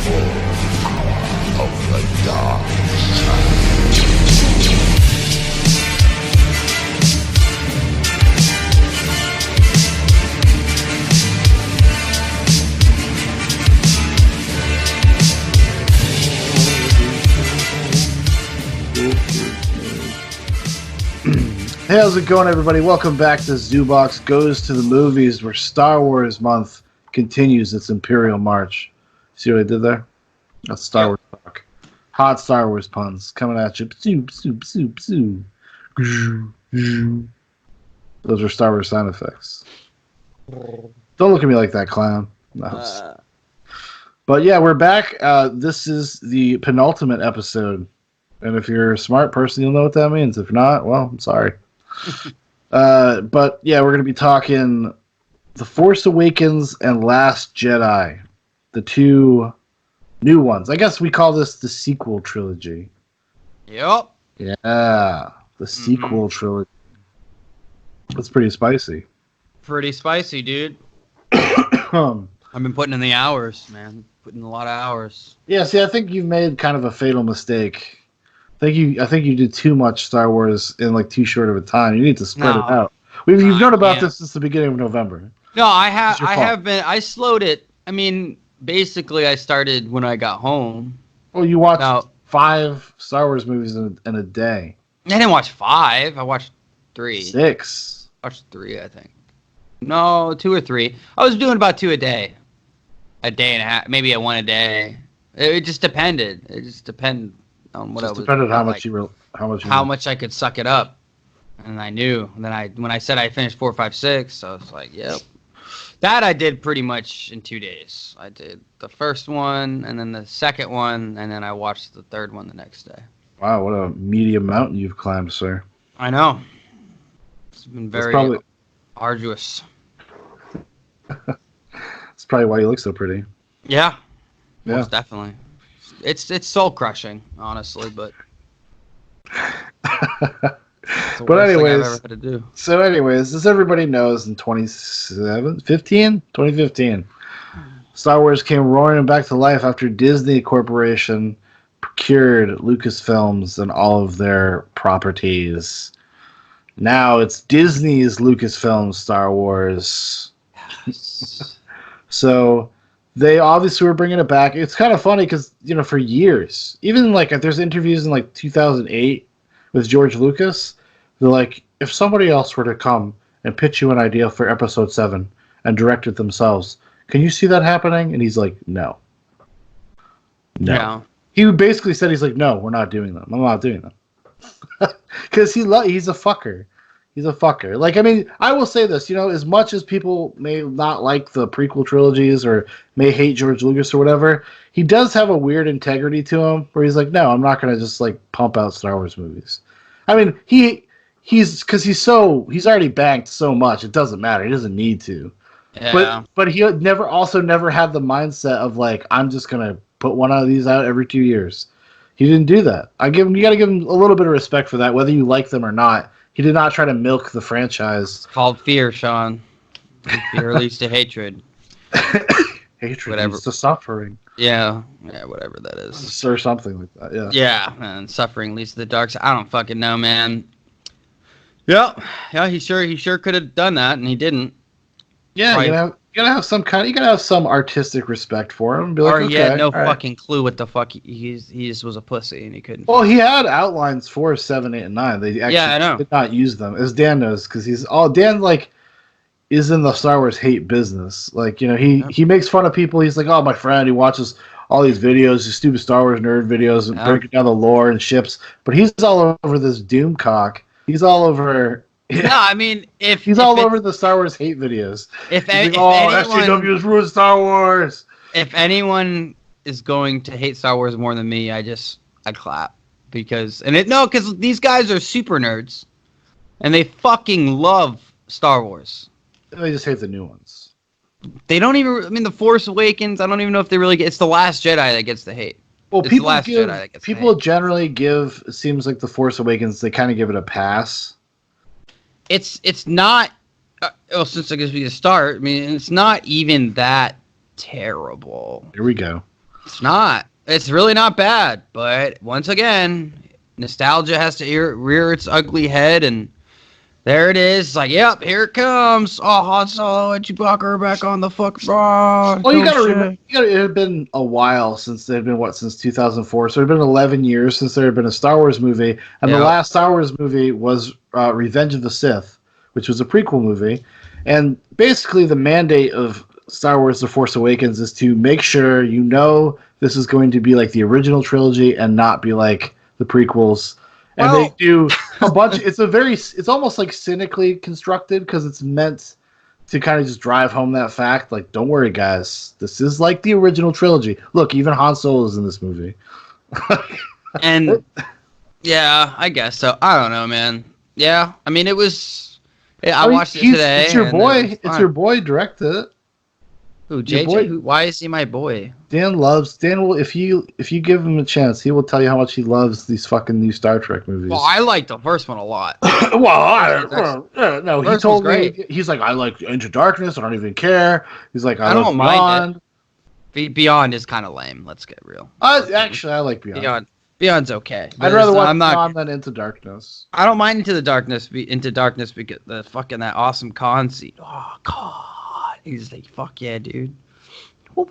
of the dark side. Hey, how's it going, everybody? Welcome back to Zoobox Goes to the Movies, where Star Wars month continues its Imperial March. See what I did there? That's Star Wars talk. Hot Star Wars puns coming at you. Those are Star Wars sound effects. Don't look at me like that, clown. No. But yeah, we're back. This is the penultimate episode. And if you're a smart person, you'll know what that means. If not, well, I'm sorry. But yeah, we're going to be talking The Force Awakens and Last Jedi, the two new ones. I guess we call this the sequel trilogy. Yep. Yeah, the sequel trilogy. That's pretty spicy. Pretty spicy, dude. I've been putting in the hours, man. Putting in a lot of hours. Yeah, see, I think you've made kind of a fatal mistake. I think you did too much Star Wars in like too short of a time. You need to spread it out. You've known about this since the beginning of November. No, I have been. I slowed it. I mean, basically, I started when I got home. Well, you watched 5 Star Wars movies in a day. I didn't watch 5. I watched 3. 6. I watched 3, I think. No, 2 or 3. I was doing about 2 a day. A day and a half, maybe 1 a day. It just depended. It just depended on what I was. Depended how much I could suck it up, and I knew. And then when I said I finished 4, 5, 6, I was like, yep. That I did pretty much in 2 days. I did the first one, and then the second one, and then I watched the third one the next day. Wow, what a medium mountain you've climbed, sir. I know. It's been very arduous. That's probably why you look so pretty. Yeah. Most definitely. It's soul crushing, honestly, but. But anyways, so anyways, as everybody knows, in 2015, Star Wars came roaring back to life after Disney Corporation procured Lucasfilms and all of their properties. Now it's Disney's Lucasfilm Star Wars. Yes. So they obviously were bringing it back. It's kind of funny because, for years, even like there's interviews in like 2008 with George Lucas. They're like, if somebody else were to come and pitch you an idea for Episode 7 and direct it themselves, can you see that happening? And he's like, no. Yeah. He basically said, he's like, no, we're not doing them. I'm not doing them. Because he's a fucker. He's a fucker. Like, I mean, I will say this, as much as people may not like the prequel trilogies or may hate George Lucas or whatever, he does have a weird integrity to him where he's like, no, I'm not going to just like pump out Star Wars movies. I mean, he's already banked so much, it doesn't matter. He doesn't need to. Yeah. But he never had the mindset of like, I'm just going to put one of these out every 2 years. He didn't do that. You got to give him a little bit of respect for that, whether you like them or not. He did not try to milk the franchise. It's called fear, Shaun. Fear leads to hatred. Hatred leads to suffering. Yeah, whatever that is. Or something like that, yeah. Yeah, and suffering leads to the dark side. I don't fucking know, man. Yeah, he sure could have done that, and he didn't. Yeah, right. You gotta have some artistic respect for him. Be like, or he had no fucking clue what the fuck he just was a pussy and he couldn't. Well, he had outlines for 7, 8, and 9. They actually did not use them, as Dan knows, because Dan like is in the Star Wars hate business. Like, he makes fun of people. He's like, oh, my friend, he watches all these videos, these stupid Star Wars nerd videos, and breaking down the lore and ships. But he's all over this Doomcock. He's all over. No, I mean, he's all over the Star Wars hate videos. If SJWs ruined Star Wars. If anyone is going to hate Star Wars more than me, I clap because these guys are super nerds, and they fucking love Star Wars. They just hate the new ones. They don't even. I mean, The Force Awakens. I don't even know if they really get. It's The Last Jedi that gets the hate. Well, people generally give. It seems like The Force Awakens. They kind of give it a pass. It's not. Since I guess we start. I mean, it's not even that terrible. Here we go. It's not. It's really not bad. But once again, nostalgia has to rear its ugly head, and there it is. It's like, yep, here it comes. Oh, Han Solo and Chewbacca are back on the fuck. Oh, Well, you gotta remember, it had been a while since there had been, since 2004. So it had been 11 years since there had been a Star Wars movie. And the last Star Wars movie was Revenge of the Sith, which was a prequel movie. And basically the mandate of Star Wars The Force Awakens is to make sure this is going to be like the original trilogy and not be like the prequels. And they do a bunch. It's almost like cynically constructed because it's meant to kind of just drive home that fact. Like, don't worry, guys. This is like the original trilogy. Look, even Han Solo is in this movie. And yeah, I guess so. I don't know, man. Yeah, I mean, it was. I watched it today. It's your boy. It's your boy. Directed it. Who, JJ? Why is he my boy? Dan will, if you give him a chance, he will tell you how much he loves these fucking new Star Trek movies. Well, I liked the first one a lot. No, he told me, he's like, I like Into Darkness, I don't even care. He's like, I don't mind it. Beyond is kind of lame, let's get real. Actually, I like Beyond. Beyond's okay. I'd rather watch Beyond than Into Darkness. I don't mind Into Darkness because the fucking that awesome Khan scene. Oh, God. He's like, fuck yeah, dude. But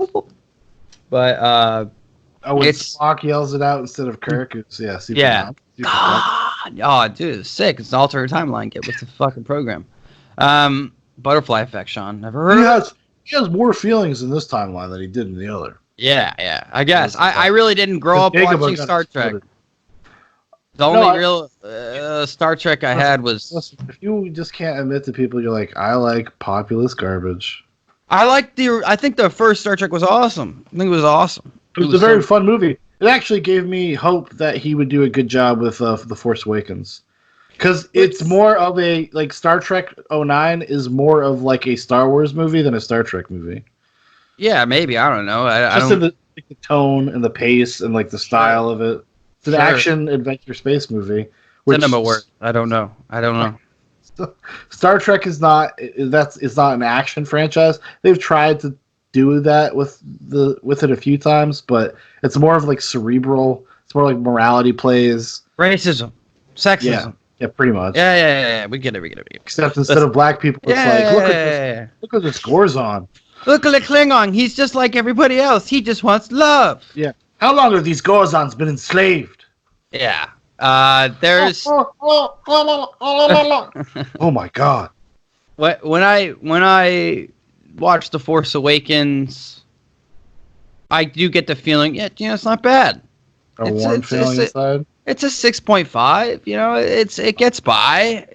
when Spock yells it out instead of Kirk, it's super oh, dude, it's sick. It's an alternate timeline. Get with the fucking program. Butterfly Effect, Sean. Never heard. He has more feelings in this timeline than he did in the other. Yeah. I guess I really didn't grow up watching Star Trek. The only real Star Trek I had was... Listen, if you just can't admit to people, you're like, I like populist garbage. I think the first Star Trek was awesome. I think it was awesome. It was a very fun movie. It actually gave me hope that he would do a good job with The Force Awakens. Because it's more of a... Like, Star Trek 09 is more of like a Star Wars movie than a Star Trek movie. Yeah, maybe. I don't know. In the tone and the pace and like the style of it. It's an action adventure space movie. Send him a word. I don't know. Star Trek is not an action franchise. They've tried to do that with it a few times, but it's more of like cerebral. It's more like morality plays, racism, sexism. Yeah, pretty much. Yeah. We get it. Except instead of black people, it's look at the scores on. Look at the Klingon. He's just like everybody else. He just wants love. Yeah. How long have these Gorzons been enslaved? Yeah. There's. Oh my God. When I watch The Force Awakens, I do get the feeling, it's not bad. Warm feeling inside. It's a 6.5. It gets by.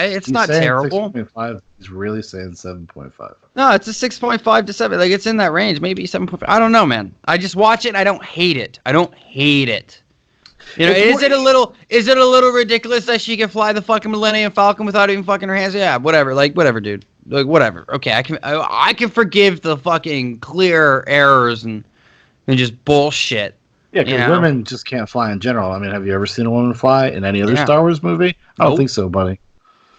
It's not terrible. 6.5. He's really saying 7.5. No, it's a 6.5 to 7. Like, it's in that range. Maybe 7.5. I don't know, man. I just watch it and I don't hate it. Is it a little ridiculous that she can fly the fucking Millennium Falcon without even fucking her hands? Yeah, whatever. Like, whatever, dude. Like, whatever. Okay, I can forgive the fucking clear errors and just bullshit. Yeah, because women just can't fly in general. I mean, have you ever seen a woman fly in any other Star Wars movie? I don't think so, buddy.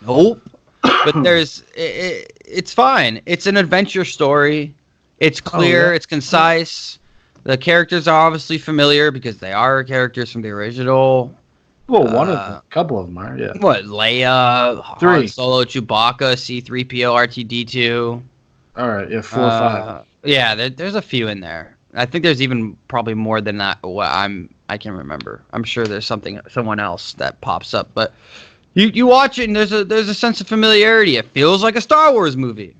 Nope. But it's fine. It's an adventure story. It's clear. It's concise. The characters are obviously familiar because they are characters from the original. Well, a couple of them are, yeah. What, Leia, Han Solo, Chewbacca, C-3PO, R2-D2. All right, 4 or 5. Yeah, there's a few in there. I think there's even probably more than that. I can remember. I'm sure there's someone else that pops up, but you watch it and there's a sense of familiarity. It feels like a Star Wars movie.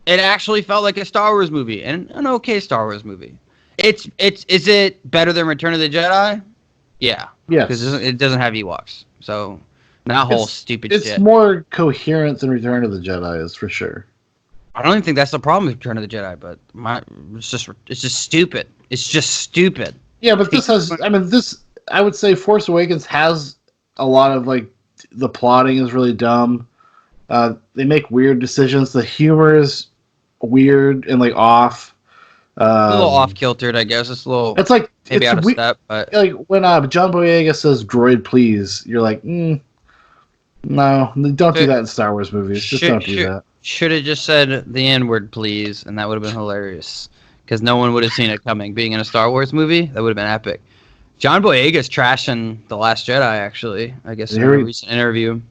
It actually felt like a Star Wars movie and an okay Star Wars movie. Is it better than Return of the Jedi? Yeah. Yes. Because it doesn't have Ewoks. So that whole stupid shit. It's more coherent than Return of the Jedi is for sure. I don't even think that's the problem with Return of the Jedi, but it's just stupid. It's just stupid. Yeah, but I would say Force Awakens has a lot of like the plotting is really dumb. They make weird decisions. The humor is weird and like off. A little off kiltered, I guess. It's a little. It's like maybe out of step, but like when John Boyega says "droid, please," you're like, no, don't do that in Star Wars movies. Just don't do that. Should have just said the N-word, please, and that would have been hilarious. because no one would have seen it coming. Being in a Star Wars movie, that would have been epic. John Boyega's trashing The Last Jedi, actually. I guess in a recent interview.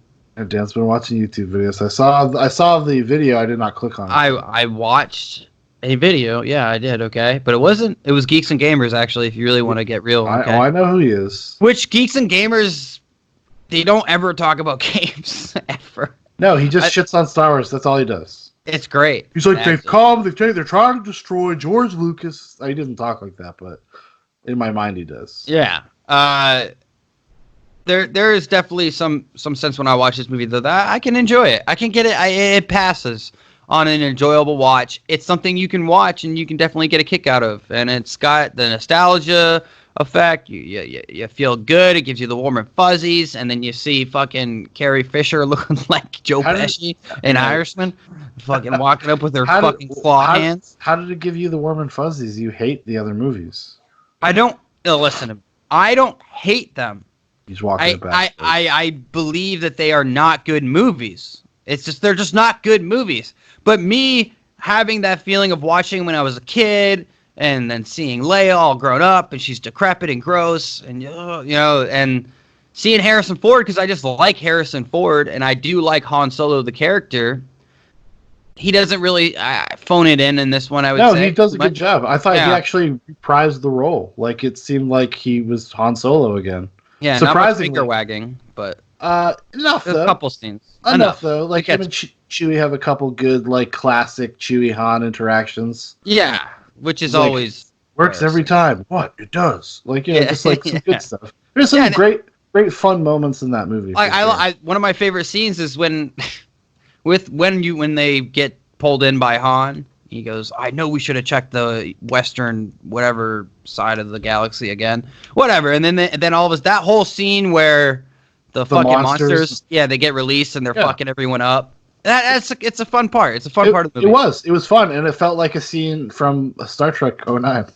Dan's been watching YouTube videos. I saw the video. I did not click on it. I watched a video. Yeah, I did. Okay, but it wasn't. It was Geeks and Gamers, actually. If you really want to get real. Okay? I know who he is. Which Geeks and Gamers, they don't ever talk about games ever. No, he just shits on Star Wars. That's all he does. It's great. He's like, they're trying to destroy George Lucas. He doesn't talk like that, but in my mind, he does. Yeah. There is definitely some sense when I watch this movie that I can enjoy it. I can get it. It passes on an enjoyable watch. It's something you can watch and you can definitely get a kick out of. And it's got the nostalgia effect. You feel good. It gives you the warm and fuzzies. And then you see fucking Carrie Fisher looking like Joe Pesci in Irishman, fucking walking up with her fucking claw hands. How did it give you the warm and fuzzies? You hate the other movies. I don't listen. I don't hate them. He's walking it back. I believe that they are not good movies. It's just they're just not good movies. But me having that feeling of watching when I was a kid and then seeing Leia all grown up and she's decrepit and gross and and seeing Harrison Ford, because I just like Harrison Ford and I do like Han Solo the character. He doesn't really phone it in this one, I would say. No, he does a good job. I thought he actually prized the role. Like, it seemed like he was Han Solo again. Yeah, surprisingly. Not much finger wagging, but enough though. A couple scenes. Enough though. Like him and Chewie have a couple good, like, classic Chewie Han interactions. Yeah, which is always works every time. What it does, like just like some good stuff. There's some great fun moments in that movie. I one of my favorite scenes is when when they get pulled in by Han. He goes, I know we should have checked the western whatever side of the galaxy again. Whatever. And then all of us, that whole scene where the fucking monsters they get released and they're fucking everyone up. It's a fun part. It's a fun part of the movie. It was fun, and it felt like a scene from Star Trek 09.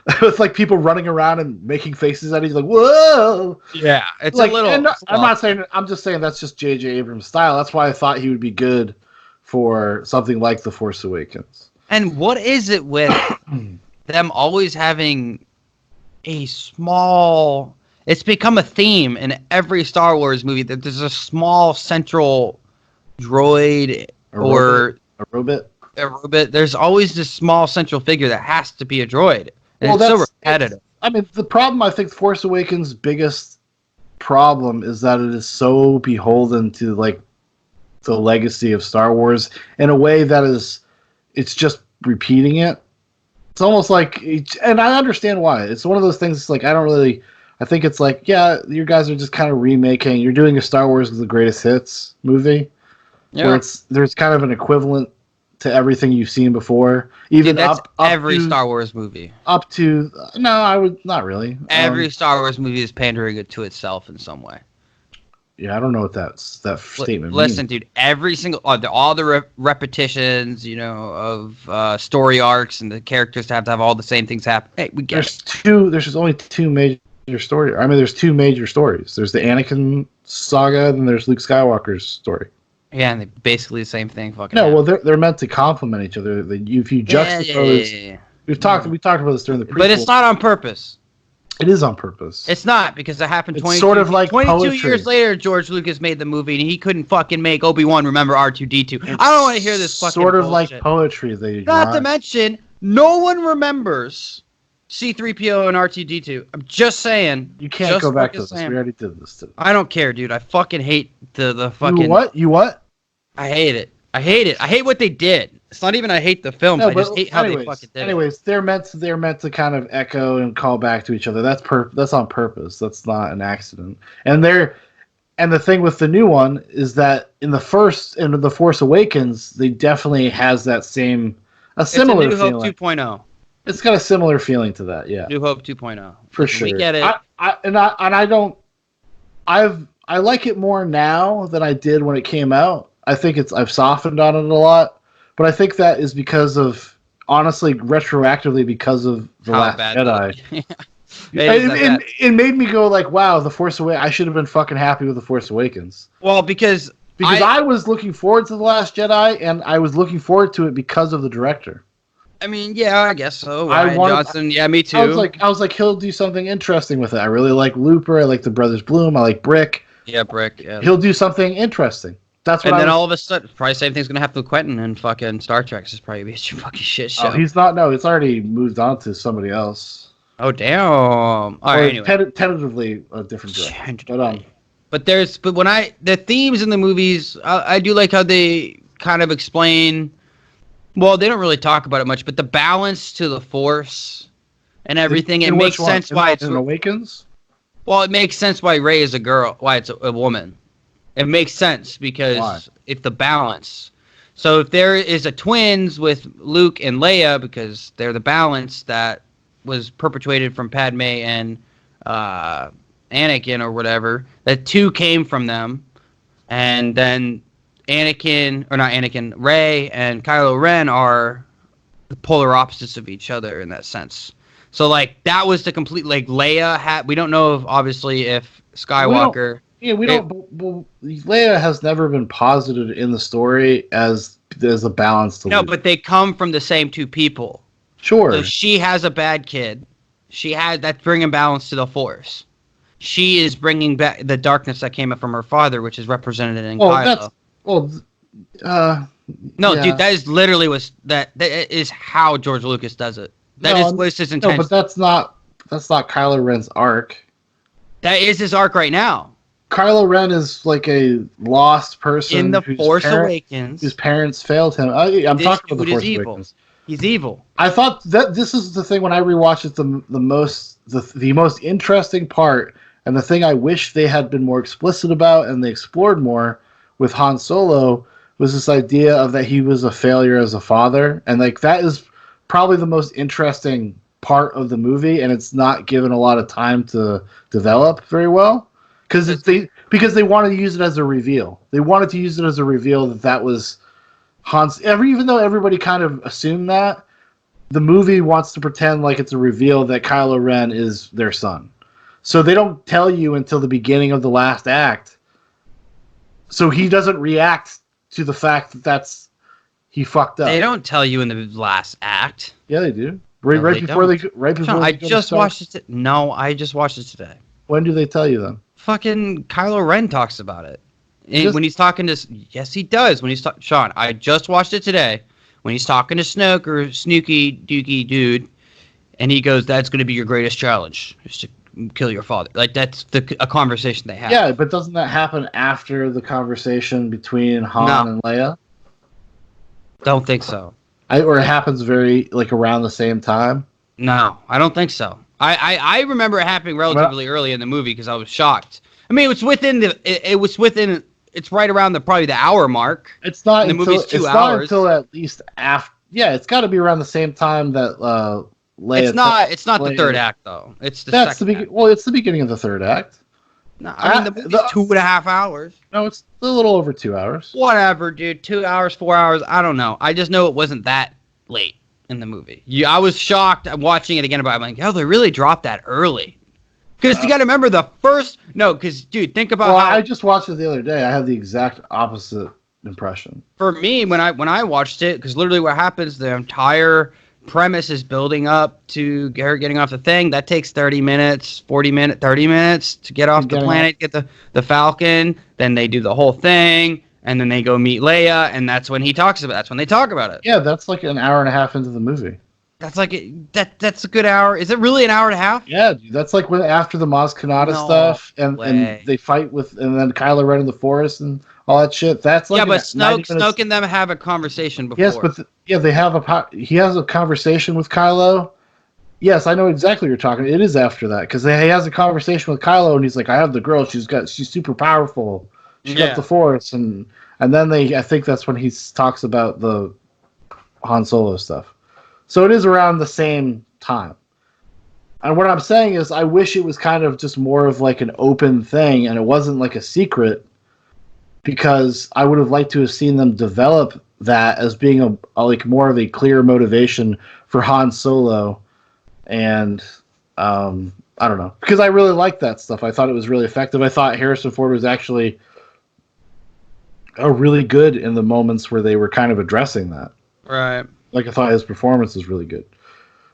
It was like people running around and making faces at each other, like, whoa! Yeah, it's like, a little... I'm just saying that's just J.J. Abrams' style. That's why I thought he would be good for something like The Force Awakens. And what is it with them always having a small... It's become a theme in every Star Wars movie that there's a small central droid or... A robot? A robot. There's always this small central figure that has to be a droid. And it's so repetitive. I mean, the problem, I think, Force Awakens' biggest problem is that it is so beholden to, like, the legacy of Star Wars in a way that it's just repeating it. It's almost like, and I understand why. It's one of those things, like, I think it's like, yeah, you guys are just kind of remaking, you're doing a Star Wars The Greatest Hits movie, where there's kind of an equivalent to everything you've seen before. Even that's up every to, Star Wars movie. Up to, no, I would, not really. Every Star Wars movie is pandering to itself in some way. Yeah, I don't know what that statement means. Listen, dude, every single all the repetitions, of story arcs and the characters have to have all the same things happen. Hey, we get it. There's only two major stories. I mean, there's two major stories. There's the Anakin saga, and then there's Luke Skywalker's story. Yeah, and they're basically the same thing. Well, they're meant to complement each other. If you juxtapose, we talked about this during the prequel. But it's not on purpose. It is on purpose. It's not, because it happened 22 years later. George Lucas made the movie, and he couldn't fucking make Obi-Wan remember R2-D2. I don't want to hear this fucking sort of bullshit. Like poetry. Not to mention, no one remembers C-3PO and R2-D2. I'm just saying. You can't go back to this. We already did this today. I don't care, dude. I fucking hate the fucking... You what? I hate it. I hate what they did. It's not even I hate the films. I just hate how they fucking did it. Anyways, they're meant to kind of echo and call back to each other. That's on purpose. That's not an accident. And the thing with the new one is that in the Force Awakens, they definitely has that similar feeling. It's a New Hope 2.0. It's got a similar feeling to that, yeah. New Hope 2.0. For sure. We get it. I like it more now than I did when it came out. I think I've softened on it a lot, but I think that is because of, honestly, retroactively, because of The Last Jedi. It made me go like, wow, The Force Awakens. I should have been fucking happy with The Force Awakens. Well, because I was looking forward to The Last Jedi, and I was looking forward to it because of the director. I mean, yeah, I guess so. I Ryan wanted- Johnson, yeah, me too. I was like, he'll do something interesting with it. I really like Looper. I like the Brothers Bloom. I like Brick. Yeah, Brick. Yeah. He'll do something interesting. That's what. And I then was, all of a sudden, probably same thing's gonna happen with Quentin and fucking Star Trek. It's probably be a fucking shit show. Oh, he's not. No, it's already moved on to somebody else. Oh damn! All right, anyway. Tentatively a different direction. But the themes in the movies, I do like how they kind of explain. Well, they don't really talk about it much, but the balance to the Force and everything, it makes sense why it's Awakens. Well, it makes sense why Rey is a girl, why it's a woman. It makes sense because if the balance. So if there is a twins with Luke and Leia, because they're the balance that was perpetuated from Padme and Anakin or whatever, that two came from them, and then Rey and Kylo Ren are the polar opposites of each other in that sense. So like that was the complete like Leia had. We don't know obviously if Skywalker. Leia has never been posited in the story as a balance to No, Luke. but they come from the same two people. Sure. So she has a bad kid. That's bringing balance to the Force. She is bringing back the darkness that came from her father, which is represented in Kylo. Dude, that is literally that is how George Lucas does it. That was his intention. No, but that's not Kylo Ren's arc. That is his arc right now. Kylo Ren is like a lost person in the Force Awakens, whose parents failed him. I'm talking about the Force Awakens. He's evil. I thought that this is the thing when I rewatched it, the most interesting part, and the thing I wish they had been more explicit about and they explored more with Han Solo was this idea of that he was a failure as a father, and like that is probably the most interesting part of the movie, and it's not given a lot of time to develop very well because they wanted to use it as a reveal. They wanted to use it as a reveal that was Han's. Even though everybody kind of assumed that, the movie wants to pretend like it's a reveal that Kylo Ren is their son. So they don't tell you until the beginning of the last act. So he doesn't react to the fact that he fucked up. They don't tell you in the last act. Yeah, they do. Right before Shaun, I just watched it. No, I just watched it today. When do they tell you then? Fucking Kylo Ren talks about it. When he's talking to... Yes, he does. When he's Shaun, I just watched it today. When he's talking to Snoke or Snooky Dookie Dude, and he goes, that's going to be your greatest challenge, is to kill your father. Like, that's a conversation they have. Yeah, but doesn't that happen after the conversation between Han and Leia? Don't think so. Or it happens very, like, around the same time? No, I don't think so. I remember it happening relatively early in the movie because I was shocked. I mean, it's right around probably the hour mark. It's not the movie's 2 hours. Not until at least after. Yeah, it's got to be around the same time that Leia. It's not the third act though. It's the second act. Well, it's the beginning of the third act. No, I mean the movie's 2.5 hours. No, it's a little over 2 hours. Whatever, dude. 2 hours, 4 hours. I don't know. I just know it wasn't that late in the movie. I was shocked watching it again. I'm like, oh, they really dropped that early. Because you got to remember because dude, think about how I just watched it the other day. I had the exact opposite impression. For me, when I watched it, because literally what happens, the entire premise is building up to her getting off the thing. That takes 30 minutes, 30 minutes to get off the planet, get the Falcon. Then they do the whole thing, and then they go meet Leia, and that's when they talk about it. Yeah, that's like an hour and a half into the movie. That's that's a good hour. Is it really an hour and a half? Yeah, dude, that's like after the Maz Kanata stuff, and they fight and then Kylo Ren in the forest and all that shit. That's like but Snoke and them have a conversation before. Yes, but he has a conversation with Kylo. Yes, I know exactly what you're talking. It is after that because he has a conversation with Kylo, and he's like, "I have the girl. She's super powerful. She got the Force," and then I think that's when he talks about the Han Solo stuff. So it is around the same time. And what I'm saying is I wish it was kind of just more of like an open thing and it wasn't like a secret because I would have liked to have seen them develop that as being a like more of a clear motivation for Han Solo. And I don't know. Because I really liked that stuff. I thought it was really effective. I thought Harrison Ford was actually really good in the moments where they were kind of addressing that. Right. Like I thought his performance was really good.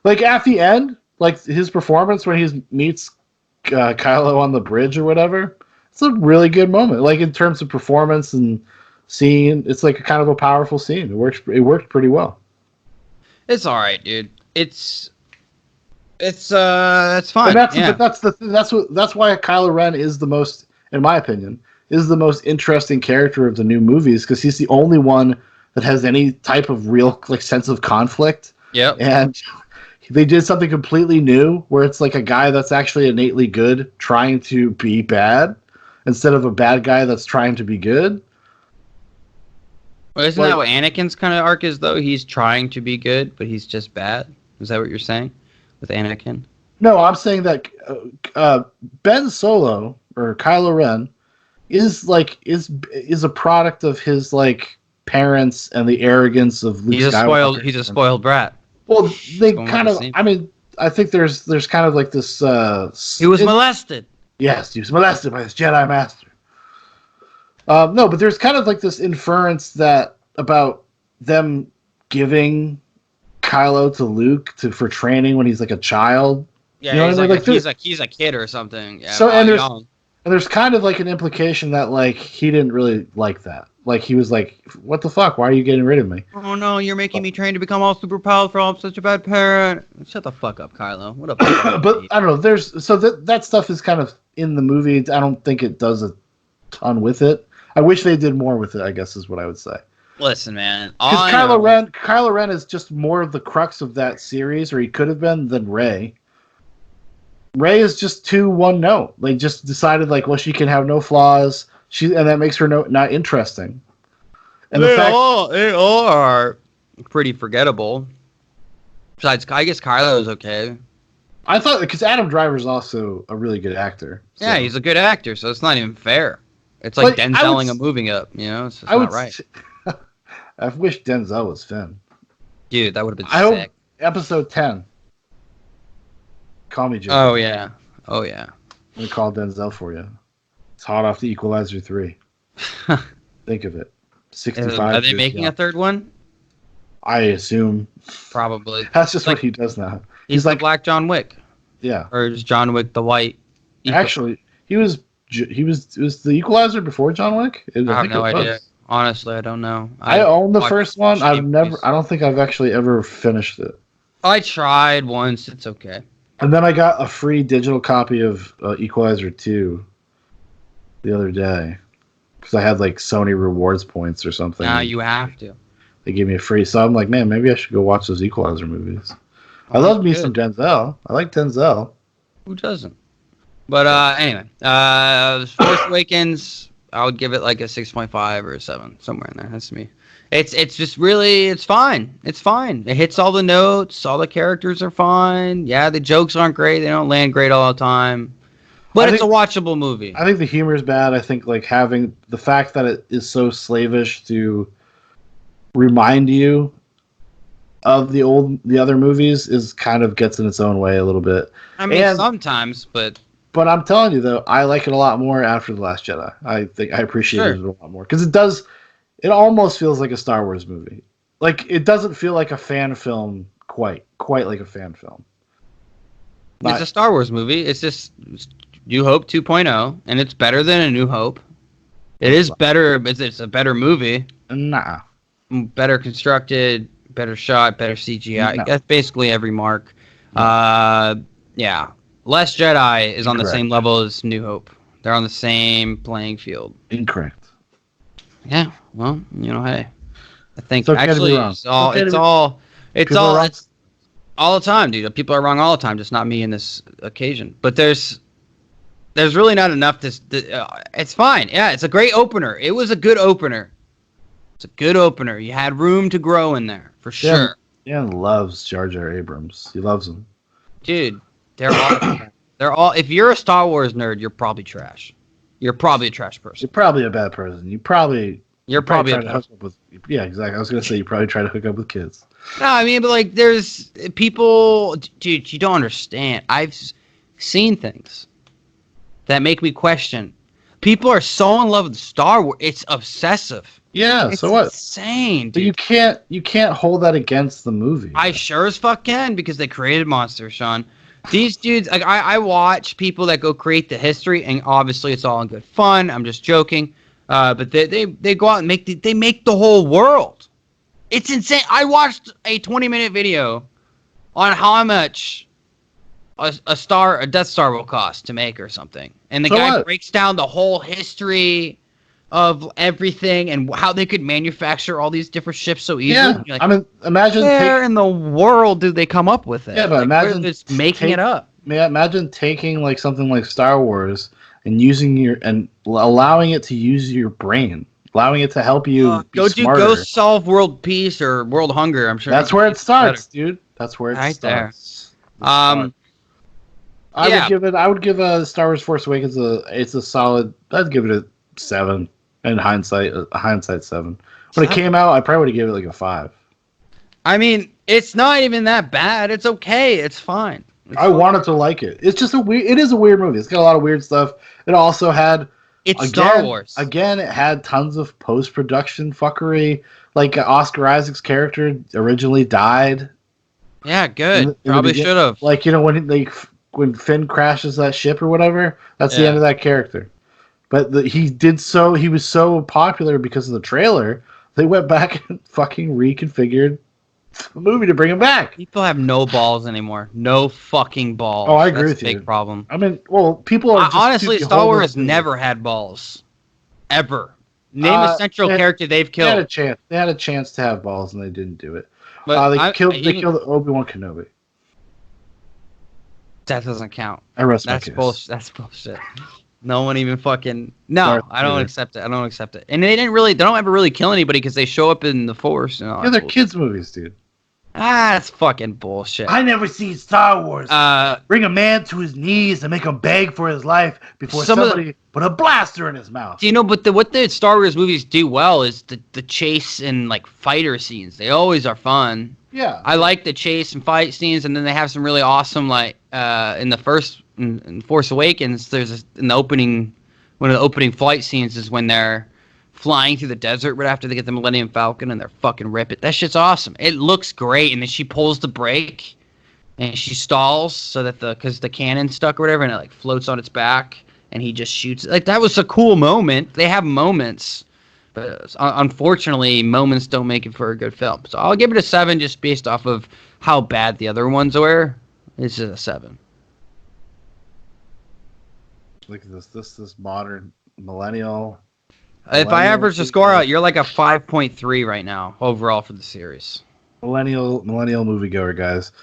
Like at the end, like his performance when he meets Kylo on the bridge or whatever, it's a really good moment. Like in terms of performance and scene, it's like a kind of a powerful scene. It worked pretty well. It's all right, dude. It's fine. And that's why Kylo Ren is the most, in my opinion, is the most interesting character of the new movies because he's the only one that has any type of real like sense of conflict. Yep. And they did something completely new where it's like a guy that's actually innately good trying to be bad instead of a bad guy that's trying to be good. Well, isn't that what Anakin's kind of arc is, though? He's trying to be good, but he's just bad. Is that what you're saying with Anakin? No, I'm saying that Ben Solo or Kylo Ren is a product of his like parents and the arrogance of Luke Skywalker. He's a spoiled brat. Well, they kind of. I mean, I think there's kind of like this. He was molested. Yes, he was molested by his Jedi master. No, but there's kind of like this inference that about them giving Kylo to Luke for training when he's like a child. Yeah, you know he's, what I mean? he's a kid or something. Yeah, so and there's kind of like an implication that like he didn't really like that. Like he was like, "What the fuck? Why are you getting rid of me?" Oh no, you're making me train to become all super powerful. I'm such a bad parent. Shut the fuck up, Kylo. What up? But I don't know. There's that stuff is kind of in the movie. I don't think it does a ton with it. I wish they did more with it. I guess is what I would say. Listen, man. Because Kylo Ren is just more of the crux of that series, or he could have been, than Rey. Rey is just too one note. They just decided like, well, she can have no flaws. And that makes her not interesting. And they all are pretty forgettable. Besides, I guess Kylo is okay. I thought because Adam Driver's also a really good actor. So. Yeah, he's a good actor, so it's not even fair. It's like Denzeling a moving up, you know? It's just not right. I wish Denzel was Finn. Dude, that would have been sick. Episode 10. Call me Joe. Oh, yeah. Oh, yeah. I'm going to call Denzel for you. It's hot off the Equalizer 3. Think of it. 65. Are they making a third one? I assume. Probably. That's just what he does now. He's like Black John Wick. Yeah. Or is John Wick the white? Actually, he was the Equalizer before John Wick? I have no idea. Honestly, I don't know. I own the first one. I don't think I've actually ever finished it. I tried once. It's okay. And then I got a free digital copy of Equalizer 2 the other day because I had like Sony rewards points or something. Now you have to. They gave me a free, so I'm like, man, maybe I should go watch those Equalizer movies. I love me some Denzel. I like Denzel. Who doesn't? But anyway, Force Awakens, I would give it like a 6.5 or a 7, somewhere in there. That's me. It's just really, it's fine. It's fine. It hits all the notes. All the characters are fine. Yeah, the jokes aren't great. They don't land great all the time. But it's a watchable movie. I think the humor is bad. I think like having the fact that it is so slavish to remind you of the other movies is kind of gets in its own way a little bit. I mean, sometimes, but I'm telling you though, I like it a lot more after The Last Jedi. I think I appreciate it a lot more because it almost feels like a Star Wars movie. Like it doesn't feel like a fan film quite like a fan film. It's a Star Wars movie. It's just New Hope 2.0, and it's better than A New Hope. It is better. It's a better movie. Nah. Better constructed, better shot, better CGI. No. That's basically every mark. Yeah. Last Jedi is on the same level as New Hope. They're on the same playing field. Incorrect. Yeah. Well, hey. I think it's actually it's all the time, dude. People are wrong all the time, just not me in this occasion. But there's really not enough it's fine. Yeah, it's a great opener. It was a good opener. It's a good opener. You had room to grow in there, for sure. Dan loves Jar Jar Abrams. He loves him. Dude, they're all if you're a Star Wars nerd, you're probably trash. You're probably a trash person. You're probably a bad person. You're probably try to hook up with. Yeah, exactly. I was gonna say you probably try to hook up with kids. No, I mean, but like, there's people, dude. You don't understand. I've seen things that make me question. People are so in love with Star Wars. It's obsessive. Yeah, It's so what? insane, But dude. you can't hold that against the movie. I sure as fuck can because they created monsters, Sean. These dudes, like I watch people that go create the history, and obviously it's all in good fun. I'm just joking, but they go out and they make the whole world. It's insane. I watched a 20-minute video on how much a Death Star will cost to make or something, and the So guy what? breaks down the whole history of everything and how they could manufacture all these different ships so easily. Yeah, You're like, I mean, imagine where in the world do they come up with it? yeah, but Like, where imagine just making it up. Imagine taking like something like Star Wars and using your and allowing it to use your brain, allowing it to help you be Go smarter. solve world peace or world hunger. I'm sure That's where it starts, dude. That's where it Right there. starts. Yeah. I would give a Star Wars Force Awakens a solid. I'd give it a 7. In hindsight, a hindsight 7. When it came out, I probably would have given it like a 5. I mean, it's not even that bad. It's okay. It's fine. I wanted to like it. It's just it is a weird movie. It's got a lot of weird stuff. It also had Star Wars. Again, it had tons of post-production fuckery. Like Oscar Isaac's character originally died. Yeah, good. In Probably should have. Like, when Finn crashes that ship or whatever, that's the end of that character. But he was so popular because of the trailer, they went back and fucking reconfigured the movie to bring him back. People have no balls anymore. No fucking balls. Oh, I agree with you. Big problem. I mean, well, people are just honestly, Star Wars has never had balls, ever. Name a central character they've killed. They had a chance to have balls and they didn't do it. But they killed Obi-Wan Kenobi. That doesn't count. That's bullshit. That's bullshit. No one even fucking. No, I don't accept it. I don't accept it. And they don't ever really kill anybody because they show up in the Force. And all yeah, they're kids' movies, dude. That's fucking bullshit. I never seen Star Wars. Bring a man to his knees and make him beg for his life before somebody put a blaster in his mouth. Do you know? But what the Star Wars movies do well is the chase and like fighter scenes. They always are fun. Yeah, I like the chase and fight scenes, and then they have some really awesome like in the first in Force Awakens. In the opening, one of the opening flight scenes is when they're flying through the desert right after they get the Millennium Falcon and they're fucking rip it. That shit's awesome. It looks great, and then she pulls the brake and she stalls so that because the cannon's stuck or whatever, and it like floats on its back, and he just shoots it. Like that was a cool moment. They have moments, but unfortunately, moments don't make it for a good film. So I'll give it a 7 just based off of how bad the other ones were. It's just a 7. Look at this modern millennial. If I average the score out, you're like a 5.3 right now overall for the series. Millennial moviegoer, guys.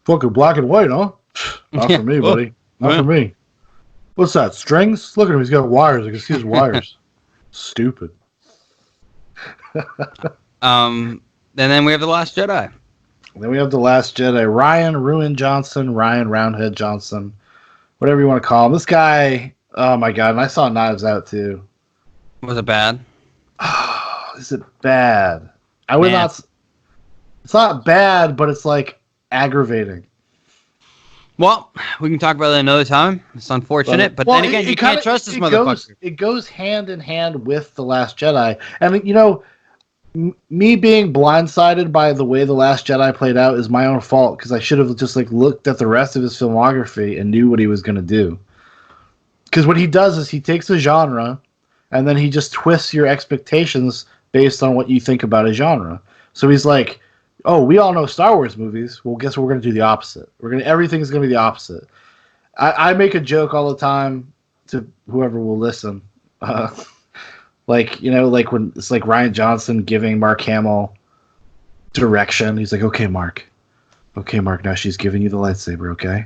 Fucking black and white, huh? Not for me, buddy. Not for me. What's that? Strings? Look at him. He's got wires. I can see his wires. Stupid. And then we have The Last Jedi. Then we have The Last Jedi. Ryan Roundhead Johnson, whatever you want to call him. This guy, oh my god, and I saw Knives Out too. Was it bad? Is it bad? I would not. It's not bad, but it's like aggravating. Well, we can talk about it another time. It's unfortunate, but then again, you can't trust this motherfucker. It goes hand in hand with The Last Jedi. And, me being blindsided by the way The Last Jedi played out is my own fault, because I should have just looked at the rest of his filmography and knew what he was going to do. Because what he does is he takes a genre, and then he just twists your expectations based on what you think about a genre. So he's like, oh, we all know Star Wars movies. Well, guess what? We're going to do the opposite. Everything's going to be the opposite. I make a joke all the time to whoever will listen. When it's like Ryan Johnson giving Mark Hamill direction. He's like, okay, Mark, now she's giving you the lightsaber, okay?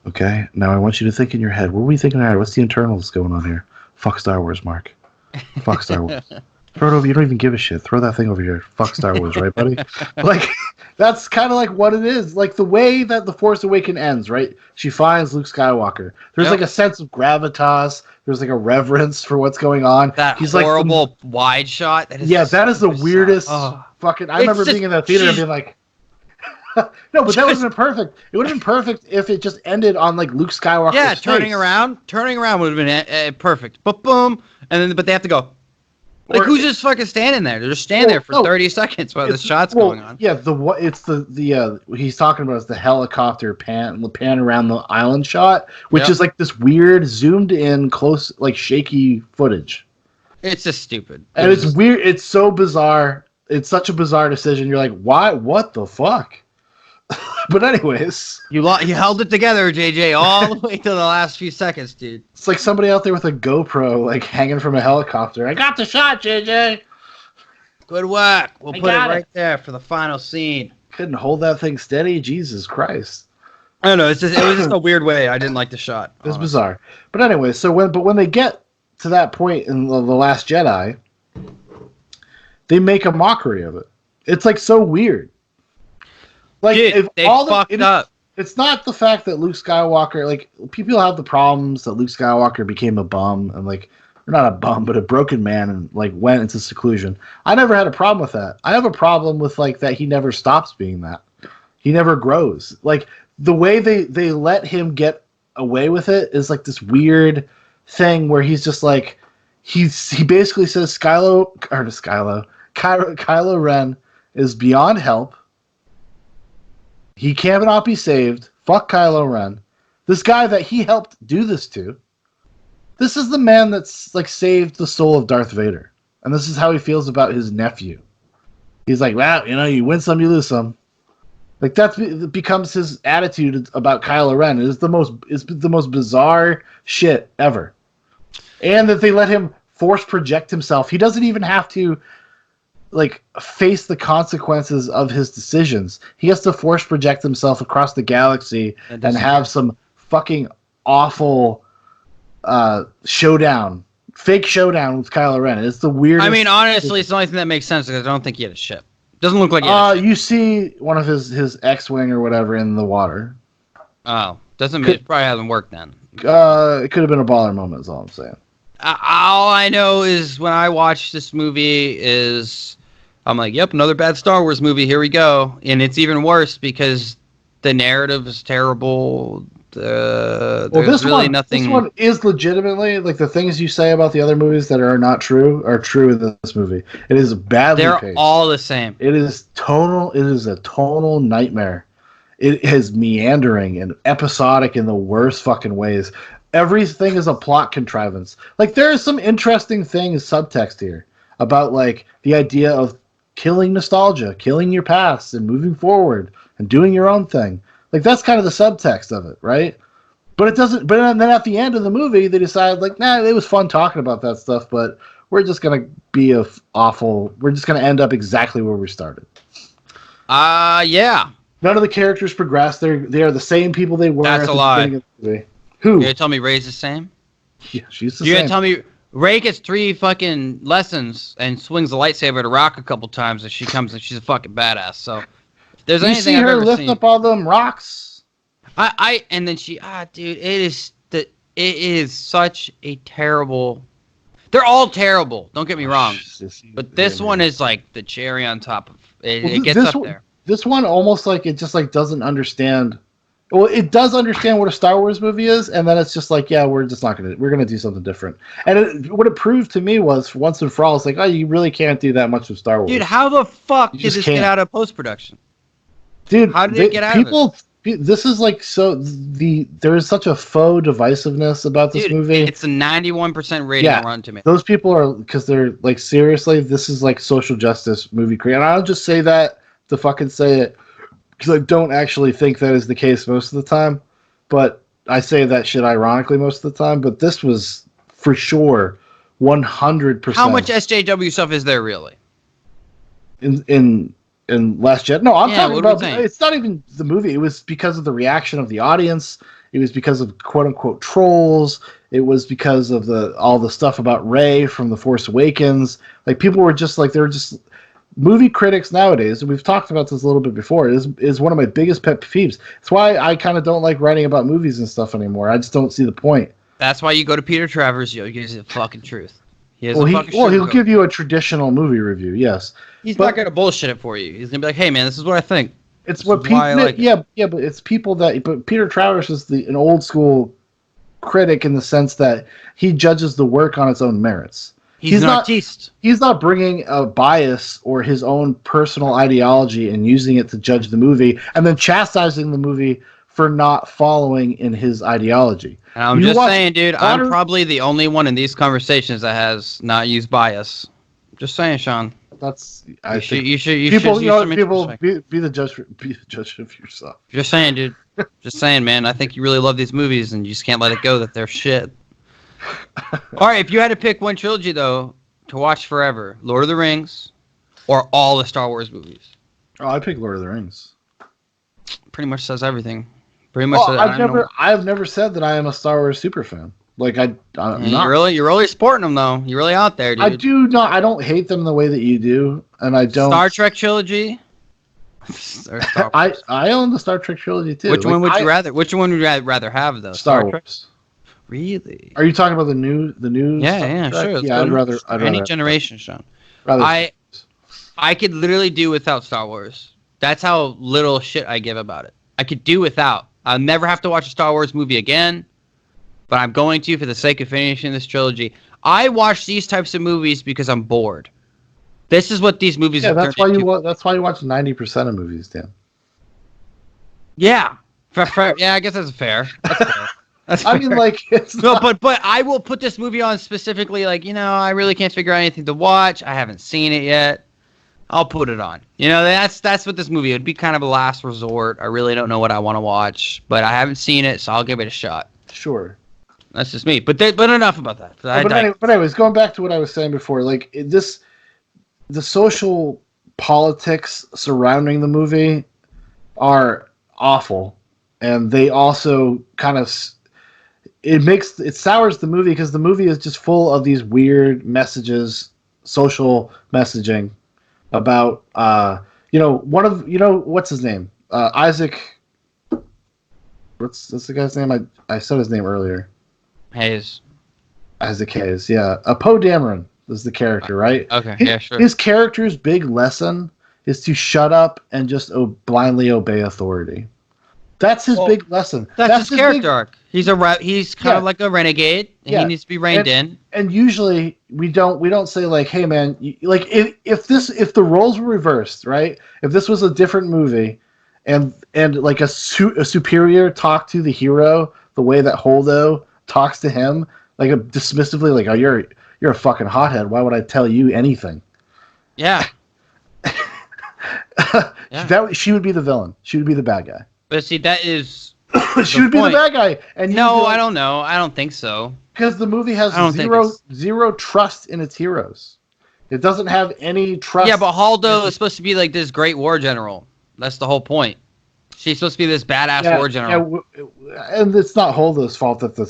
Okay, now I want you to think in your head. What are we thinking in our head? What's the internals going on here? Fuck Star Wars, Mark. Fuck Star Wars. Throw it over. You don't even give a shit. Throw that thing over here. Fuck Star Wars, right, buddy? That's kind of like what it is. Like the way that The Force Awakens ends, right? She finds Luke Skywalker. There's like a sense of gravitas. There's like a reverence for what's going on. He's horrible wide shot. That is the weirdest fucking. I remember being in the theater and being like, no, but that would have been perfect. It would have been perfect if it just ended on like Luke Skywalker. Yeah, turning around would have been perfect. But boom, but they have to go. Like, who's just fucking standing there? They're just standing there for 30 seconds while the shot's going on. Yeah, it's the he's talking about is the helicopter pan around the island shot, which is like this weird zoomed in close, like shaky footage. It's just stupid. And it's weird. It's so bizarre. It's such a bizarre decision. You're like, why? What the fuck? But anyways, you held it together, JJ, all the way to the last few seconds, dude. It's like somebody out there with a GoPro, like hanging from a helicopter. I got the shot, JJ. Good work. We'll put it right there for the final scene. Couldn't hold that thing steady. Jesus Christ. I don't know. It was just a weird way. I didn't like the shot. It was bizarre. But anyway, when they get to that point in the Last Jedi, they make a mockery of it. It's like so weird. Like, dude, if they fucked up. It's not the fact that Luke Skywalker, like, people have the problems that Luke Skywalker became a bum and, like, or not a bum, but a broken man and, like, went into seclusion. I never had a problem with that. I have a problem with, like, that he never stops being that. He never grows. Like, the way they let him get away with it is, like, this weird thing where he's just, like, he basically says Kylo Ren is beyond help. He cannot be saved. Fuck Kylo Ren. This guy that he helped do this to. This is the man that's like saved the soul of Darth Vader. And this is how he feels about his nephew. He's like, well, you win some, you lose some. Like that becomes his attitude about Kylo Ren. It's the most bizarre shit ever. And that they let him force project himself. He doesn't even have to like face the consequences of his decisions. He has to force project himself across the galaxy and have some fucking awful fake showdown with Kylo Ren. It's the weirdest. I mean, honestly, it's the only thing that makes sense because I don't think he had a ship. Doesn't look like he had a ship. You see one of his X-wing or whatever in the water. Oh, doesn't mean it probably hasn't worked then. It could have been a baller moment. Is all I'm saying. All I know is when I watch this movie I'm like, yep, another bad Star Wars movie. Here we go. And it's even worse because the narrative is terrible. There's really nothing. This one is legitimately, like, the things you say about the other movies that are not true are true in this movie. It is badly paced. They're all the same. It is tonal. It is a tonal nightmare. It is meandering and episodic in the worst fucking ways. Everything is a plot contrivance. Like, there is some interesting things, subtext here, about, like, the idea of killing nostalgia, killing your past, and moving forward, and doing your own thing. Like, that's kind of the subtext of it, right? But it doesn't. But then at the end of the movie, they decide, like, nah, it was fun talking about that stuff, but we're just gonna be awful. We're just gonna end up exactly where we started. Yeah. None of the characters progress. They are the same people they were. That's at a the lie. beginning of the movie. Who? You gonna tell me Rey's the same? Yeah, she's the You're same. gonna tell me Rey gets 3 fucking lessons and swings the lightsaber to Rock a couple times, and she comes and she's a fucking badass. So if there's you anything see I've her ever lifting seen, up all them rocks. And then dude, it is such a terrible. They're all terrible. Don't get me wrong, but this one is like the cherry on top of it. It gets up there. This one almost like it just like doesn't understand. Well, it does understand what a Star Wars movie is, and then it's just like, yeah, we're gonna do something different. And what it proved to me was, once and for all, it's like, oh, you really can't do that much with Star Wars. Dude, how the fuck did this get out of post-production? Dude, how did it get out of it? This is like there is such a faux divisiveness about this movie. It's a 91% rating on Rotten Tomatoes. Those people are, because they're like, seriously, this is like social justice movie creator. And I don't just say that to fucking say it, because I don't actually think that is the case most of the time, but I say that shit ironically most of the time. But this was for sure 100%. How much SJW stuff is there really? In Last Jedi? No, I'm talking about. It's not even the movie. It was because of the reaction of the audience. It was because of quote unquote trolls. It was because of all the stuff about Rey from The Force Awakens. Like, people were just like, they were just. Movie critics nowadays, and we've talked about this a little bit before, is one of my biggest pet peeves. It's why I kind of don't like writing about movies and stuff anymore. I just don't see the point. That's why you go to Peter Travers. He gives you the fucking truth. He'll give you a traditional movie review, yes. He's not going to bullshit it for you. He's going to be like, hey, man, this is what I think. It's what people... Yeah, but it's people that... But Peter Travers is an old school critic in the sense that he judges the work on its own merits. He's an not artiste. he's not bringing a bias or his own personal ideology and using it to judge the movie and then chastising the movie for not following in his ideology. And I'm You just watch saying, dude, I'm probably the only one in these conversations that has not used bias. Just saying, Sean. That's You should people. use some People introspect. be the judge. Be the judge of yourself. Just saying, dude. Just saying, man. I think you really love these movies, and you just can't let it go that they're shit. All right, if you had to pick one trilogy though to watch forever, Lord of the Rings, or all the Star Wars movies. Oh, I pick Lord of the Rings. Pretty much says everything. Pretty much. Says, I've never said that I am a Star Wars super fan. Like I'm not. You're really sporting them though. You're really out there, dude. I do not. I don't hate them the way that you do, and I don't. Star Trek trilogy. I own the Star Trek trilogy too. Which one would you rather? Which one would you rather have though? Star Wars. Trek? Really? Are you talking about the new? Yeah, Trek? sure. Yeah, I'd rather any generation, Sean. I could literally do without Star Wars. That's how little shit I give about it. I could do without. I'll never have to watch a Star Wars movie again, but I'm going to for the sake of finishing this trilogy. I watch these types of movies because I'm bored. This is what these movies. Yeah, that's why you watch 90% of movies, Dan. Yeah, yeah, I guess that's fair. That's fair. I mean, like, it's no, but I will put this movie on specifically. Like, I really can't figure out anything to watch. I haven't seen it yet. I'll put it on. That's what this movie would be. Kind of a last resort. I really don't know what I want to watch, but I haven't seen it, so I'll give it a shot. Sure. That's just me. But enough about that. But anyways, going back to what I was saying before, like the social politics surrounding the movie are awful, and they also kind of it sours the movie because the movie is just full of these weird messages, social messaging about what's his name, Isaac. What's the guy's name? I said his name earlier. Hayes. Isaac Hayes, yeah. Poe Dameron is the character, right? Okay, yeah, sure. His character's big lesson is to shut up and just blindly obey authority. That's his big lesson. That's his character arc. He's kind of like a renegade, and he needs to be reined in. And usually we don't say like, "Hey, man," like if the roles were reversed, right? If this was a different movie, and like a superior talked to the hero the way that Holdo talks to him, like dismissively, like, "Oh, you're a fucking hothead. Why would I tell you anything?" Yeah. She would be the villain. She would be the bad guy. But see, that is. She would be the bad guy. And no, I don't know. I don't think so. Because the movie has zero trust in its heroes. It doesn't have any trust. Yeah, but Holdo is supposed to be like this great war general. That's the whole point. She's supposed to be this badass war general. Yeah, and it's not Holdo's fault that the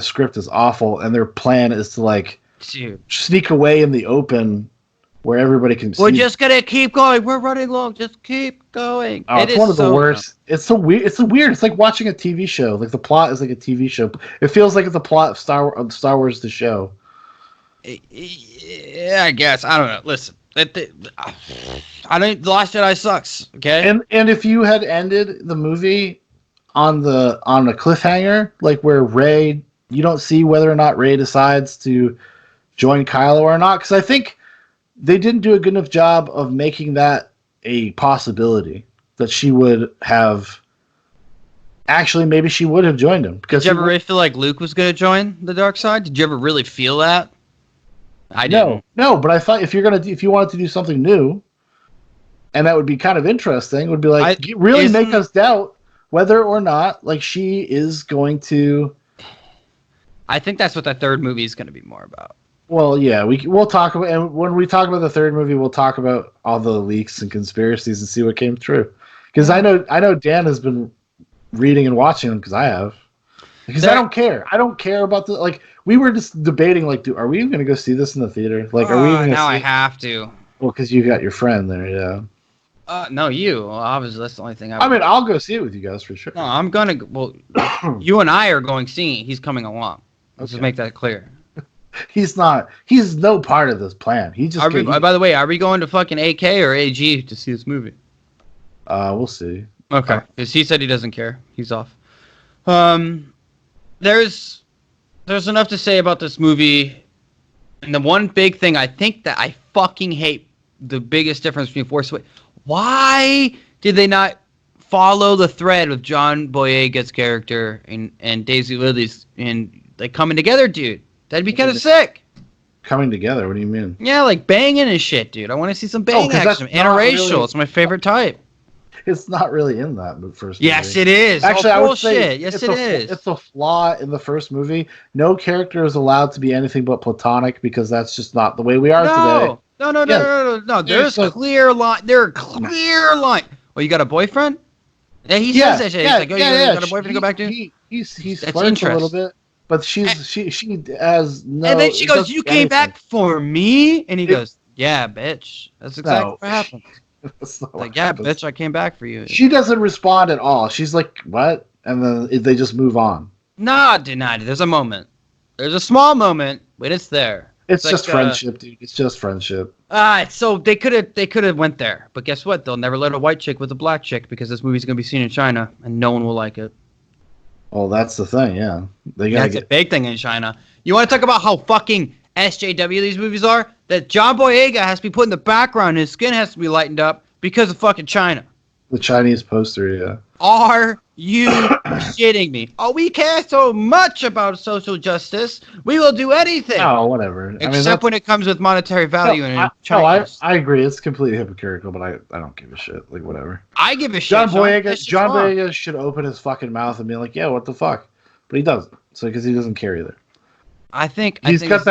script is awful, and their plan is to like sneak away in the open where everybody can see. We're just gonna keep going. We're running long. Just keep going. Oh, it's one of the worst. It's so weird. It's like watching a TV show. Like the plot is like a TV show. It feels like it's the plot of Star Wars the show. Yeah, I guess. I don't know. Listen, The Last Jedi sucks. Okay. And if you had ended the movie on a cliffhanger, like where Rey, you don't see whether or not Rey decides to join Kylo or not, because I think they didn't do a good enough job of making that a possibility that she would have. Actually, maybe she would have joined him. Because did you ever really feel like Luke was going to join the dark side? Did you ever really feel that? I didn't. No, but I thought if you wanted to do something new, and that would be kind of interesting, would be like make us doubt whether or not like she is going to. I think that's what the third movie is going to be more about. Well, yeah, we'll talk about, and when we talk about the third movie, we'll talk about all the leaks and conspiracies and see what came true. Because I know Dan has been reading and watching them because I have. Because I don't care. I don't care about we were just debating are we even going to go see this in the theater? Like, are we even now I have to. Well, because you got your friend there, yeah. No, you. Well, obviously, that's the only thing I mean, I'll go see it with you guys for sure. No, I'm gonna. Well, you and I are going seeing it. He's coming along. Let's just make that clear. He's not. He's no part of this plan. He just. By the way, are we going to fucking AK or AG to see this movie? We'll see. Okay, because he said he doesn't care. He's off. There's enough to say about this movie And the one big thing I think that I fucking hate, the biggest difference between Force Awakens, why did they not follow the thread with John Boyega's character and Daisy Ridley's and like coming together, dude? That'd be kind of sick. Coming together? What do you mean? Yeah, like banging and shit, dude. I want to see some bang action. Interracial. Really, it's my favorite type. It's not really in that first movie. Yes, it is. Actually, I would say yes, it is. It's a flaw in the first movie. No character is allowed to be anything but platonic because that's just not the way we are today. No. There's a clear line. There's a clear line. Well, you got a boyfriend? Yeah, he says that shit. He's like, oh, you got a boyfriend to go back to? He's flirts a little bit. But she has no. And then she goes, "You came back for me," and he goes, "Yeah, bitch." That's exactly what happened. Like, yeah, bitch, I came back for you. She doesn't respond at all. She's like, "What?" And then they just move on. Nah, denied. There's a moment. There's a small moment, but it's there. It's just friendship, dude. It's just friendship. So they could have went there, but guess what? They'll never let a white chick with a black chick because this movie's gonna be seen in China, and no one will like it. Well, that's the thing, yeah. That's a big thing in China. You want to talk about how fucking SJW these movies are? That John Boyega has to be put in the background and his skin has to be lightened up because of fucking China. The Chinese poster, yeah. Are you shitting me? Oh, we care so much about social justice. We will do anything. Oh, whatever. Except when it comes with monetary value. I agree. It's completely hypocritical, but I don't give a shit. Like, whatever. I give a shit. John Boyega should open his fucking mouth and be like, yeah, what the fuck? But he doesn't. So, because he doesn't care either. He's got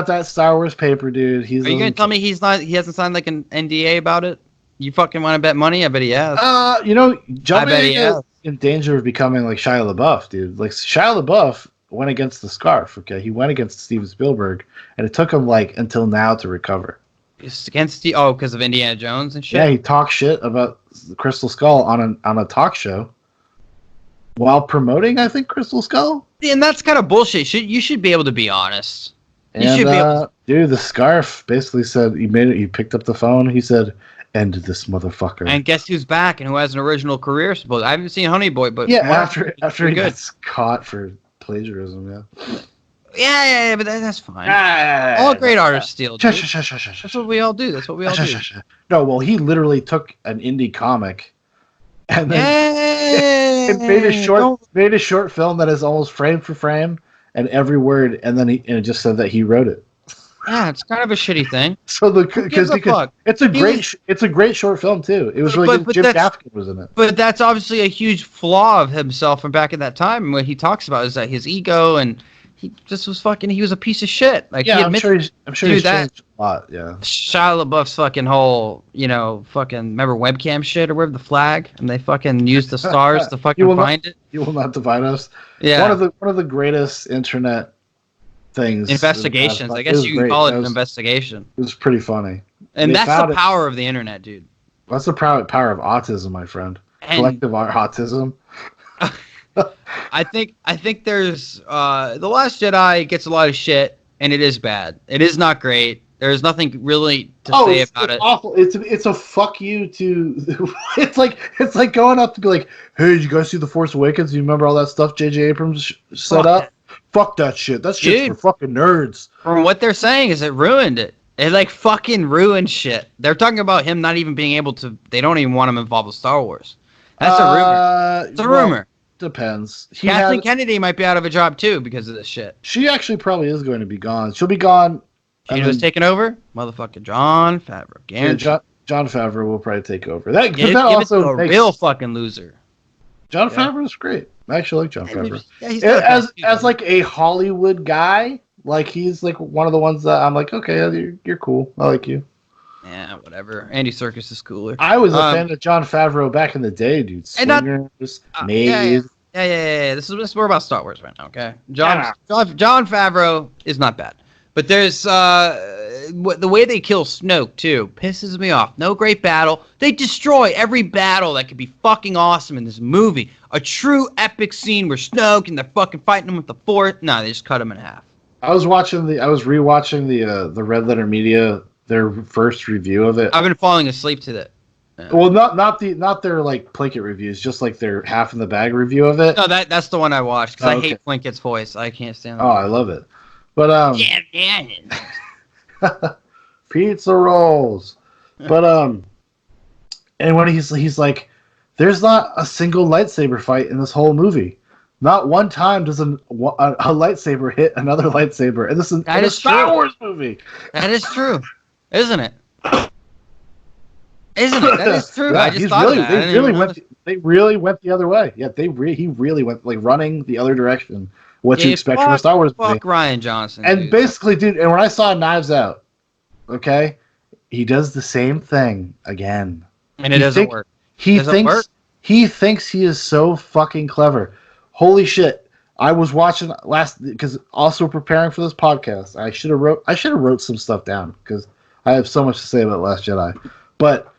that Star Wars paper, dude. Are you gonna tell me he hasn't signed like an NDA about it? You fucking want to bet money? I bet he has. John Boyega is in danger of becoming like Shia LaBeouf, dude. Like Shia LaBeouf went against the scarf. Okay, he went against Steven Spielberg, and it took him like until now to recover. It's against because of Indiana Jones and shit. Yeah, he talked shit about Crystal Skull on a talk show while promoting, I think, Crystal Skull. Yeah, and that's kind of bullshit. You should be able to be honest. Dude, the scarf basically said he made it. He picked up the phone. He said, "End this motherfucker." And guess who's back and who has an original career? Suppose I haven't seen Honey Boy, but yeah, after he gets caught for plagiarism, yeah. Yeah, but that's fine. All great artists steal. That's what we all do. No, well, he literally took an indie comic and then made a short film that is almost frame for frame and every word, and then it just said that he wrote it. Yeah, it's kind of a shitty thing. So because it's a great short film too. It was really good. Jim Gaffigan was in it. But that's obviously a huge flaw of himself from back in that time. And what he talks about is that his ego and he just was fucking. He was a piece of shit. Like, yeah, I'm sure he's changed a lot. Yeah. Shia LaBeouf's fucking whole, fucking remember webcam shit or whatever, the flag, and they fucking used the stars to fucking find it. You will not divide us. Yeah. One of the greatest internet things. Investigations. I guess you can call it an investigation. It was pretty funny. And that's the power of the internet, dude. That's the power of autism, my friend. Collective autism. I think there's The Last Jedi gets a lot of shit, and it is bad. It is not great. There's nothing really to say about it. It's awful. It's a fuck you to. It's like going up to be like, hey, did you guys see The Force Awakens? You remember all that stuff J.J. Abrams set up? Fuck that shit. That shit's for fucking nerds. From what they're saying is it ruined it. It like fucking ruined shit. They're talking about him not even being able to. They don't even want him involved with Star Wars. That's a rumor. It's a rumor. Depends. Kathleen Kennedy might be out of a job too because of this shit. She actually probably is going to be gone. She'll be gone. You know who's taking over? Motherfucking Jon Favreau. Yeah, Jon Favreau will probably take over. That give also it to a real fucking loser. Jon Favreau's great. I actually like Jon Favreau. Yeah, he's as like a Hollywood guy, like he's like one of the ones that I'm like, okay, you're cool. I like you. Yeah, whatever. Andy Serkis is cooler. I was a fan of Jon Favreau back in the day, dude. Swingers, Maze. Yeah. This is more about Star Wars right now, okay? Jon Favreau is not bad. But there's the way they kill Snoke too pisses me off. No great battle. They destroy every battle that could be fucking awesome in this movie. A true epic scene where Snoke and they're fucking fighting him with the Force. No, they just cut him in half. I was rewatching the Red Letter Media, their first review of it. I've been falling asleep to that. Yeah. Well, not their like Plinkett reviews, just like their half in the bag review of it. No, that's the one I watched because I hate Plinkett's voice. I can't stand that. Oh, I love it. But Pizza rolls. But and when he's like, there's not a single lightsaber fight in this whole movie. Not one time does a lightsaber hit another lightsaber, and this is That in a is Star true. Wars movie. That is true, isn't it? Isn't it? That is true. Yeah, I just thought of that. They really went the other way. Yeah, he really went like running the other direction. What you expect from a Star Wars movie? Fuck Ryan Johnson. And dude. basically, dude, and when I saw Knives Out, okay, he does the same thing again, and it doesn't work. He thinks he is so fucking clever. Holy shit! I was watching because also preparing for this podcast. I should have wrote some stuff down because I have so much to say about Last Jedi, but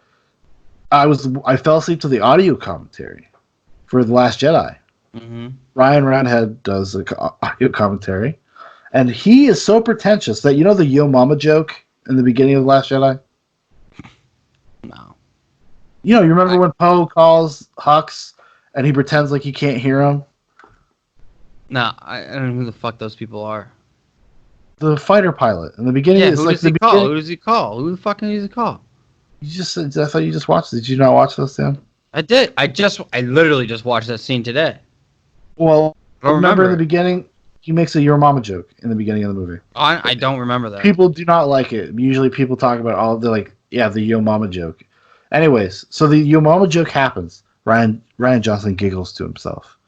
I fell asleep to the audio commentary for The Last Jedi. Mm-hmm. Ryan Roundhead does the audio commentary, and he is so pretentious that you know the Yo Mama joke in the beginning of The Last Jedi? No. You remember when Poe calls Hux and he pretends like he can't hear him? No, I don't know who the fuck those people are. The fighter pilot in the beginning. Yeah, it's who like does he call? Who does he call? Who the fucking does he call? I thought you just watched it. Did you not watch this, Dan? I did. I literally just watched that scene today. Well, I don't remember in remember the beginning, he makes a Your Mama joke in the beginning of the movie. I don't remember that. People do not like it. Usually people talk about the Yo Mama joke. Anyways, so the Yo Mama joke happens. Ryan Johnson giggles to himself.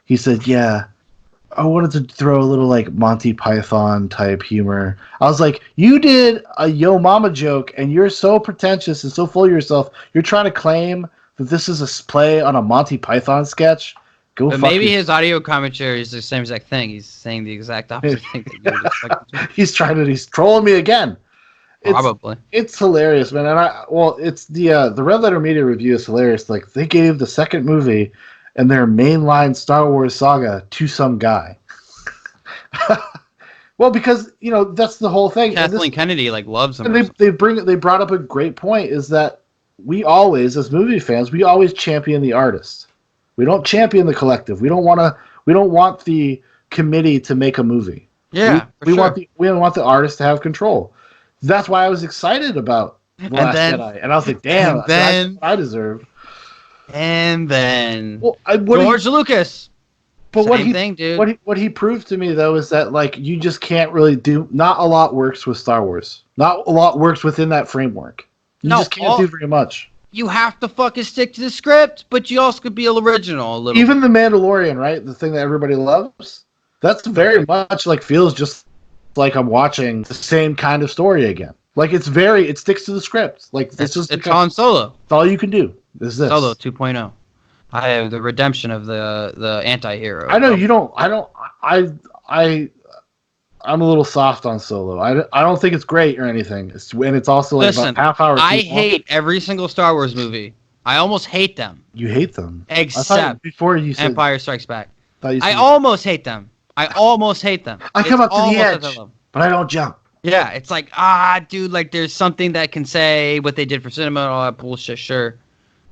He said, yeah, I wanted to throw a little like Monty Python type humor. I was like, you did a Yo Mama joke and you're so pretentious and so full of yourself. You're trying to claim that this is a play on a Monty Python sketch? But maybe his audio commentary is the same exact thing. He's saying the exact opposite thing that you just fucking he's trolling me again. Probably. It's hilarious, man. And it's the Red Letter Media review is hilarious. Like they gave the second movie and their mainline Star Wars saga to some guy. Well, because that's the whole thing. Kathleen Kennedy loves him. And they brought up a great point is that we always, as movie fans, we always champion the artist. We don't champion the collective. We don't want the committee to make a movie. Yeah, we want the artist to have control. That's why I was excited about The Last Jedi, and I was like, "Damn, that's what I deserve." And then, George Lucas. But dude. What he proved to me though is that you just can't really do. Not a lot works with Star Wars. Not a lot works within that framework. You just can't do very much. You have to fucking stick to the script, but you also could be original a little. Even The Mandalorian, right? The thing that everybody loves. That's very much feels just like I'm watching the same kind of story again. It sticks to the script. It's Han Solo. It's all you can do. Is this Solo 2.0? I have the redemption of the anti-hero. I know you don't. I'm a little soft on Solo. I don't think it's great or anything. It's also about half hour. I hate every single Star Wars movie. I almost hate them. You hate them, except before you said Empire Strikes Back. I almost hate them. I come up to the edge, but I don't jump. Yeah, it's dude, there's something that can say what they did for cinema and all that bullshit. Sure.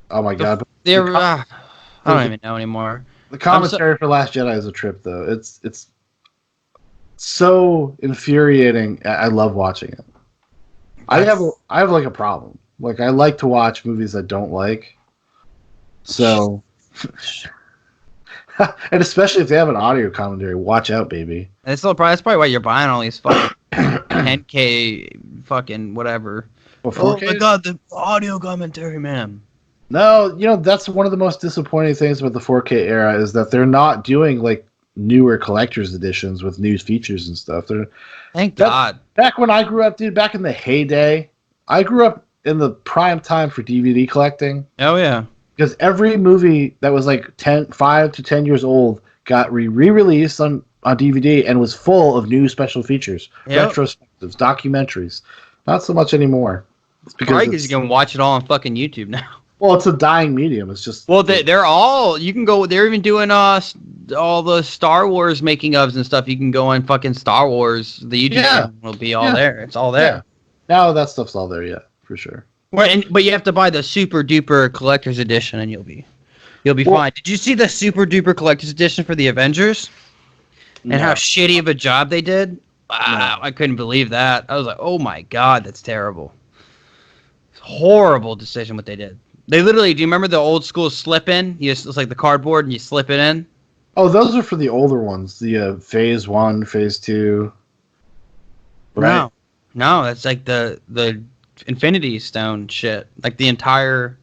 Oh my god. I don't even know anymore. The commentary for Last Jedi is a trip, though. It's so infuriating. I love watching it. I have a problem. I like to watch movies I don't like. So, and especially if they have an audio commentary, watch out, baby. And that's probably why you're buying all these fucking 10K fucking whatever. Well, oh my god, the audio commentary, man. No, that's one of the most disappointing things about the 4K era is that they're not doing newer collector's editions with new features and stuff. Thank God. Back when I grew up, dude, back in the heyday, I grew up in the prime time for DVD collecting. Oh yeah. Because every movie that was 5 to 10 years old got re-released on DVD and was full of new special features, retrospectives, documentaries. Not so much anymore. It's because you can watch it all on fucking YouTube now. Well, it's a dying medium. It's just they're all you can go. They're even doing all the Star Wars making ofs and stuff. You can go on fucking Star Wars. The YouTube channel will be all there. It's all there. Yeah. Now that stuff's all there. Yeah, for sure. But you have to buy the super duper collector's edition, and you'll be fine. Did you see the super duper collector's edition for the Avengers? And how shitty of a job they did? Wow, I couldn't believe that. I was like, oh my god, that's terrible. Horrible decision what they did. They literally, do you remember the old school slip in? It's like the cardboard and you slip it in. Oh, those are for the older ones. The Phase 1, Phase 2. Right? No, that's like the Infinity Stone shit. Like the entire,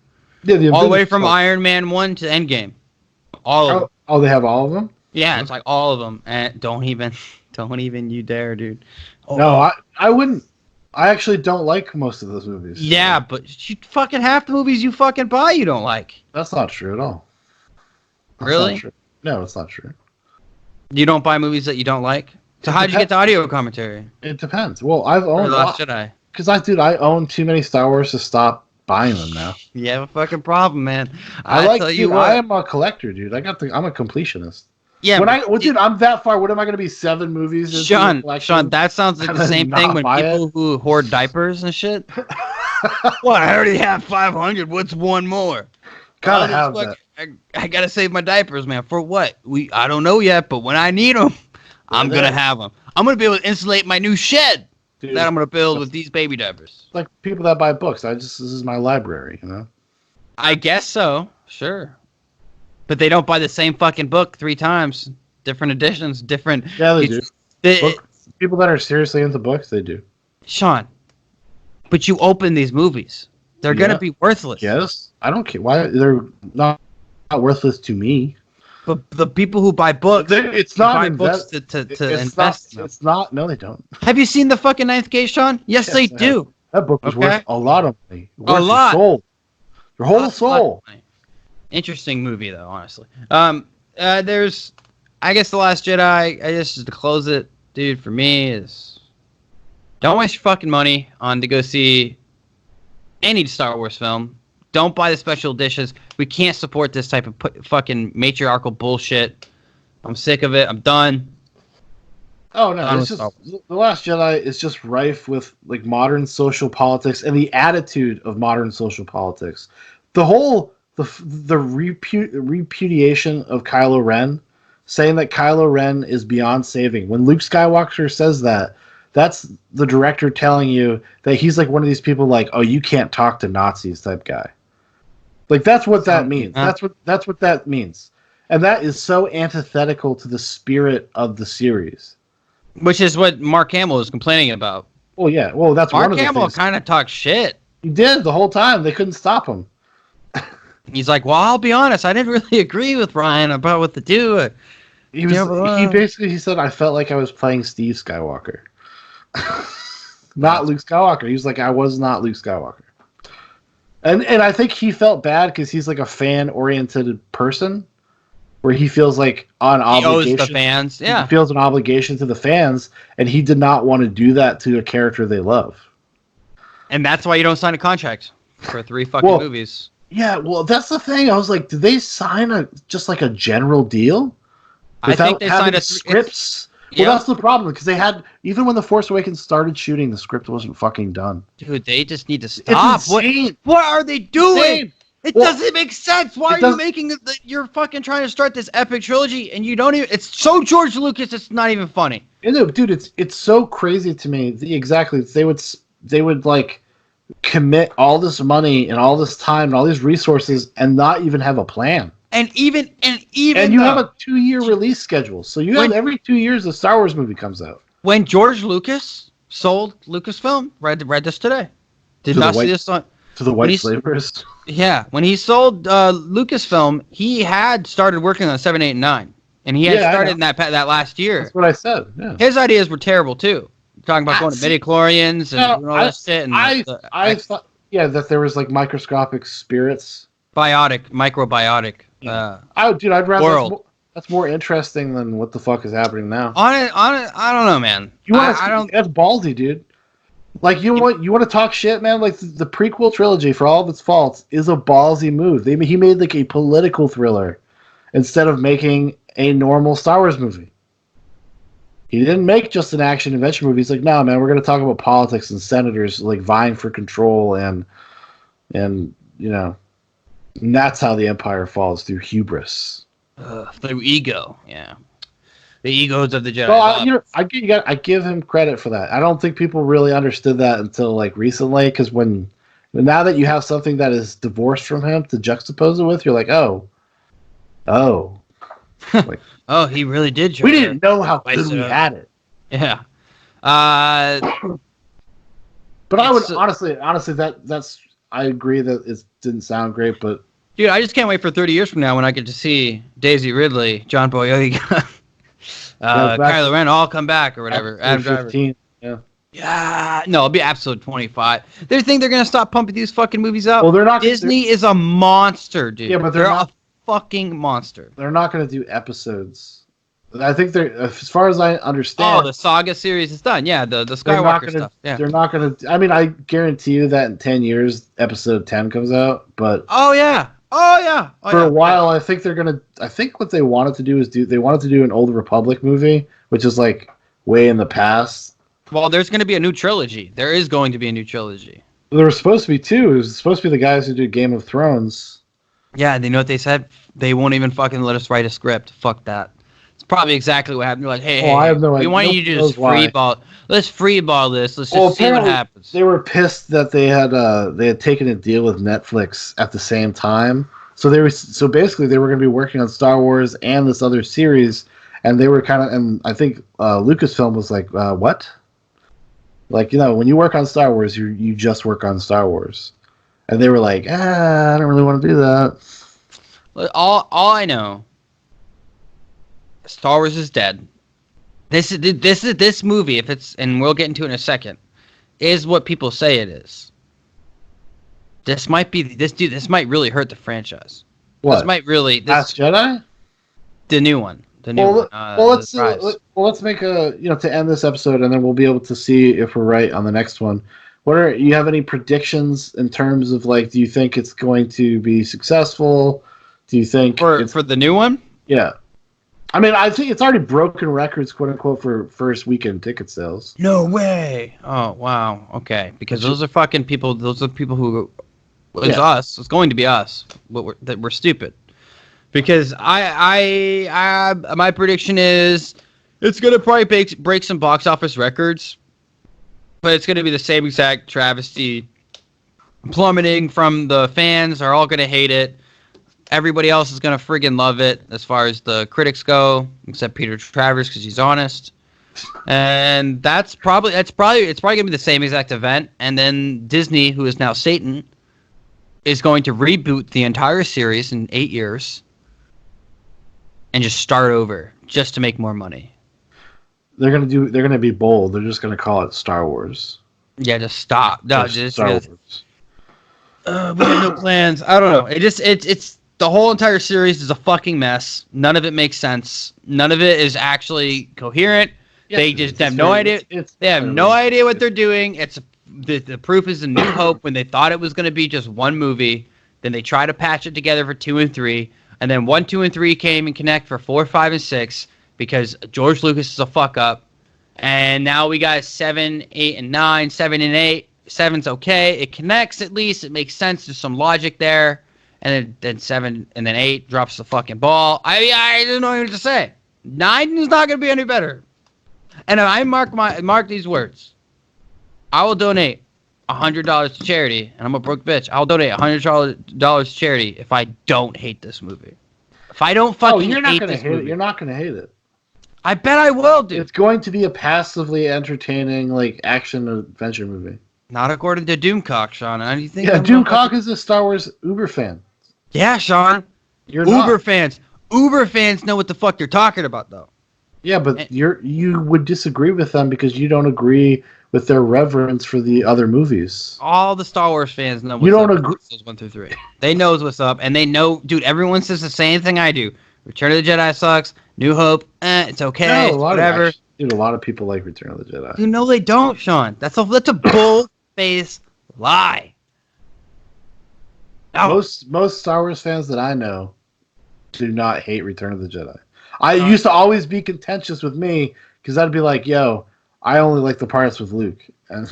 Yeah, all the way from Iron Man 1 to Endgame. All of them. Oh, they have all of them? Yeah, it's like all of them. And don't even you dare, dude. Oh, No, I wouldn't. I actually don't like most of those movies. Yeah, but you fucking half the movies you fucking buy you don't like. That's not true at all. Really? Not true. No, it's not true. You don't buy movies that you don't like? So how'd you get the audio commentary? It depends. Well, I've owned The Last Jedi. Because I own too many Star Wars to stop buying them now. You have a fucking problem, man. I am a collector, dude. I'm a completionist. Yeah, dude, I'm that far. What am I going to be 7 movies into? Sean, that sounds like the same thing when people who hoard diapers and shit. Well, I already have 500. What's one more? Gotta have that. I gotta save my diapers, man. For what? I don't know yet, but when I need them, I'm gonna have them. I'm gonna be able to insulate my new shed that I'm gonna build with these baby diapers. Like people that buy books. This is my library, you know. I guess so. Sure. But they don't buy the same fucking book 3 times. Different editions, different. Yeah, they do. People that are seriously into books, they do. Sean, but you open these movies. They're going to be worthless. Yes. I don't care. Why? They're not worthless to me. But the people who buy books, it's not buy books to invest in them. It's not. No, they don't. Have you seen the fucking Ninth Gate, Sean? Yes, they do. That book was worth a lot of money. A lot. Your whole soul. Interesting movie, though, honestly. There's, I guess, The Last Jedi. I guess just to close it, dude, for me is don't waste your fucking money on to go see any Star Wars film. Don't buy the special editions. We can't support this type of fucking matriarchal bullshit. I'm sick of it. I'm done. Oh no! It's just The Last Jedi is just rife with like modern social politics and the attitude of modern social politics. The whole the repudiation of Kylo Ren, saying that Kylo Ren is beyond saving. When Luke Skywalker says that, that's the director telling you that he's like one of these people like, oh, you can't talk to Nazis type guy. Like that's what that means. That's what that means. And that is so antithetical to the spirit of the series. Which is what Mark Hamill is complaining about. Well, yeah. Well, that's Mark one of the Hamill kind of talks shit. He did the whole time. They couldn't stop him. He's like, well, I'll be honest. I didn't really agree with Ryan about what to do. He said, I felt like I was playing Steve Skywalker. Not Luke Skywalker. He was like, I was not Luke Skywalker. And I think he felt bad because he's like a fan-oriented person where he feels like an obligation. He owes the fans. Yeah. He feels an obligation to the fans, and he did not want to do that to a character they love. And that's why you don't sign a contract for 3 fucking movies. Yeah, well, that's the thing. I was like, did they sign just like a general deal? I think they signed scripts. Well, that's the problem because they had even when The Force Awakens started shooting, the script wasn't fucking done. Dude, they just need to stop. What are they doing? It doesn't make sense. Why are you making you're fucking trying to start this epic trilogy and you don't even? It's so George Lucas. It's not even funny. Dude, it's so crazy to me. Exactly, they would like commit all this money and all this time and all these resources and not even have a plan. And you have a 2-year release schedule. So you have every 2 years a Star Wars movie comes out. When George Lucas sold Lucasfilm, read this today. Did not see this on to the white slavers. Yeah, when he sold Lucasfilm, he had started working on 7, 8, and 9, and he had started in that last year. That's what I said. Yeah. His ideas were terrible too. Talking about going to midichlorians and doing all that shit. And I thought, that there was like microscopic spirits, microbiotic. I'd rather. World. That's more interesting than what the fuck is happening now. I don't know, man. That's ballsy, dude. Like you want to talk shit, man. Like the prequel trilogy, for all of its faults, is a ballsy move. He made like a political thriller instead of making a normal Star Wars movie. He didn't make just an action adventure movie. He's like, no, man, we're going to talk about politics and senators like vying for control and you know, and that's how the Empire falls, through hubris. Through ego, yeah. the egos of the Jedi. Well, I give him credit for that. I don't think people really understood that until like recently, because now that you have something that is divorced from him to juxtapose it with, you're like, oh, like, oh, he really did. We didn't know how good we had it. Yeah. But I would honestly, that's I agree that it didn't sound great, but dude, I just can't wait for 30 years from now when I get to see Daisy Ridley, John Boyega, Kylo Ren all come back or whatever. Adam 15, Driver. Yeah. No, it'll be episode 25. They think they're gonna stop pumping these fucking movies out. Well, they're not. Disney is a monster, dude. Yeah, but they're a fucking monster. They're not gonna do episodes. I think they're, as far as I understand. Oh, the Saga series is done. Yeah, the Skywalker stuff. Yeah. They're not gonna. I mean, I guarantee you that in 10 years, episode 10 comes out. But oh yeah. For a while, I think they're gonna. I think what they wanted to do is they wanted to do an Old Republic movie, which is like way in the past. Well, there's going to be a new trilogy. There is going to be a new trilogy. There was supposed to be two. It was supposed to be the guys who did Game of Thrones. Yeah, and you know what they said? They won't even fucking let us write a script. Fuck that. It's probably exactly what happened. They're like, hey, I have no we idea. want you to just freeball. Let's freeball this. Let's just see what happens. They were pissed that they had taken a deal with Netflix at the same time. So basically they were going to be working on Star Wars and this other series, and they were and I think Lucasfilm was like, what? Like, when you work on Star Wars, you just work on Star Wars. And they were like, I don't really want to do that. All I know, Star Wars is dead. This movie, if it's, and we'll get into it in a second, is what people say it is. This might really hurt the franchise. What? This might really. Last Jedi? The new one. Let's make to end this episode, and then we'll be able to see if we're right on the next one. You have any predictions in terms of, like, do you think it's going to be successful? Do you think for the new one? Yeah. I mean, I think it's already broken records, quote unquote, for first weekend ticket sales. No way. Oh, wow. Okay. Because those are fucking people. Those are people who. It's us. It's going to be us. That we're stupid. Because my prediction is it's gonna probably break some box office records, but it's gonna be the same exact travesty, plummeting from the fans are all gonna hate it. Everybody else is gonna friggin' love it as far as the critics go, except Peter Travers because he's honest. And it's probably gonna be the same exact event. And then Disney, who is now Satan, is going to reboot the entire series in 8 years. And just start over, just to make more money. They're gonna be bold. They're just gonna call it Star Wars. Yeah, just stop. No, just Star Wars. We have no plans. I don't know. It's the whole entire series is a fucking mess. None of it makes sense. None of it is actually coherent. Yeah, they just have no idea. They have no idea what they're doing. The proof is in New Hope when they thought it was going to be just one movie. Then they try to patch it together for 2 and 3. And then 1, 2, and 3 came and connect for 4, 5, and 6 because George Lucas is a fuck up. And now we got 7, 8, and 9. 7 and 8. 7's okay. It connects at least. It makes sense. There's some logic there. And then 7 and then 8 drops the fucking ball. I don't know what to say. 9 is not going to be any better. And I mark these words. I will donate $100 to charity, and I'm a broke bitch. I'll donate $100 to charity if I don't hate this movie. If I don't fucking hate this movie. You're not gonna hate it. I bet I will, dude. It's going to be a passively entertaining, like, action adventure movie. Not according to Doomcock, Shaun. How do you think? Yeah, Doomcock is a Star Wars Uber fan. Yeah, Shaun. You're Uber not. fans. Uber fans know what the fuck they're talking about, though. Yeah, but you would disagree with them because you don't agree with their reverence for the other movies. All the Star Wars fans know what's you don't up. Agree. 1 through 3. They know what's up, and they know, dude, everyone says the same thing I do. Return of the Jedi sucks. New Hope, it's okay. No, whatever. A lot of people like Return of the Jedi. Dude, no, they don't, Shaun. That's a bull-faced lie. No. Most Star Wars fans that I know do not hate Return of the Jedi. I used to always be contentious with me because I'd be like, yo, I only like the parts with Luke. And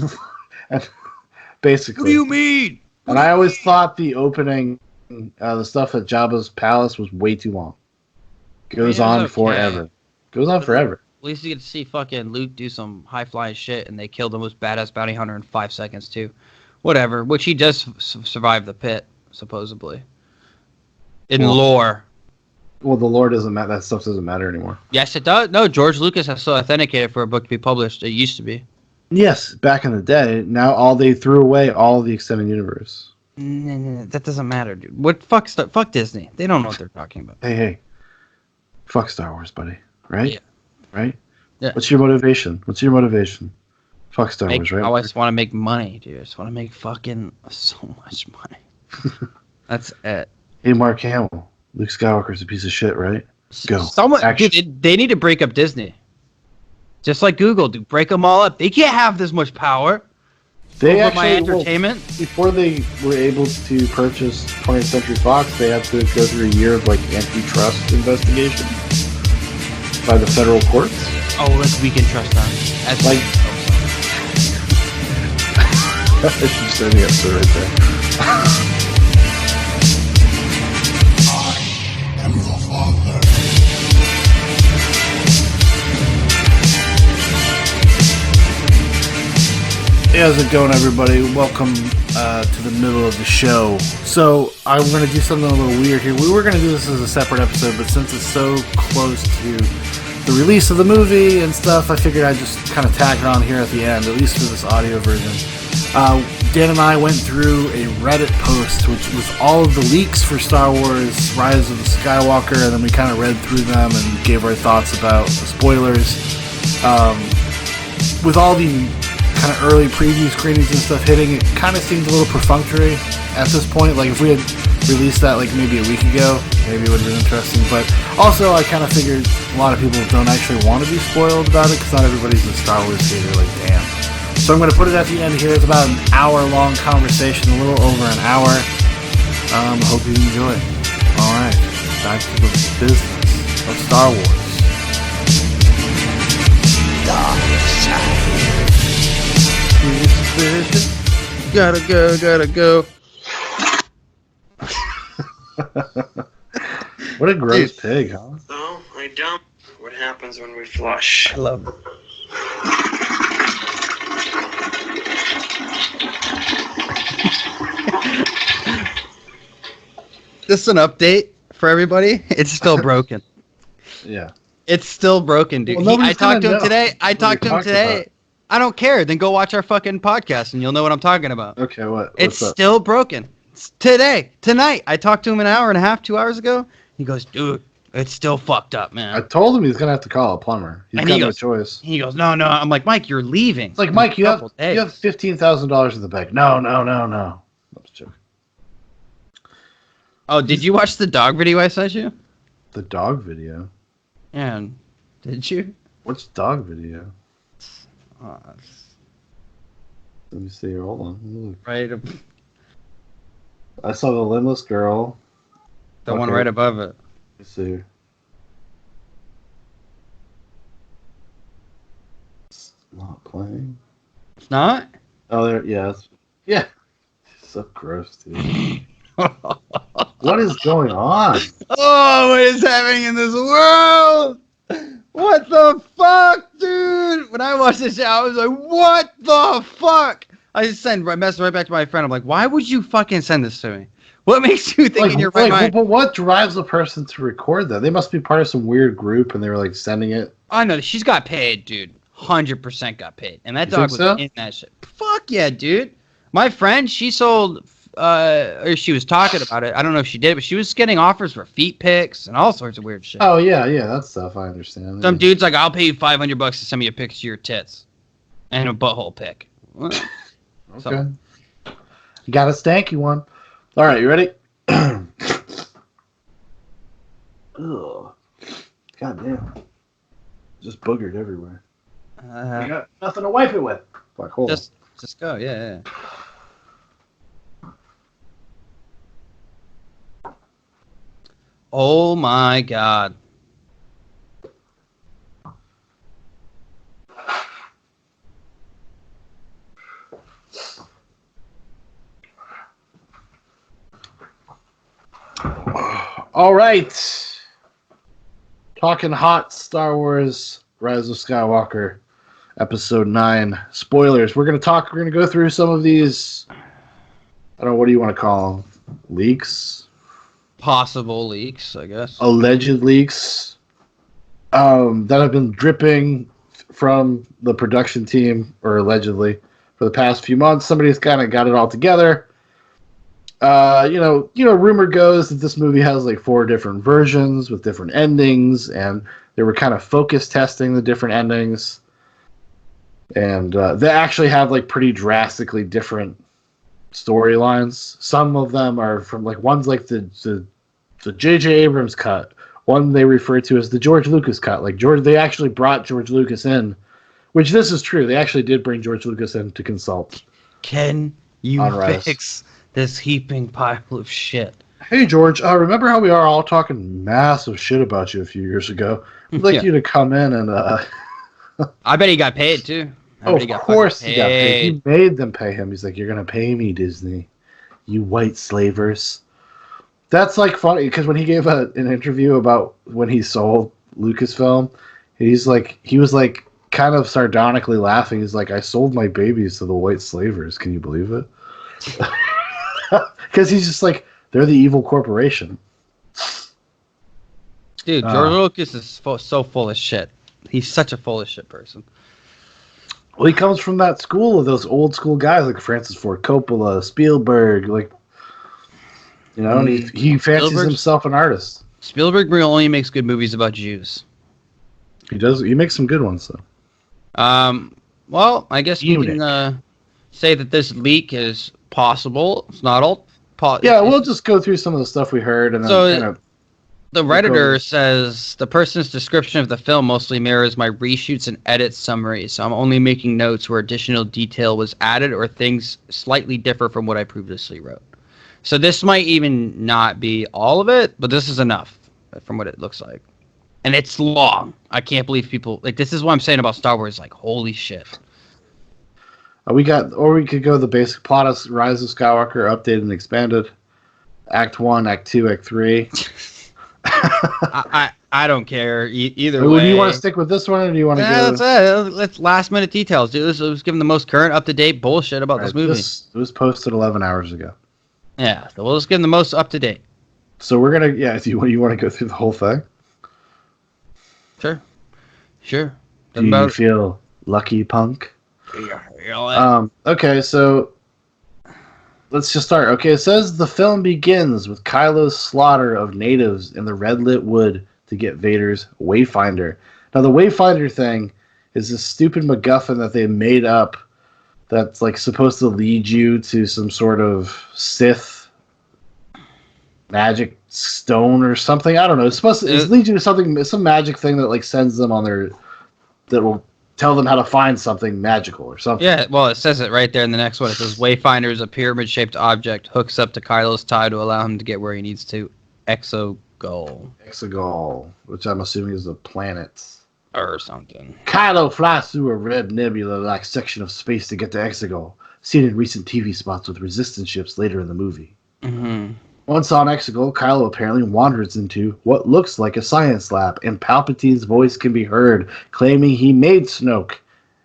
basically. What do you mean? And I always thought the opening, the stuff at Jabba's palace was way too long. Goes on forever. Goes on forever. At least you get to see fucking Luke do some high flying shit, and they kill the most badass bounty hunter in 5 seconds too. Whatever. Which he does survive the pit, supposedly. In lore. Well, the lore doesn't matter. That stuff doesn't matter anymore. Yes, it does. No, George Lucas has to authenticate it for a book to be published. It used to be. Yes, back in the day. Now they threw away all the extended universe. That doesn't matter, dude. What fuck Disney? They don't know what they're talking about. Hey, fuck Star Wars, buddy. Right? Yeah. Right? Yeah. What's your motivation? Fuck Star Wars, right? I just want to make money, dude. I just want to make fucking so much money. That's it. Hey, Mark Hamill. Luke Skywalker's a piece of shit, right? Go. Dude, they need to break up Disney. Just like Google, dude. Break them all up. They can't have this much power. They over actually, my entertainment. Before they were able to purchase 20th Century Fox, they had to go through a year of like antitrust investigation by the federal courts. Oh, look, we can trust them. As like, I should send the episode right there. I am your father. Hey, how's it going, everybody? Welcome to the middle of the show. So, I'm going to do something a little weird here. We were going to do this as a separate episode, but since it's so close to the release of the movie and stuff, I figured I'd just kind of tack it on here at the end, at least for this audio version. Dan and I went through a Reddit post, which was all of the leaks for Star Wars Rise of the Skywalker, and then we kind of read through them and gave our thoughts about the spoilers. With all the kind of early preview screenings and stuff hitting, it kind of seemed a little perfunctory at this point. Like, if we had released that like maybe a week ago, maybe it would have been interesting. But also, I kind of figured a lot of people don't actually want to be spoiled about it, because not everybody's a Star Wars hater like Dan. So I'm going to put it at the end here. It's about an hour-long conversation, a little over an hour. Hope you enjoy. All right, back to the business of Star Wars. Gotta go. What a gross pig, huh? Oh, I dump. What happens when we flush? I love it. Just an update for everybody. It's still broken. Yeah. It's still broken, dude. Well, I talked to him know today. about. I don't care. Then go watch our fucking podcast and you'll know what I'm talking about. Okay, what's It's up? still broken. It's tonight. I talked to him an hour and a half, 2 hours ago. He goes, dude, it's still fucked up, man. I told him he's gonna have to call a plumber. He's got no choice. He goes, no. I'm like, Mike, you're leaving. It's like, Mike, you have $15,000 in the bank. No. I was joking. Oh, did you watch the dog video I sent you? The dog video? Yeah, did you? What's dog video? Oh, Let me see. Hold on. right. I saw the limbless girl. The one right above it. Let's see. It's not playing. It's not? Oh, there. Yeah. Yeah. It's so gross, dude. What is going on? Oh, what is happening in this world? What the fuck, dude? When I watched this show, I was like, what the fuck? I just sent a message right back to my friend. I'm like, why would you fucking send this to me? What makes you think in your right mind? But what drives a person to record that? They must be part of some weird group and they were like sending it. I know. She's got paid, dude. 100% got paid. And that dog was in that shit. Fuck yeah, dude. My friend, she sold... or she was talking about it. I don't know if she did, but she was getting offers for feet pics and all sorts of weird shit. Oh yeah, that stuff I understand. Some dude's like, "I'll pay you $500 to send me a picture of your tits and a butthole pic." Okay, you got a stanky one. All right, you ready? Ugh, goddamn, just boogered everywhere. I got nothing to wipe it with. Fuck, hold on. Just go, yeah. Oh my god. All right. Talking hot Star Wars Rise of Skywalker, Episode 9. Spoilers. We're going to go through some of these, I don't know, what do you want to call them? Leaks? Possible leaks, I guess. Alleged leaks that have been dripping from the production team, or allegedly, for the past few months. Somebody's kind of got it all together. Rumor goes that this movie has like 4 different versions with different endings, and they were kind of focus testing the different endings. And they actually have like pretty drastically different storylines. Some of them are from like one's like the J.J. Abrams cut. One they refer to as the George Lucas cut. Like they actually brought George Lucas in, which this is true. They actually did bring George Lucas in to consult. Can you fix this heaping pile of shit? Hey, George, remember how we are all talking massive shit about you a few years ago? I'd like you to come in and... I bet he got paid, too. Of course he got paid. He made them pay him. He's like, you're going to pay me, Disney. You white slavers. That's, like, funny, because when he gave an interview about when he sold Lucasfilm, he was, kind of sardonically laughing. He's like, I sold my babies to the white slavers. Can you believe it? Because he's just like, they're the evil corporation. Dude, George Lucas is so full of shit. He's such a full of shit person. Well, he comes from that school of those old school guys like Francis Ford Coppola, Spielberg, and he fancies himself an artist. Spielberg only makes good movies about Jews. He does. He makes some good ones, though. Well, I guess we can say that this leak is possible. It's not all. We'll just go through some of the stuff we heard, and then the Redditor says the person's description of the film mostly mirrors my reshoots and edits summaries, so I'm only making notes where additional detail was added or things slightly differ from what I previously wrote. So this might even not be all of it, but this is enough from what it looks like. And it's long. I can't believe people... this is what I'm saying about Star Wars. Holy shit. We could go the basic plot of Rise of Skywalker, updated and expanded. Act 1, Act 2, Act 3. I don't care either way. Do you want to stick with this one, or do you want to go? That's it. Let's last minute details, dude. Let's give them the most current, up to date bullshit about this movie. It was posted 11 hours ago. Yeah, so we'll just give them the most up to date. So we're gonna Do you want to go through the whole thing? Sure. Do you feel lucky, punk? Okay, so let's just start. Okay, it says the film begins with Kylo's slaughter of natives in the red-lit wood to get Vader's Wayfinder. Now, the Wayfinder thing is this stupid MacGuffin that they made up that's supposed to lead you to some sort of Sith magic stone or something. I don't know. It's supposed to lead you to some magic thing that sends them on that will tell them how to find something magical or something. Yeah, well, it says it right there in the next one. It says Wayfinder is a pyramid-shaped object, hooks up to Kylo's tie to allow him to get where he needs to. Exegol, which I'm assuming is a planet. Or something. Kylo flies through a red nebula-like section of space to get to Exegol, seen in recent TV spots with resistance ships later in the movie. Mm-hmm. Once on Exegol, Kylo apparently wanders into what looks like a science lab, and Palpatine's voice can be heard, claiming he made Snoke,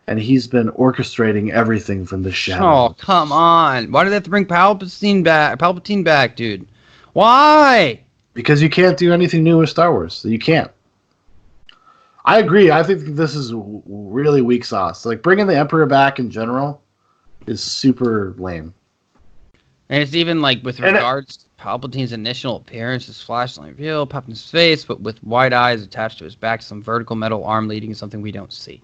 and he's been orchestrating everything from the shadows. Oh, come on. Why did they have to bring Palpatine back, dude? Why? Because you can't do anything new with Star Wars. You can't. I agree. I think this is really weak sauce. Bringing the Emperor back in general is super lame. And it's even with regards to Palpatine's initial appearance, his flashlight reveal, Palpatine's face, but with wide eyes attached to his back, some vertical metal arm leading to something we don't see.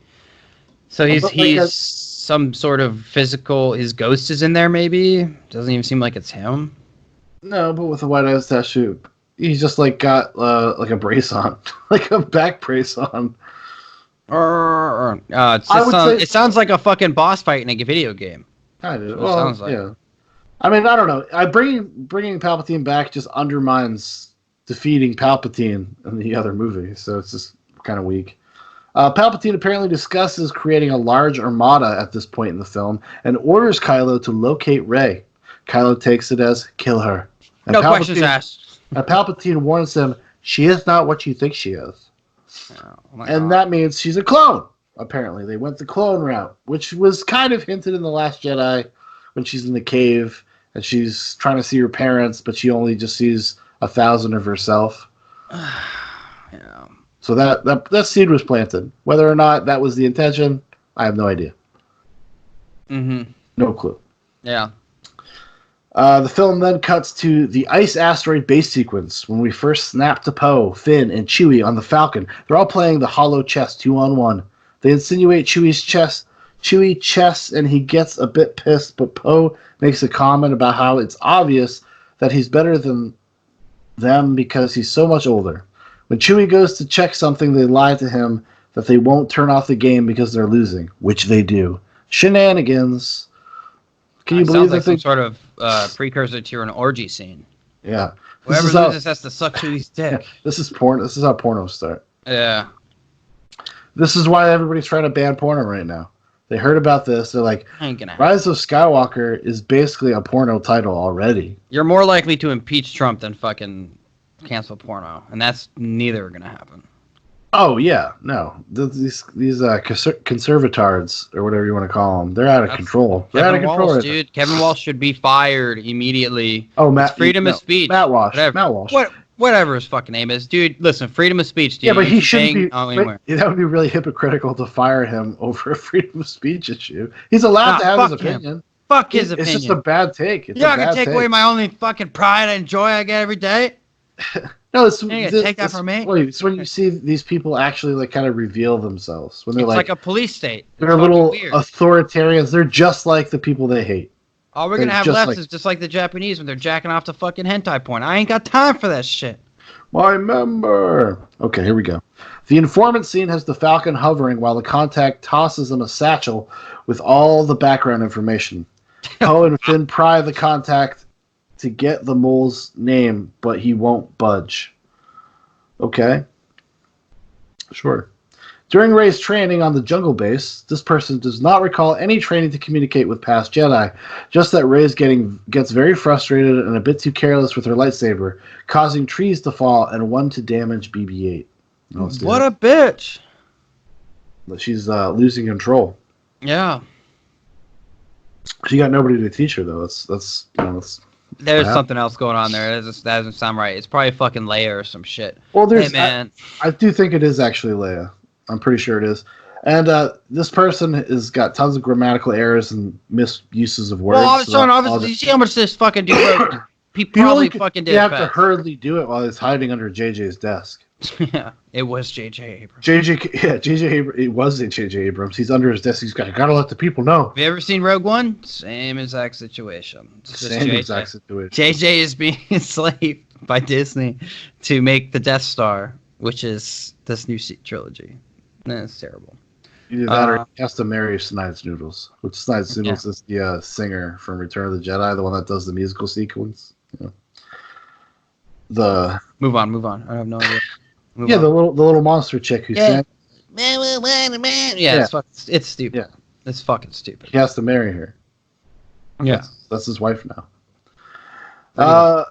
So he's some sort of physical... His ghost is in there, maybe? Doesn't even seem like it's him. No, but with the wide eyes attached to... He's just got a brace on. A back brace on. It sounds like a fucking boss fight in a video game. Kind of. Well, sounds like. Yeah. I mean, I don't know. Bringing Palpatine back just undermines defeating Palpatine in the other movie, so it's just kind of weak. Palpatine apparently discusses creating a large armada at this point in the film and orders Kylo to locate Rey. Kylo takes it as kill her. And no questions asked. And Palpatine warns him, she is not what you think she is. Oh, and that means she's a clone. Apparently, they went the clone route, which was kind of hinted in The Last Jedi when she's in the cave and she's trying to see her parents, but she only just sees 1,000 of herself. Yeah. So that seed was planted. Whether or not that was the intention, I have no idea. Mm-hmm. No clue. Yeah. The film then cuts to the ice asteroid base sequence when we first snap to Poe, Finn, and Chewie on the Falcon. They're all playing the hollow chess 2-on-1. They insinuate Chewie chess, and he gets a bit pissed, but Poe makes a comment about how it's obvious that he's better than them because he's so much older. When Chewie goes to check something, they lie to him that they won't turn off the game because they're losing, which they do. Shenanigans. Can you believe sounds like that some sort of precursor to an orgy scene? Yeah. Whoever loses has to suck Chewie's dick. This is porn. This is how pornos start. Yeah. This is why everybody's trying to ban porno right now. They heard about this. They're like, Ain't gonna happen. Rise of Skywalker is basically a porno title already. You're more likely to impeach Trump than fucking cancel porno, and that's neither gonna happen. Oh yeah, no. These conservatards or whatever you want to call them, they're out of control. They're out of control, Walsh, dude. Kevin Walsh should be fired immediately. Oh, Matt. It's freedom of speech. Matt Walsh. Whatever. Matt Walsh. Whatever his fucking name is, dude. Listen, freedom of speech, dude. Yeah, but he shouldn't be. Anywhere. That would be really hypocritical to fire him over a freedom of speech issue. He's allowed to have his opinion. Fuck his opinion. It's just a bad take. You're not gonna take away my only fucking pride and joy I get every day. No, it's take that from me. Wait, it's when you see these people actually like kind of reveal themselves when they're It's like a police state. They're little authoritarians. They're just like the people they hate. All we're gonna have left is just like the Japanese when they're jacking off to fucking hentai porn. I ain't got time for that shit. My member. Okay, here we go. The informant scene has the Falcon hovering while the contact tosses him a satchel with all the background information. Poe and Finn pry the contact to get the mole's name, but he won't budge. Okay. Sure. During Rey's training on the jungle base, this person does not recall any training to communicate with past Jedi, just that Rey gets very frustrated and a bit too careless with her lightsaber, causing trees to fall and one to damage BB-8. What a bitch! She's losing control. Yeah. She got nobody to teach her though. That's There's something else going on there. That doesn't sound right. It's probably fucking Leia or some shit. Well, hey, man. I do think it is actually Leia. I'm pretty sure it is. And this person has got tons of grammatical errors and misuses of words. Well, Shaun, obviously, you see how much this fucking dude wrote? He probably fucking did. You have to hurriedly do it while he's hiding under JJ's desk. Yeah, it was JJ Abrams. JJ Abrams. It was JJ Abrams. He's under his desk. He's gotta let the people know. Have you ever seen Rogue One? Same exact situation. Same exact situation. JJ is being enslaved by Disney to make the Death Star, which is this new trilogy. It's terrible. Either that or he has to marry Snides Noodles, which Snides Noodles is the singer from Return of the Jedi, the one that does the musical sequence. Yeah. Move on. I have no idea. The little monster chick who sang. Yeah, it's stupid. Yeah. It's fucking stupid. He has to marry her. Yeah. That's his wife now.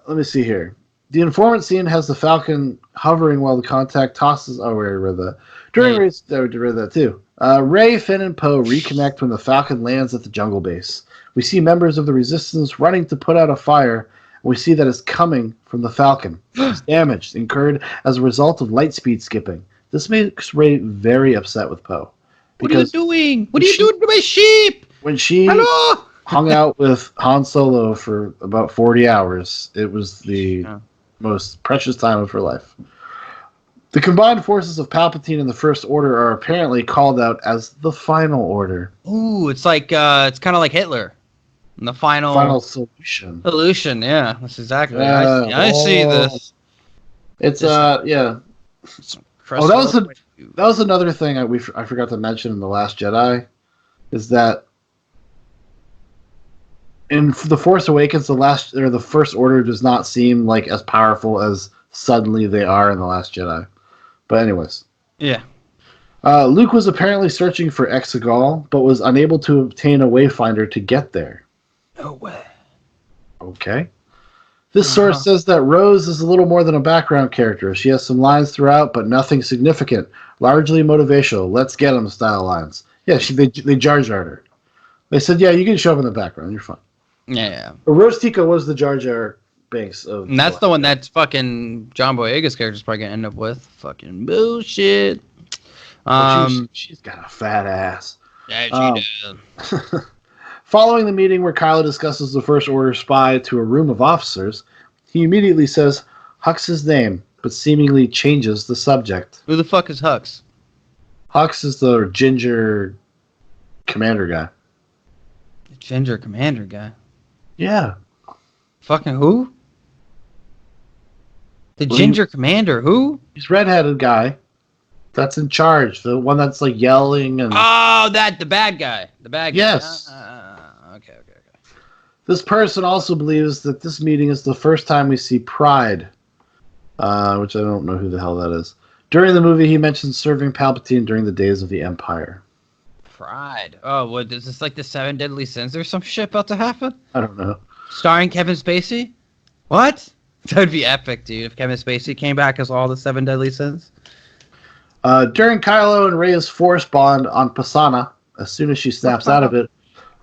Let me see here. The informant scene has the Falcon hovering while the contact tosses. Oh, we already read that. During race, we read that too. Rey, Finn, and Poe reconnect when the Falcon lands at the jungle base. We see members of the Resistance running to put out a fire, and we see that it's coming from the Falcon. It's damaged, incurred as a result of light speed skipping. This makes Rey very upset with Poe. What are you doing? What are you doing to my sheep? When she hung out with Han Solo for about 40 hours, it was the most precious time of her life. The combined forces of Palpatine and the First Order are apparently called out as the Final Order. Ooh, it's like it's kind of like Hitler. The final solution. Solution, yeah, that's exactly. I see this. It's yeah. Oh, that was another thing I forgot to mention in The Last Jedi, is that in The Force Awakens, the First Order does not seem like as powerful as suddenly they are in The Last Jedi. But anyways. Yeah. Luke was apparently searching for Exegol, but was unable to obtain a wayfinder to get there. No way. Okay. This source says that Rose is a little more than a background character. She has some lines throughout, but nothing significant. Largely motivational. Let's get 'em style lines. Yeah, they Jar Jarred her. They said, yeah, you can show up in the background. You're fine. Yeah. But Rose Tico was the Jar Jar Binks of. And that's the one that's fucking John Boyega's character's probably gonna end up with. Fucking bullshit. She's got a fat ass. Yeah, she did. Following the meeting where Kylo discusses the First Order spy to a room of officers, he immediately says Hux's name, but seemingly changes the subject. Who the fuck is Hux? Hux is the ginger commander guy. The ginger commander guy. Yeah. Fucking who? The ginger commander, who? He's redheaded guy. That's in charge. The one that's like yelling and. Oh, the bad guy. The bad guy. Yes. Okay. This person also believes that this meeting is the first time we see Pride, which I don't know who the hell that is. During the movie, he mentions serving Palpatine during the days of the Empire. Pride. Oh, what is this like the 7 Deadly Sins or some shit about to happen? I don't know. Starring Kevin Spacey? What? That would be epic, dude. If Kevin Spacey came back as all the 7 Deadly Sins. During Kylo and Rey's Force bond on Pasana, as soon as she snaps out of it,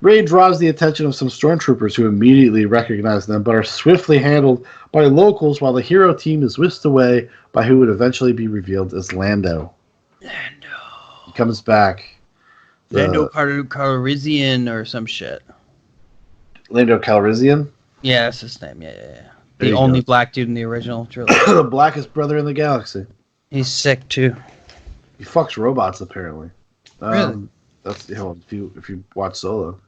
Rey draws the attention of some stormtroopers who immediately recognize them, but are swiftly handled by locals while the hero team is whisked away by who would eventually be revealed as Lando. He comes back. Lando Calrissian or some shit. Lando Calrissian? Yeah, that's his name. Yeah. The only black dude in the original trilogy. The blackest brother in the galaxy. He's sick too. He fucks robots apparently. Really? That's if you watch Solo.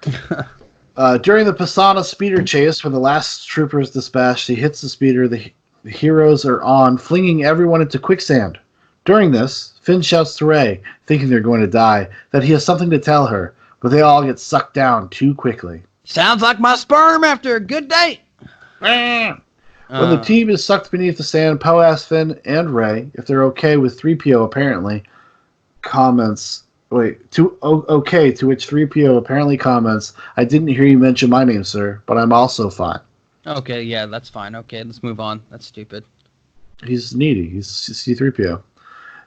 During the Pasana speeder chase, when the last trooper is dispatched, he hits the speeder. The heroes are on, flinging everyone into quicksand. During this, Finn shouts to Rey, thinking they're going to die, that he has something to tell her, but they all get sucked down too quickly. Sounds like my sperm after a good date. When the team is sucked beneath the sand, Poe asks Finn and Rey if they're okay with 3PO apparently comments... to which 3PO apparently comments, I didn't hear you mention my name, sir, but I'm also fine. Okay, yeah, that's fine. Okay, let's move on. That's stupid. He's needy. He's C-3PO.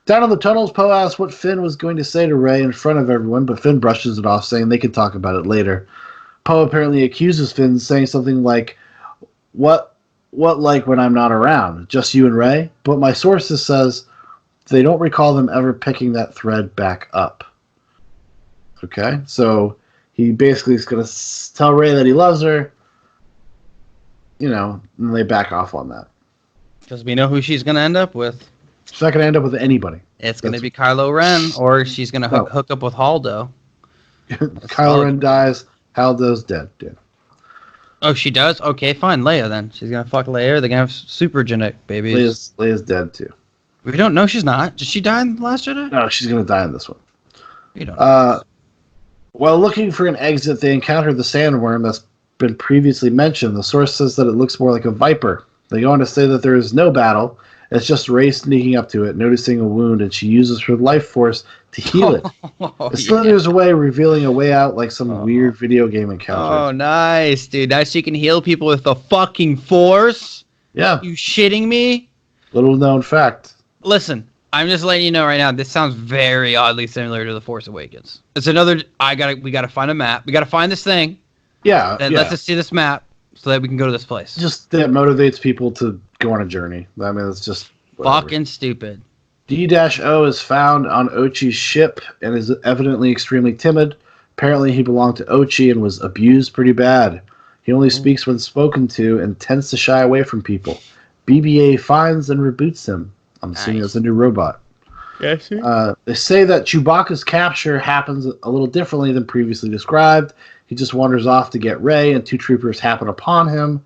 Down in the tunnels, Poe asks what Finn was going to say to Rey in front of everyone, but Finn brushes it off, saying they can talk about it later. Poe apparently accuses Finn, saying something like, What like when I'm not around? Just you and Rey? But my sources says they don't recall them ever picking that thread back up. Okay, so he basically is going to tell Rey that he loves her, and they back off on that. Because we know who she's going to end up with. She's not going to end up with anybody. It's going to be Kylo Ren, or she's going to hook up with Haldo. Kylo Ren dies, Haldo's dead, dude. Oh, she does? Okay, fine. Leia, then. She's going to fuck Leia. They're going to have super genetic babies. Leia's dead, too. We don't know she's not. Did she die in The Last Jedi? No, she's going to die in this one. We don't know. While looking for an exit, they encounter the sandworm that's been previously mentioned. The source says that it looks more like a viper. They go on to say that there is no battle. It's just Rey sneaking up to it, noticing a wound, and she uses her life force to heal it. It slithers away, revealing a way out like some weird video game encounter. Oh, nice, dude. Now she can heal people with the fucking force? Yeah. You shitting me? Little known fact. Listen, I'm just letting you know right now, this sounds very oddly similar to The Force Awakens. It's another, we gotta find a map. We gotta find this thing. Yeah. Let's just see this map so that we can go to this place. Just that motivates people to go on a journey. I mean, it's just whatever. Fucking stupid. D-O is found on Ochi's ship and is evidently extremely timid. Apparently, he belonged to Ochi and was abused pretty bad. He only speaks when spoken to and tends to shy away from people. BB-8 finds and reboots him. I'm assuming it's a new robot. Yes, they say that Chewbacca's capture happens a little differently than previously described. He just wanders off to get Rey, and 2 troopers happen upon him.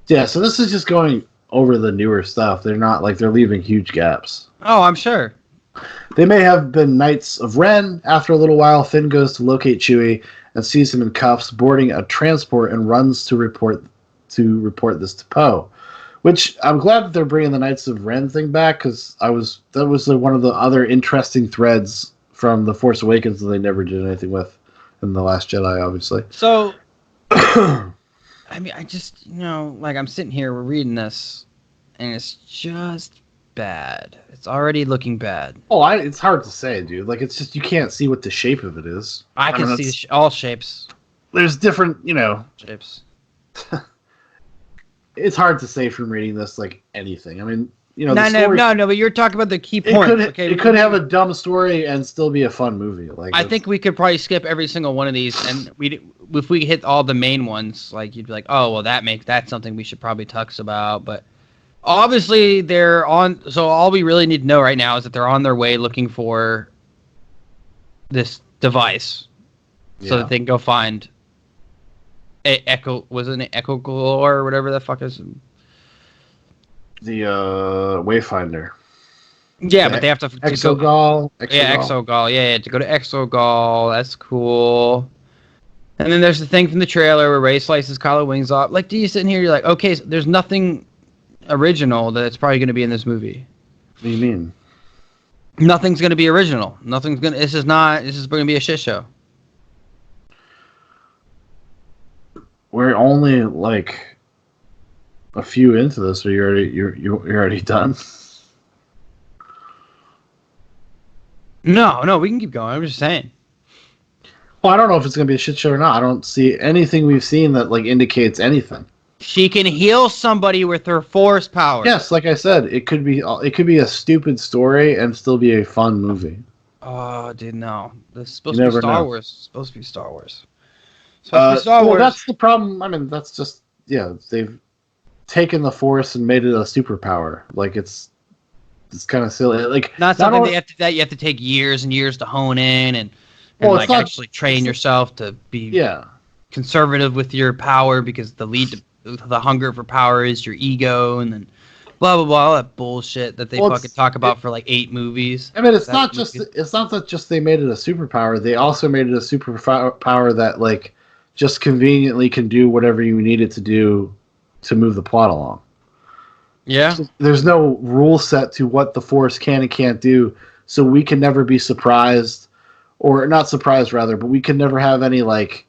Yeah, so this is just going over the newer stuff. They're not they're leaving huge gaps. Oh, I'm sure. They may have been Knights of Ren. After a little while, Finn goes to locate Chewie and sees him in cuffs boarding a transport and runs to report this to Poe. Which I'm glad that they're bringing the Knights of Ren thing back, because that was one of the other interesting threads from The Force Awakens that they never did anything with in The Last Jedi, obviously. So, I mean, I just, like I'm sitting here, we're reading this, and it's just bad. It's already looking bad. Oh, it's hard to say, dude. Like, it's just you can't see what the shape of it is. I can see all shapes. There's different, shapes. It's hard to say from reading this like anything. I mean, No, but you're talking about the key it points. It could have a dumb story and still be a fun movie. Like, I think we could probably skip every single one of these, and if we hit all the main ones, like you'd be like, oh well, that's something we should probably talk about. But obviously they're on. So all we really need to know right now is that they're on their way looking for this device, so that they can go find Echo Galore or whatever the fuck is. The Wayfinder. Yeah, but they have to Exogol. Exogol. Yeah, to go to Exogol. That's cool. And then there's the thing from the trailer where Rey slices Kylo wings off. Like, do you sit in here? You're like, okay, so there's nothing original that's probably going to be in this movie. What do you mean? Nothing's going to be original. Nothing's going to. This is going to be a shit show. We're only like a few into this, or you're already done. No, we can keep going. I'm just saying. Well, I don't know if it's gonna be a shit show or not. I don't see anything we've seen that like indicates anything. She can heal somebody with her force power. Yes, like I said, it could be a stupid story and still be a fun movie. Oh, dude, no. This is supposed to be Star Wars. It's supposed to be Star Wars. Wars. Well, that's the problem. I mean, that's just they've taken the Force and made it a superpower. Like it's kind of silly. Like not something that you have to take years and years to hone in and actually train yourself to be conservative with your power, because the hunger for power is your ego, and then blah blah blah, all that bullshit that they fucking talk about for like 8 movies. I mean, it's not that just they made it a superpower. They also made it a superpower that like just conveniently can do whatever you need it to do to move the plot along. Yeah. There's no rule set to what the Force can and can't do, so we can never be surprised, or not surprised rather, but we can never have any like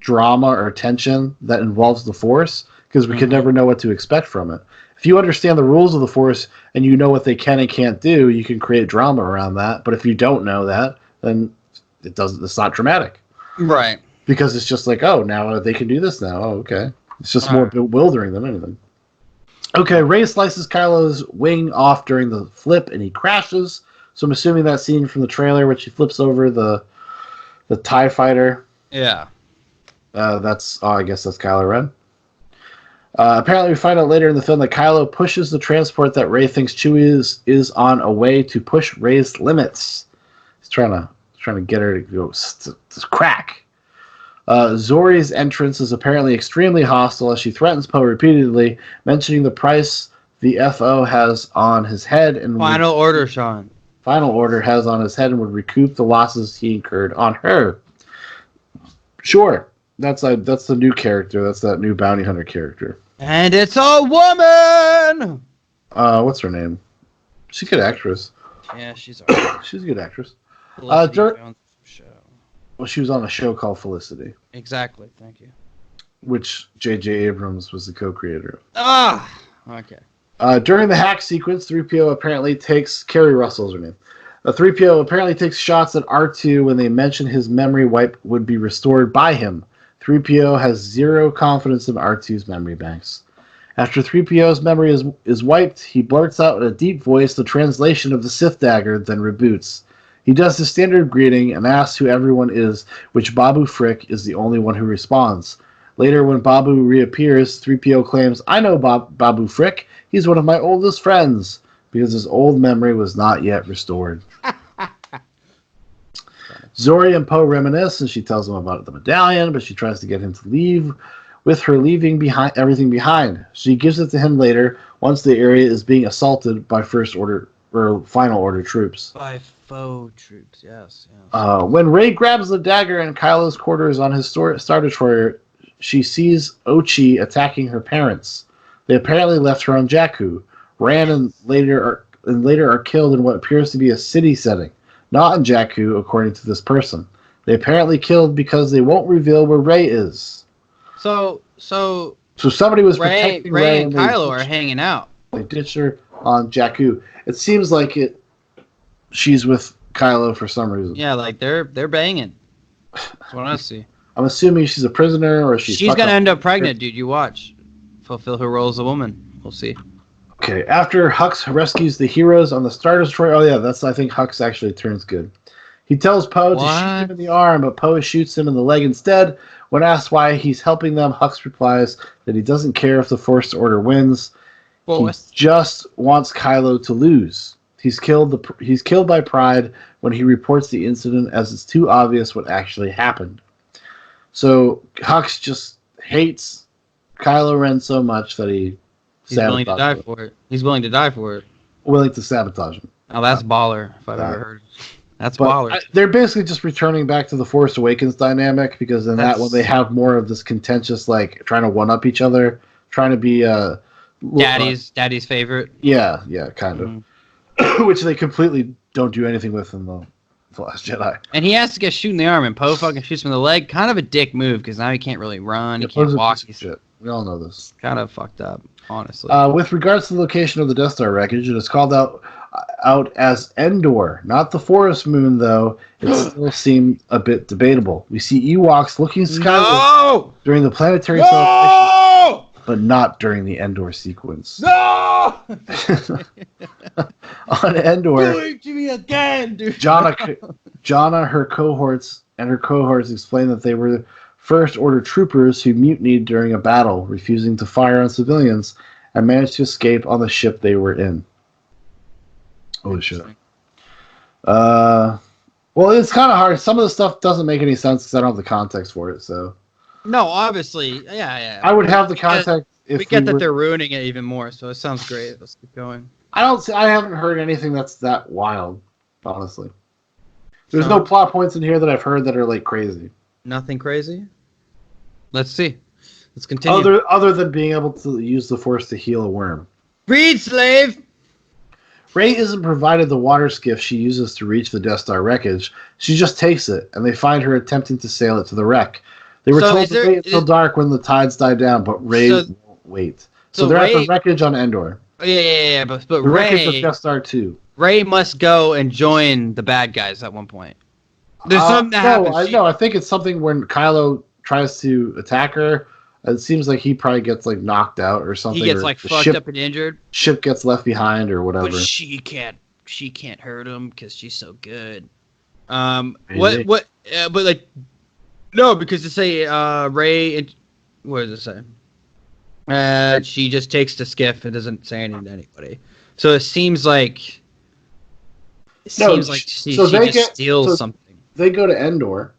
drama or tension that involves the Force, because we can never know what to expect from it. If you understand the rules of the Force and you know what they can and can't do, you can create drama around that. But if you don't know that, then it's not dramatic. Right. Because it's just like, oh, now they can do this now. Oh, okay. It's just more bewildering than anything. Okay, Rey slices Kylo's wing off during the flip, and he crashes. So I'm assuming that scene from the trailer, which he flips over the TIE fighter. Yeah. I guess that's Kylo Ren. Apparently, we find out later in the film that Kylo pushes the transport that Rey thinks Chewie is on a way to push Rey's limits. He's trying to get her to go to crack. Zori's entrance is apparently extremely hostile as she threatens Poe repeatedly, mentioning the price the FO has on his head and Final Order, Shaun. Final Order has on his head and would recoup the losses he incurred on her. Sure, that's the new character. That's that new bounty hunter character. And it's a woman. What's her name? She's a good actress. Yeah, she's alright. She's a good actress. Well, she was on a show called Felicity. Exactly. Thank you. Which J.J. Abrams was the co-creator of. Okay. During the hack sequence, 3PO apparently takes... Carrie Russell's her name. 3PO apparently takes shots at R2 when they mention his memory wipe would be restored by him. 3PO has zero confidence in R2's memory banks. After 3PO's memory is wiped, he blurts out in a deep voice the translation of the Sith dagger, then reboots. He does his standard greeting and asks who everyone is, which Babu Frick is the only one who responds. Later, when Babu reappears, 3PO claims, I know Babu Frick. He's one of my oldest friends, because his old memory was not yet restored. Zori and Poe reminisce, and she tells him about the medallion, but she tries to get him to leave, with her leaving everything behind. She gives it to him later, once the area is being assaulted by Final Order troops. By foe troops, yes. When Rey grabs the dagger in Kylo's quarters on his Star Destroyer, she sees Ochi attacking her parents. They apparently left her on Jakku, ran and later are killed in what appears to be a city setting, not in Jakku, according to this person. They apparently killed because they won't reveal where Rey is. So somebody was Ray protecting Ray and Kylo are hanging out. They ditched her on Jakku. It seems like she's with Kylo for some reason. Yeah, like they're banging. That's what I see. I'm assuming she's a prisoner or she's gonna end up pregnant, dude. You watch. Fulfill her role as a woman. We'll see. Okay, after Hux rescues the heroes on the Star Destroyer. Oh yeah, I think Hux actually turns good. He tells Poe to shoot him in the arm, but Poe shoots him in the leg instead. When asked why he's helping them, Hux replies that he doesn't care if the Force Order wins. He just wants Kylo to lose. He's killed by pride when he reports the incident, as it's too obvious what actually happened. So Hux just hates Kylo Ren so much that he's willing to die for it. He's willing to die for it. Willing to sabotage him. Oh, that's baller, if I've ever heard. That's baller. They're basically just returning back to the Force Awakens dynamic, because in that one they have more of this contentious, like, trying to one-up each other, trying to be daddy's favorite. Yeah, kind of. Which they completely don't do anything with in the Last Jedi. And he has to get shot in the arm, and Poe fucking shoots him in the leg. Kind of a dick move, because now he can't really run. He can't walk. Shit. We all know this. Kind of fucked up, honestly. With regards to the location of the Death Star wreckage, it is called out as Endor, not the Forest Moon, though. It still seemed a bit debatable. We see Ewoks looking skyward during the planetary celebration, but not during the Endor sequence. No! On Endor, do it to me again, dude. Jana, her cohorts explained that they were First Order troopers who mutinied during a battle, refusing to fire on civilians, and managed to escape on the ship they were in. Holy shit. Well, it's kind of hard. Some of the stuff doesn't make any sense because I don't have the context for it. So. No, obviously, yeah. I would have the context if we get that they're ruining it even more. So it sounds great. Let's keep going. I haven't heard anything that's that wild, honestly. There's no plot points in here that I've heard that are like crazy. Nothing crazy? Let's see. Let's continue. Other than being able to use the Force to heal a worm. Breed slave! Rey isn't provided the water skiff she uses to reach the Death Star wreckage. She just takes it, and they find her attempting to sail it to the wreck. They were told to wait until dark when the tides die down, but Rey won't wait. So they're at the wreckage on Endor. Yeah, but the wreckage of Death Star 2. Rey must go and join the bad guys at one point. There's something that happens. I think it's something when Kylo tries to attack her. It seems like he probably gets like knocked out or something. He gets like fucked up and injured. Ship gets left behind or whatever. But she can't hurt him because she's so good. But like, no, because to say Rey, what does it say? She just takes the skiff and doesn't say anything to anybody. So it seems like she just steals something. They go to Endor.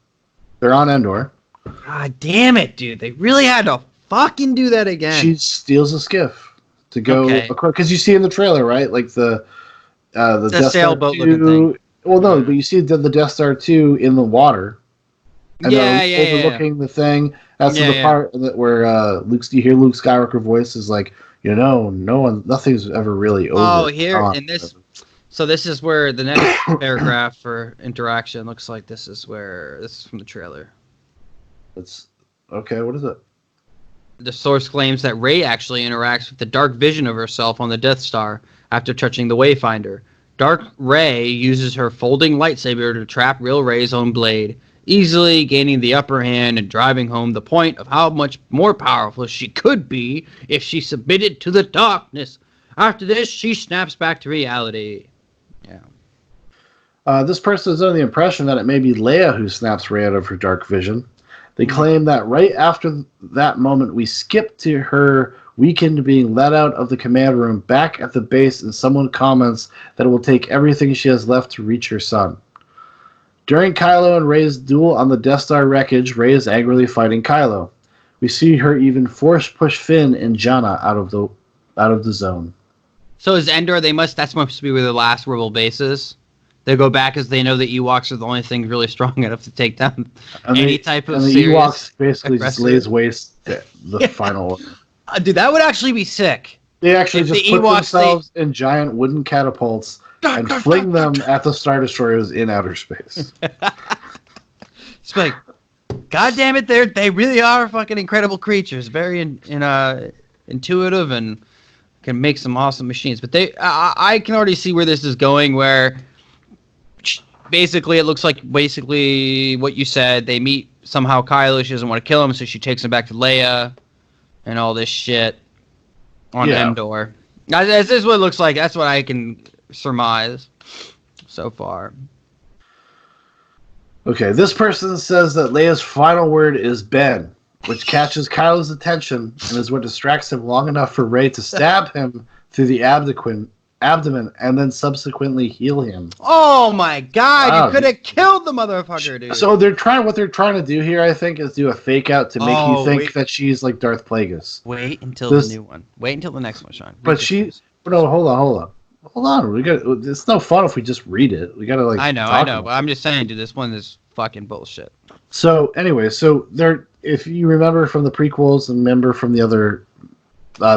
They're on Endor. God damn it, dude! They really had to fucking do that again. She steals a skiff to go because you see in the trailer, right? Like the Death sailboat Star 2, looking thing. Well, no, but you see the Death Star 2 in the water. And overlooking the thing. That's the part where you hear Luke Skywalker voice is like, nothing's ever really over. Oh, here in this. So this is where the next paragraph for interaction looks like. This is from the trailer. It's okay. What is it? The source claims that Rey actually interacts with the dark vision of herself on the Death Star after touching the Wayfinder. Dark Rey uses her folding lightsaber to trap real Rey's own blade, easily gaining the upper hand and driving home the point of how much more powerful she could be if she submitted to the darkness. After this, she snaps back to reality. Yeah. This person is under the impression that it may be Leia who snaps Rey out of her dark vision. They claim that right after that moment, we skip to her weakened being let out of the command room back at the base, and someone comments that it will take everything she has left to reach her son. During Kylo and Rey's duel on the Death Star wreckage, Rey is angrily fighting Kylo. We see her even force push Finn and Jana out of the zone. So is Endor? That's supposed to be where the last rebel base is. They go back as they know the Ewoks are the only thing really strong enough to take down any type of serious. And the Ewoks basically just lays waste to the final order. Dude, that would actually be sick. They actually just put themselves in giant wooden catapults and fling them at the Star Destroyers in outer space. It's like, God damn it, they really are fucking incredible creatures. Very intuitive and can make some awesome machines. But I can already see where this is going. Where basically it looks like basically what you said. They meet somehow. Kylo, she doesn't want to kill him, so she takes him back to Leia, and all this shit on Endor. This is what it looks like. That's what I can surmise so far. Okay, this person says that Leia's final word is Ben, which catches Kylo's attention and is what distracts him long enough for Rey to stab him through the abdomen and then subsequently heal him. Oh my god, wow, you could have killed the motherfucker, dude. So what they're trying to do here, I think, is do a fake out to make you think that she's like Darth Plagueis. Wait until the new one. Wait until the next one, Shaun. But no, hold on. It's no fun if we just read it. We gotta I know, but I'm just saying, dude, this one is fucking bullshit. So anyway, if you remember from the prequels and remember from the other,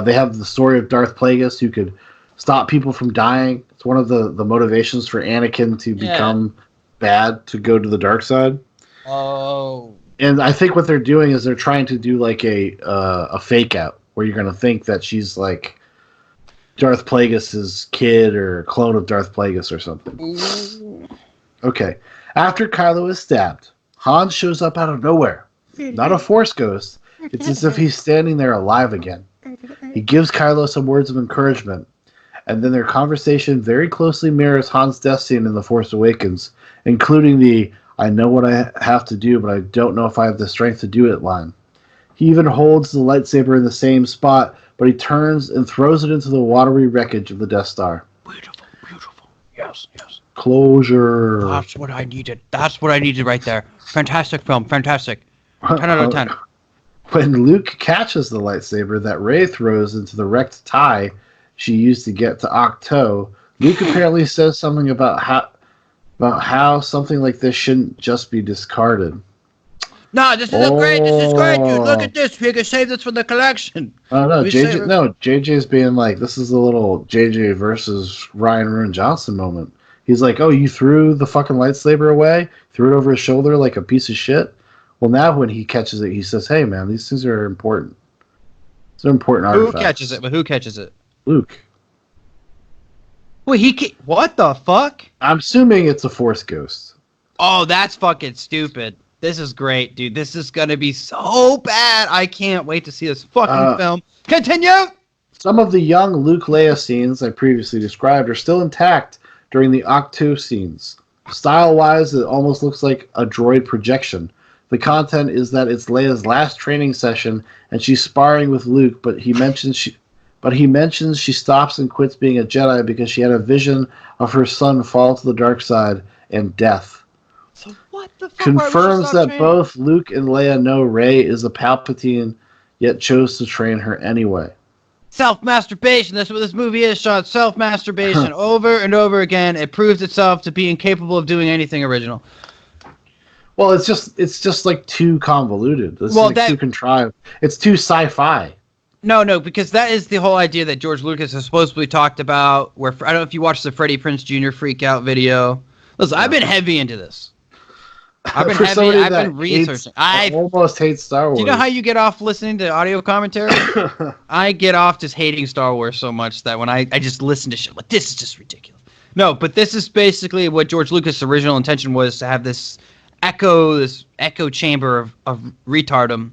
they have the story of Darth Plagueis who could stop people from dying. It's one of the motivations for Anakin to become bad, to go to the dark side. Oh. And I think what they're doing is they're trying to do like a fake out where you're gonna think that she's like Darth Plagueis' kid or a clone of Darth Plagueis or something. Ooh. Okay. After Kylo is stabbed, Han shows up out of nowhere. Not a Force ghost. It's as if he's standing there alive again. He gives Kylo some words of encouragement, and then their conversation very closely mirrors Han's death scene in The Force Awakens, including the "I know what I have to do, but I don't know if I have the strength to do it" line. He even holds the lightsaber in the same spot, but he turns and throws it into the watery wreckage of the Death Star. Beautiful. Yes. Closure. That's what I needed. Right there. Fantastic film. Fantastic. 10 out of 10. When Luke catches the lightsaber that Rey throws into the wrecked TIE she used to get to Ahch-To, Luke apparently says something about how something like this shouldn't just be discarded. No, this is great. This is great, dude. Look at this. We can save this for the collection. Oh no, JJ's being like, this is a little JJ versus Ryan Ruin Johnson moment. He's like, oh, you threw the fucking lightsaber away, threw it over his shoulder like a piece of shit. Well, now when he catches it, he says, hey man, these things are important. They're important artifacts. Who catches it? Luke. Wait, what the fuck? I'm assuming it's a Force ghost. Oh, that's fucking stupid. This is great, dude. This is going to be so bad. I can't wait to see this fucking film. Continue! Some of the young Luke Leia scenes I previously described are still intact during the Ahch-To scenes. Style-wise, it almost looks like a droid projection. The content is that it's Leia's last training session, and she's sparring with Luke, but he mentions she stops and quits being a Jedi because she had a vision of her son fall to the dark side and death. So what the fuck? Confirms that both Luke and Leia know Rey is a Palpatine, yet chose to train her anyway. Self-masturbation. That's what this movie is, Shaun. Self-masturbation. Over and over again. It proves itself to be incapable of doing anything original. Well, it's just like too convoluted. Too contrived. It's too sci-fi. No, because that is the whole idea that George Lucas has supposedly talked about. Where I don't know if you watched the Freddie Prinze Jr. freak out video. Listen, I've been heavy into this. I've been researching. I almost hate Star Wars. Do you know how you get off listening to audio commentary? I get off just hating Star Wars so much that when I just listen to shit, like, this is just ridiculous. No, but this is basically what George Lucas' original intention was, to have this echo chamber of retardum.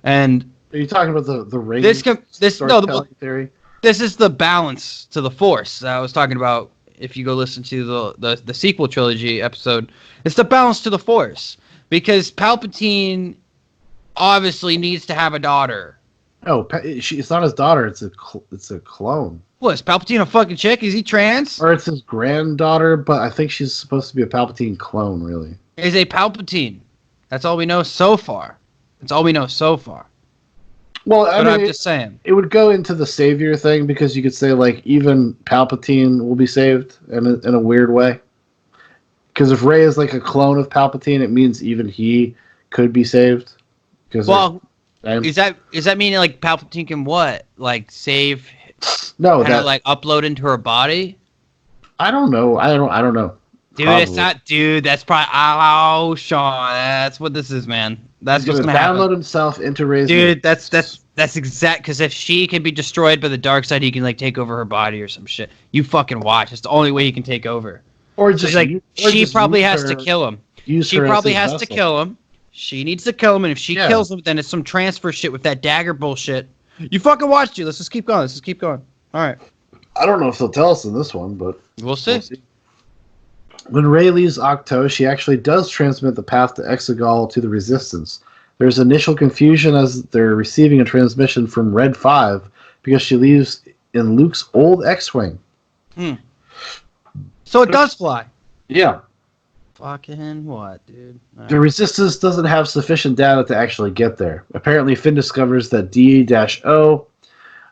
And are you talking about the ring? Theory? This is the balance to the Force that I was talking about. If you go listen to the sequel trilogy episode, it's the balance to the Force, because Palpatine obviously needs to have a daughter. No, it's not his daughter. It's a clone. What, is Palpatine a fucking chick? Is he trans? Or it's his granddaughter, but I think she's supposed to be a Palpatine clone, really. Is a Palpatine. That's all we know so far. Well, I'm just saying. It would go into the savior thing, because you could say, like, even Palpatine will be saved in a weird way. Because if Rey is like a clone of Palpatine, it means even he could be saved. Well, is that meaning like Palpatine can what? Like save? No, like upload into her body? I don't know. I don't know. Dude, probably. It's not. Dude, that's probably. Oh, Shaun, that's what this is, man. That's He's what's gonna gonna happen. download himself into Rey's. Dude, that's exact. Because if she can be destroyed by the dark side, he can like take over her body or some shit. You fucking watch. It's the only way he can take over. Or So just like, or she just probably use has her, to kill him. Use She her probably as his has to vessel. kill him. She needs to kill him, and if she kills him, then it's some transfer shit with that dagger bullshit. You fucking watched you. Let's just keep going. All right. I don't know if they'll tell us in this one, but We'll see. When Rey leaves Octo, she actually does transmit the path to Exegol to the Resistance. There's initial confusion as they're receiving a transmission from Red 5 because she leaves in Luke's old X-Wing. So it does fly. Yeah. Fucking what, dude? The Resistance doesn't have sufficient data to actually get there. Apparently, Finn discovers that D-O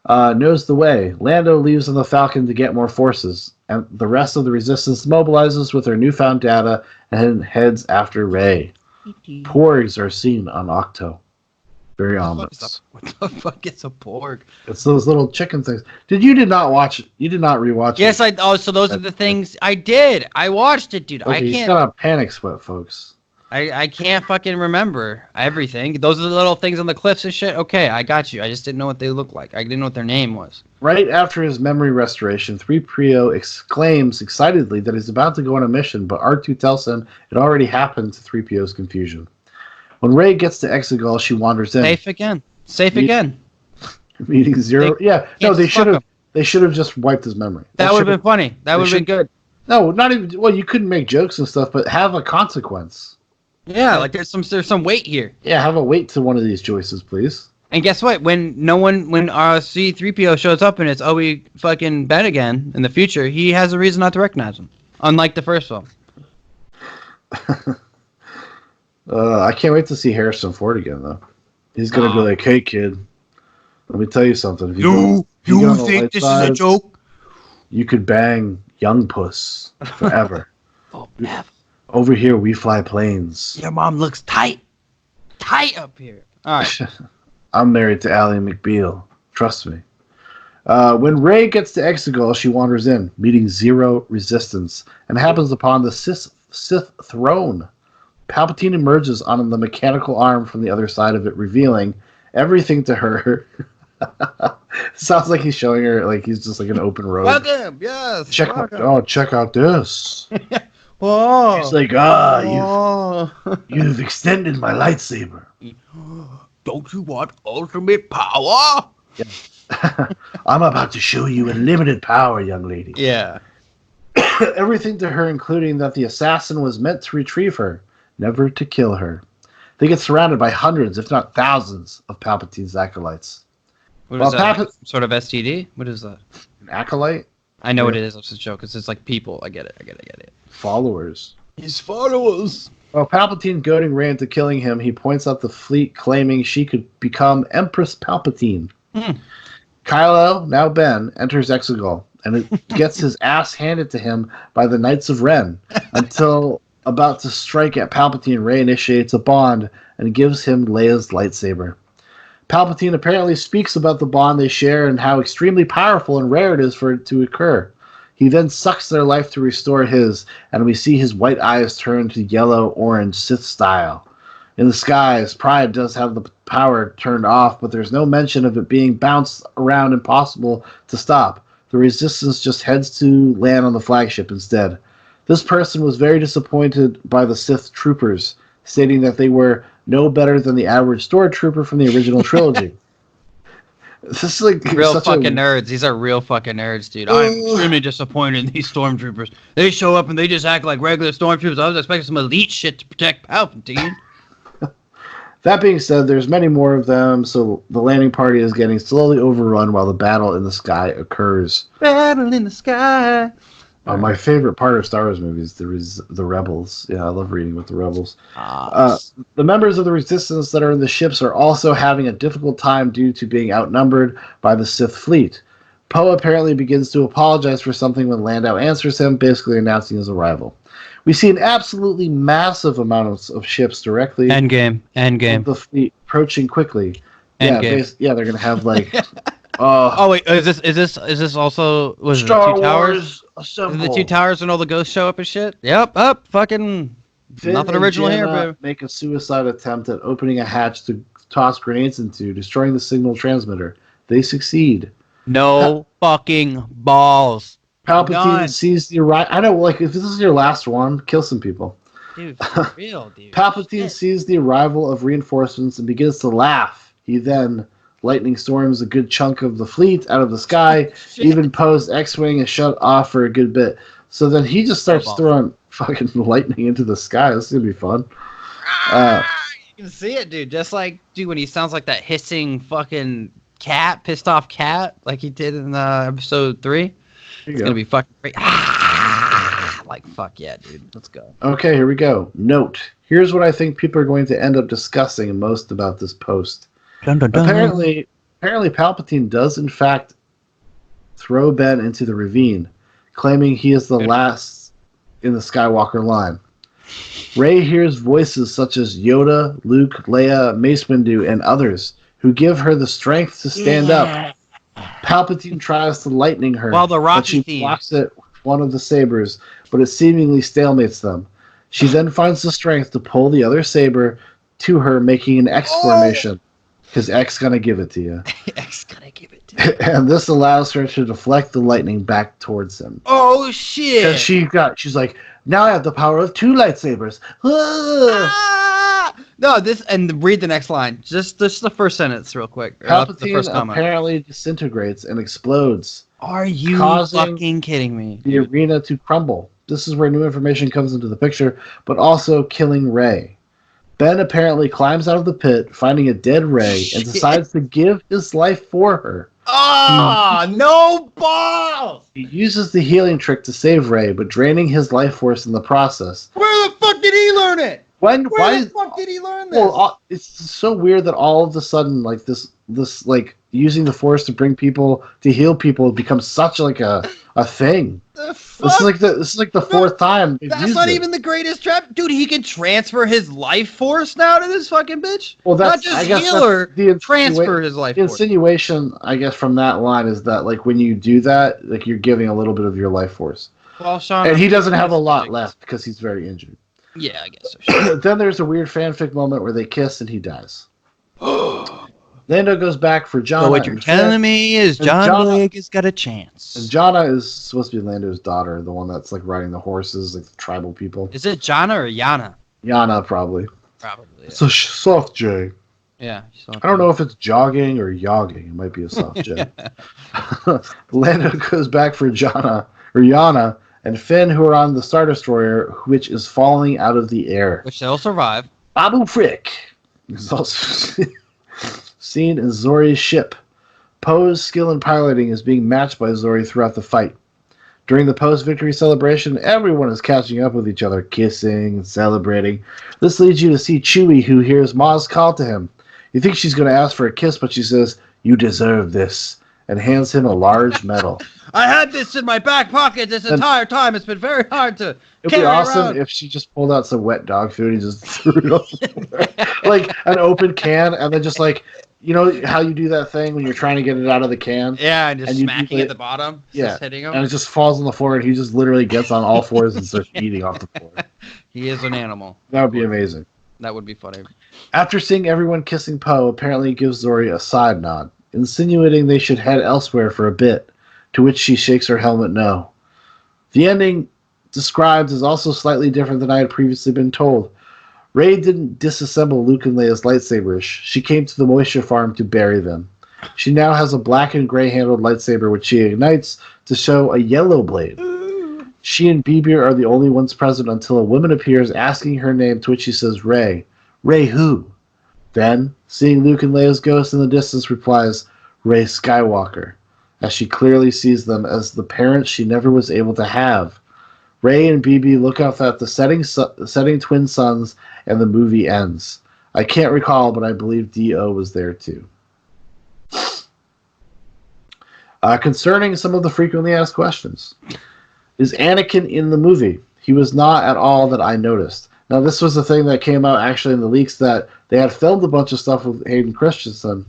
knows the way. Lando leaves on the Falcon to get more forces, and the rest of the Resistance mobilizes with their newfound data and heads after Rey. Porgs are seen on Octo. Very ominous. What the fuck is a porg? It's those little chicken things. You did not rewatch it? Yes, so those are the things I did. I watched it, dude. Okay, I you can't. got a panic sweat, folks. I can't fucking remember everything. Those are the little things on the cliffs and shit. Okay, I got you. I just didn't know what they looked like. I didn't know what their name was. Right after his memory restoration, 3PO exclaims excitedly that he's about to go on a mission, but R2 tells him it already happened to 3PO's confusion. When Rey gets to Exegol, she wanders in. Safe again. Meeting Zero. They should have. They should have just wiped his memory. That would have been funny. That would have been good. No, not even. Well, you couldn't make jokes and stuff, but have a consequence. Yeah, like there's some weight here. Yeah, have a weight to one of these choices, please. And guess what? When C-3PO shows up and it's we fucking Ben again in the future, he has a reason not to recognize him. Unlike the first film. I can't wait to see Harrison Ford again, though. He's gonna be like, "Hey, kid, let me tell you something. If you think this is a joke? You could bang young puss forever. Forever. Over here, we fly planes. Your mom looks tight up here. All right. I'm married to Ally McBeal. Trust me." When Rey gets to Exegol, she wanders in, meeting Zero Resistance, and happens upon the Sith throne. Palpatine emerges on the mechanical arm from the other side of it, revealing everything to her. Sounds like he's showing her, like he's just like an open road. Welcome, yes. Check out this. Whoa. He's like, you've extended my lightsaber. Don't you want ultimate power? Yeah. I'm about to show you unlimited power, young lady. Yeah. Everything to her, including that the assassin was meant to retrieve her, never to kill her. They get surrounded by hundreds, if not thousands, of Palpatine's acolytes. What is that? Sort of STD? What is that? An acolyte? I know what it is. It's a joke. It's like people. I get it. Followers. His followers. While Palpatine goading Rey into killing him, he points out the fleet, claiming she could become Empress Palpatine. Kylo, now Ben, enters Exegol, and it gets his ass handed to him by the Knights of Ren until about to strike at Palpatine. Rey initiates a bond and gives him Leia's lightsaber. Palpatine apparently speaks about the bond they share and how extremely powerful and rare it is for it to occur. He then sucks their life to restore his, and we see his white eyes turn to yellow-orange Sith style. In the skies, Pride does have the power turned off, but there's no mention of it being bounced around impossible to stop. The Resistance just heads to land on the flagship instead. This person was very disappointed by the Sith troopers, stating that they were no better than the average stormtrooper from the original trilogy. This is like real fucking nerds. These are real fucking nerds, dude. I'm extremely disappointed in these stormtroopers. They show up and they just act like regular stormtroopers. I was expecting some elite shit to protect Palpatine. That being said, there's many more of them, so the landing party is getting slowly overrun while the battle in the sky occurs. Battle in the sky. My favorite part of Star Wars movies is the Rebels. Yeah, I love reading with the Rebels. The members of the Resistance that are in the ships are also having a difficult time due to being outnumbered by the Sith fleet. Poe apparently begins to apologize for something when Lando answers him, basically announcing his arrival. We see an absolutely massive amount of ships directly. Endgame. The fleet approaching quickly. Endgame. Yeah, they're gonna have like. Oh wait, is this also was Star it the two towers? Wars Assemble. The two towers and all the ghosts show up and shit. Yep, up fucking Finn Nothing and original here, Jannah baby. make a suicide attempt at opening a hatch to toss grenades into, destroying the signal transmitter. They succeed. No fucking balls. Palpatine None. sees the arrival. I know, like, if this is your last one, kill some people. Dude, for real, dude. Palpatine Shit. sees the arrival of reinforcements and begins to laugh. He then lightning storms a good chunk of the fleet out of the sky. Shit. Even Poe's X-wing is shut off for a good bit. So then he just starts balls. throwing fucking lightning into the sky. This is gonna be fun. You can see it, dude. Just like, dude, when he sounds like that hissing fucking cat, pissed off cat, like he did in episode 3. It's gonna be fucking great. Like, fuck yeah, dude. Let's go. Okay, here we go. Note. Here's what I think people are going to end up discussing most about this post. Dun, dun, dun. Apparently Palpatine does in fact throw Ben into the ravine, claiming he is the last in the Skywalker line. Rey hears voices such as Yoda, Luke, Leia, Mace Windu, and others who give her the strength to stand up. Palpatine tries to lightning her, While the Rocky but she theme. blocks it with one of the sabers, but it seemingly stalemates them. She then finds the strength to pull the other saber to her, making an X formation. Because X gonna give it to you. X gonna give it to you. And this allows her to deflect the lightning back towards him. Oh shit! And she's like, now I have the power of 2 lightsabers. No, read the next line. Just the first sentence, real quick. The Palpatine first comment. apparently disintegrates and explodes, Are you causing fucking kidding me? the arena to crumble. This is where new information comes into the picture, but also killing Rey. Ben apparently climbs out of the pit, finding a dead Rey, and decides to give his life for her. No balls! He uses the healing trick to save Rey, but draining his life force in the process. Where the fuck did he learn it? Where Why? the fuck did he learn this? Well, it's so weird that all of a sudden, like this, like using the force to bring people to heal people becomes such like a thing. The fuck? This is like the 4th time. they've That's used not it. even the greatest trap, dude. He can transfer his life force now to this fucking bitch. Well, not that's just I guess heal her, that's the transfer his life The force. insinuation, I guess, from that line is that like when you do that, like you're giving a little bit of your life force, Well, Shaun, and he doesn't have a lot left because he's very injured. Yeah, I guess so. Sure. Then there's a weird fanfic moment where they kiss and he dies. Lando goes back for Jannah. So what you're and Finn, telling me is and John Jannah- Wick has got a chance. And Jannah is supposed to be Lando's daughter, the one that's like riding the horses, like the tribal people. Is it Jana or Yana? Yana, probably. Probably. Yeah. It's a soft J. Yeah. I don't know if it's jogging or yogging. It might be a soft J. Lando goes back for Yana, and Finn, who are on the Star Destroyer, which is falling out of the air. Which they'll survive. Babu Frick is also seen in Zori's ship. Poe's skill in piloting is being matched by Zori throughout the fight. During the post-victory celebration, everyone is catching up with each other, kissing and celebrating. This leads you to see Chewie, who hears Maz call to him. You think she's going to ask for a kiss, but she says, "You deserve this," and hands him a large medal. I had this in my back pocket this entire time. It's been very hard to It'd carry be awesome around. if she just pulled out some wet dog food and just threw it over like an open can, and then just like, you know how you do that thing when you're trying to get it out of the can? Yeah, and just And you smacking do at the bottom. Yeah, Just hitting him. and it just falls on the floor, and he just literally gets on all fours and starts eating off the floor. He is an animal. That would be amazing. That would be funny. After seeing everyone kissing Poe, apparently he gives Zori a side nod, insinuating they should head elsewhere for a bit, to which she shakes her helmet no. The ending described is also slightly different than I had previously been told. Rey didn't disassemble Luke and Leia's lightsabers. She came to the moisture farm to bury them. She now has a black and gray handled lightsaber which she ignites to show a yellow blade. She and BB are the only ones present until a woman appears asking her name, to which she says Rey. Rey who? Then, seeing Luke and Leia's ghost in the distance, replies, Rey Skywalker, as she clearly sees them as the parents she never was able to have. Rey and BB look up at the setting twin suns, and the movie ends. I can't recall, but I believe D.O. was there too. Concerning some of the frequently asked questions. Is Anakin in the movie? He was not at all that I noticed. Now, this was the thing that came out actually in the leaks, that they had filmed a bunch of stuff with Hayden Christensen,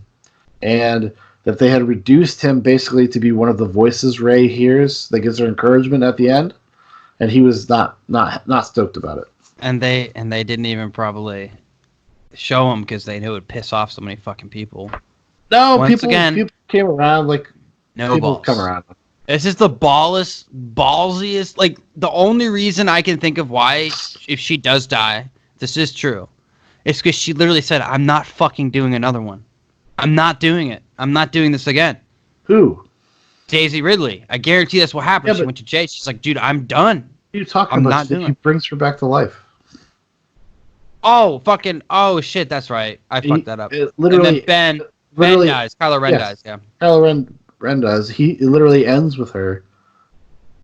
and that they had reduced him basically to be one of the voices Rey hears that gives her encouragement at the end, and he was not stoked about it. And they didn't even probably show him because they knew it would piss off so many fucking people. No, Once people again, came around. Like no people balls. come around. This is the ballsiest. Like the only reason I can think of why, if she does die, this is true, it's because she literally said, "I'm not fucking doing another one. I'm not doing it. I'm not doing this again." Who? Daisy Ridley. I guarantee that's what happened. Yeah, She went to Jay. She's like, "Dude, I'm done. What are you talking I'm about? not He doing it." brings her back to life. Oh shit, that's right. I fucked that up. Literally, And then Ben literally dies. Kylo Ren dies. Yeah. Kylo Ren does. It literally ends with her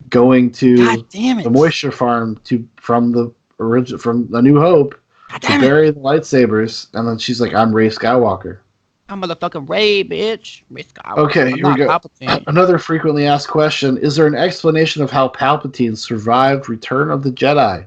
going to God damn it. the moisture farm from A New Hope God to damn it. bury the lightsabers, and then she's like, "I'm Rey Skywalker." I'm motherfucking Ray, bitch. Ray Skywalker. Okay, I'm here we not go. Palpatine. Another frequently asked question: is there an explanation of how Palpatine survived Return of the Jedi?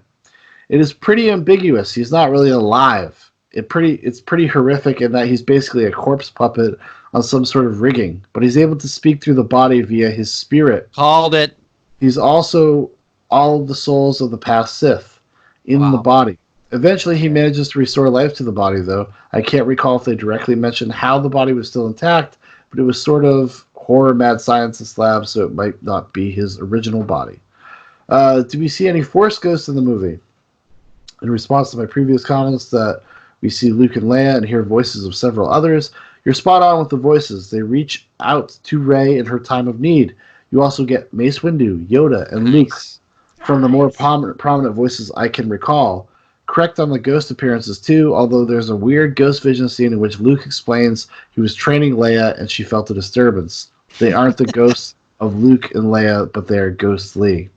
It is pretty ambiguous. He's not really alive. It's pretty horrific in that he's basically a corpse puppet on some sort of rigging, but he's able to speak through the body via his spirit. Called it. He's also all of the souls of the past Sith in the body. Eventually, he manages to restore life to the body, though. I can't recall if they directly mentioned how the body was still intact, but it was sort of horror mad scientist lab, so it might not be his original body. Do we see any Force ghosts in the movie? In response to my previous comments that we see Luke and Leia and hear voices of several others, you're spot on with the voices. They reach out to Rey in her time of need. You also get Mace Windu, Yoda, and Luke from the more prominent voices I can recall. Correct on the ghost appearances too, although there's a weird ghost vision scene in which Luke explains he was training Leia and she felt a disturbance. They aren't the ghosts of Luke and Leia, but they are ghostly.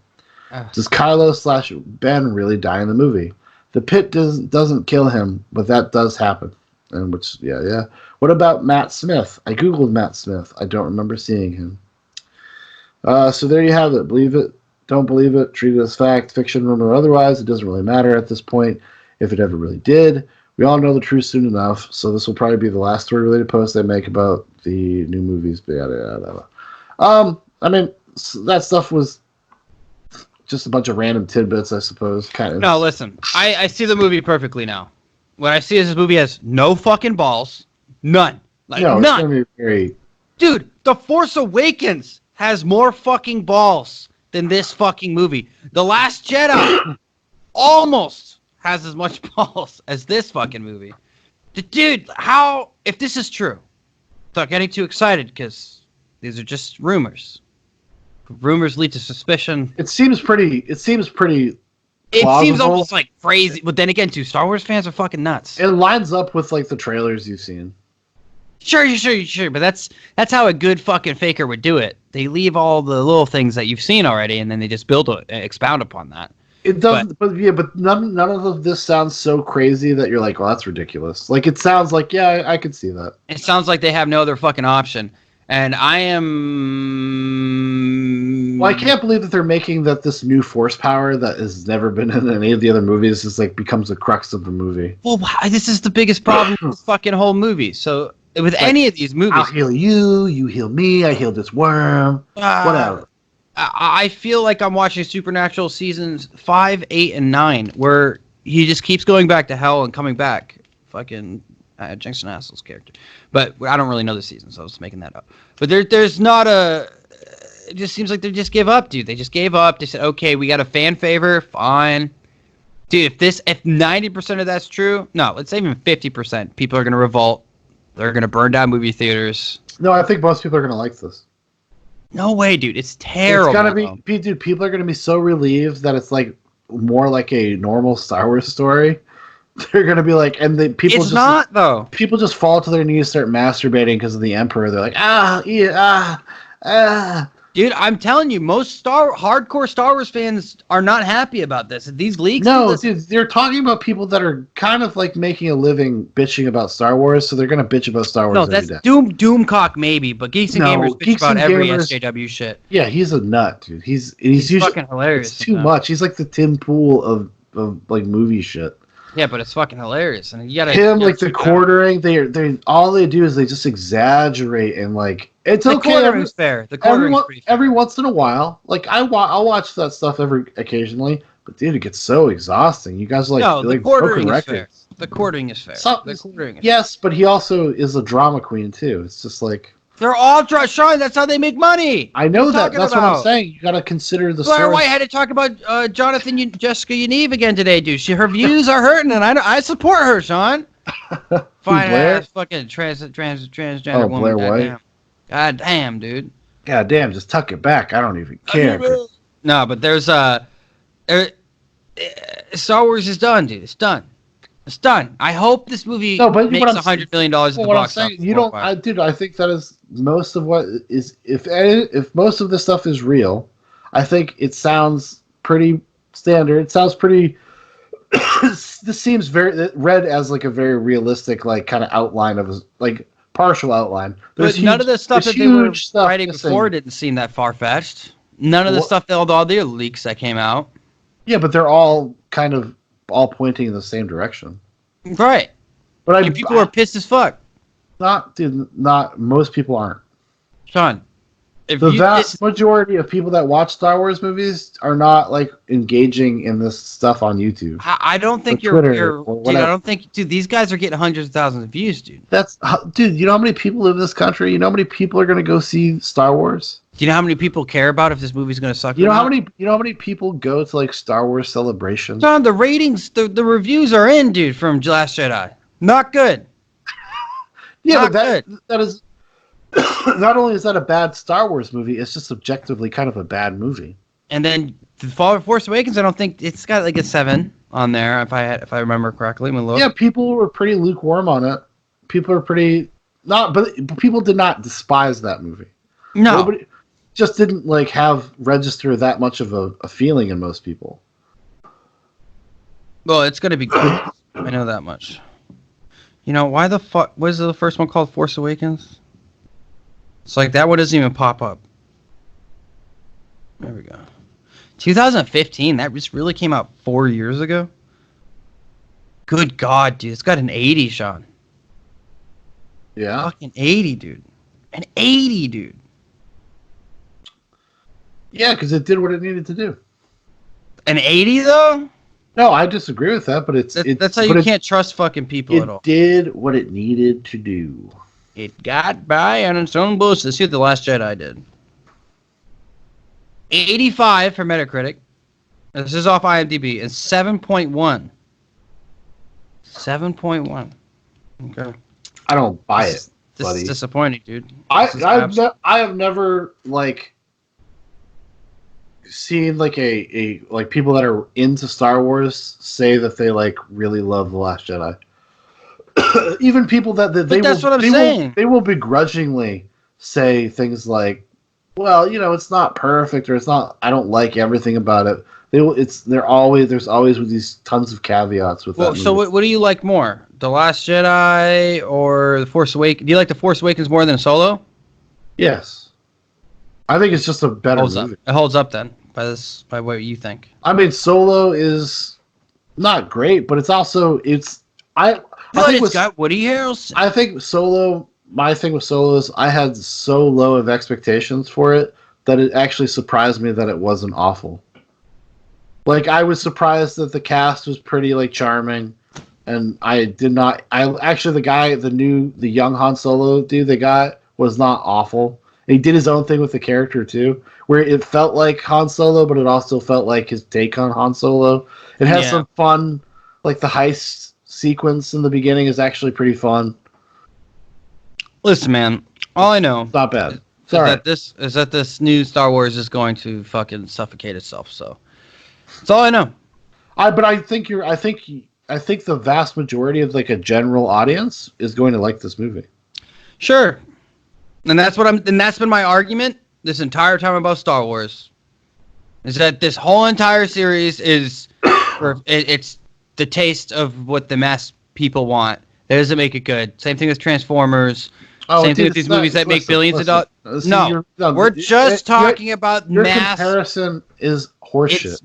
Does Kylo/Ben really die in the movie? The pit doesn't kill him, but that does happen. And which, yeah. What about Matt Smith? I googled Matt Smith. I don't remember seeing him. So there you have it. Believe it, don't believe it, treat it as fact, fiction, rumor, or otherwise. It doesn't really matter at this point if it ever really did. We all know the truth soon enough, so this will probably be the last story-related post I make about the new movies. I mean, that stuff was just a bunch of random tidbits, I suppose. Kind of. No, listen. I see the movie perfectly now. What I see is this movie has no fucking balls. None. Like, no, none. It's gonna be very... Dude, The Force Awakens has more fucking balls than this fucking movie. The Last Jedi almost has as much balls as this fucking movie. Dude, how... If this is true, stop getting too excited because these are just rumors. Rumors lead to suspicion. It seems pretty plausible. It seems almost like crazy. But then again, too, Star Wars fans are fucking nuts. It lines up with like the trailers you've seen. Sure. But that's how a good fucking faker would do it. They leave all the little things that you've seen already, and then they just expound upon that. It doesn't, but none of this sounds so crazy that you're like, well, that's ridiculous. Like it sounds like, yeah, I could see that. It sounds like they have no other fucking option. And I am... Well, I can't believe that they're making that this new force power that has never been in any of the other movies is like becomes the crux of the movie. Well, this is the biggest problem with this fucking whole movie. So with any of these movies... I'll heal you, you heal me, I heal this worm, whatever. I feel like I'm watching Supernatural seasons 5, 8, and 9, where he just keeps going back to hell and coming back. Fucking... Jensen Ackles' character, but I don't really know the season, so I was making that up. But there's not a. It just seems like they just give up, dude. They just gave up. They said, "Okay, we got a fan favor, fine." Dude, if 90% of that's true, no, let's say even 50%, people are gonna revolt. They're gonna burn down movie theaters. No, I think most people are gonna like this. No way, dude. It's terrible. It's gonna be, dude. People are gonna be so relieved that it's like more like a normal Star Wars story. They're gonna be like, and people. It's not though. People just fall to their knees, start masturbating because of the Emperor. They're like, Dude, I'm telling you, most hardcore Star Wars fans are not happy about this. These leaks. No, dude, they're talking about people that are kind of like making a living bitching about Star Wars, so they're gonna bitch about Star Wars. No, that's every day. Doomcock maybe, but Geeks and Gamers bitch about every SJW shit. Yeah, he's a nut, dude. He's usually fucking hilarious. It's too much. He's like the Tim Pool of like movie shit. Yeah, but it's fucking hilarious, and you gotta like the quartering. They all they do is they just exaggerate and like it's the okay. Fair. The quartering's pretty fair. Every once in a while, like I'll watch that stuff occasionally, But dude, it gets so exhausting. You guys are No, the like quartering broken is fair. records. The quartering is fair. So, The quartering is yes, but he also is a drama queen too. It's just like They're all Shaun. That's how they make money. I know that. Talking That's what I'm about? saying. You got to consider the Blair source. White had to talk about Jessica Yaniv again today, dude. Her views are hurting, and I support her, Shaun. Fine Blair? ass fucking transgender Oh, woman. Blair White? Goddamn. God damn, dude. God damn, just tuck it back. I don't even care. No, but there's Star Wars is done, dude. It's done. It's done. I hope this movie makes $100 million at the box office. You don't, I think that is most of what is. If most of the stuff is real, I think it sounds pretty standard. It sounds pretty. This seems very read as like a very realistic, like kind of outline of like partial outline. But none of the stuff that they were writing before didn't seem that far fetched. None of the stuff, all the other leaks that came out. Yeah, but they're all kind of all pointing in the same direction. Right. But people are pissed as fuck. Not most people aren't. Shaun, the vast majority of people that watch Star Wars movies are not like engaging in this stuff on YouTube. I don't think dude, I don't think, dude, these guys are getting hundreds of thousands of views, dude. Dude, you know how many people live in this country? You know how many people are going to go see Star Wars? Do you know how many people care about if this movie's going to suck? You know how many people go to like Star Wars celebrations? Shaun, the ratings, the reviews are in, dude, from Last Jedi. Not good. Yeah, not but that is not only is that a bad Star Wars movie, it's just objectively kind of a bad movie. And then The Force Awakens, I don't think it's got like a 7 on there if I remember correctly. Look. Yeah, people were pretty lukewarm on it. People are pretty but people did not despise that movie. No. Nobody just didn't like have register that much of a feeling in most people. Well, it's gonna be good. I know that much. You know, why the fuck was the first one called Force Awakens? It's like that one doesn't even pop up. There we go. 2015, that just really came out 4 years ago. Good God, dude. It's got an 80, Shaun. Yeah. Fucking 80, dude. An 80, dude. Yeah, because it did what it needed to do. An 80, though? No, I disagree with that, but that's how you can't trust fucking people at all. It did what it needed to do. It got by on its own bullshit. Let's see what The Last Jedi did. 85 for Metacritic. This is off IMDb. And 7.1. 7.1. Okay. I don't buy it, This buddy. is disappointing, dude. I have never like seen like a like people that are into Star Wars say that they like really love The Last Jedi. Even people that they will begrudgingly say things like, well, you know, it's not perfect, or it's not. I don't like everything about it. There's always with these tons of caveats with that. So what do you like more, The Last Jedi or The Force Awakens? Do you like The Force Awakens more than Solo? Yes, I think it's just a better movie. It holds up then by what you think. I mean, Solo is not great, but it's also I think it's got Woody Harrelson. I think Solo. My thing with Solo is I had so low of expectations for it that it actually surprised me that it wasn't awful. Like, I was surprised that the cast was pretty like charming, and I actually the young Han Solo dude they got was not awful. And he did his own thing with the character too, where it felt like Han Solo, but it also felt like his take on Han Solo. It has some fun, like the heist sequence in the beginning is actually pretty fun. Listen, man, all I know it's not bad. Is that this new Star Wars is going to fucking suffocate itself. So that's all I know. But I think the vast majority of like a general audience is going to like this movie. Sure, and that's been my argument this entire time about Star Wars. Is that this whole entire series is it's the taste of what the mass people want. That doesn't make it good. Same thing with Transformers. Same thing with these movies that make billions of dollars. No, we're just talking about your mass. Your comparison is horseshit.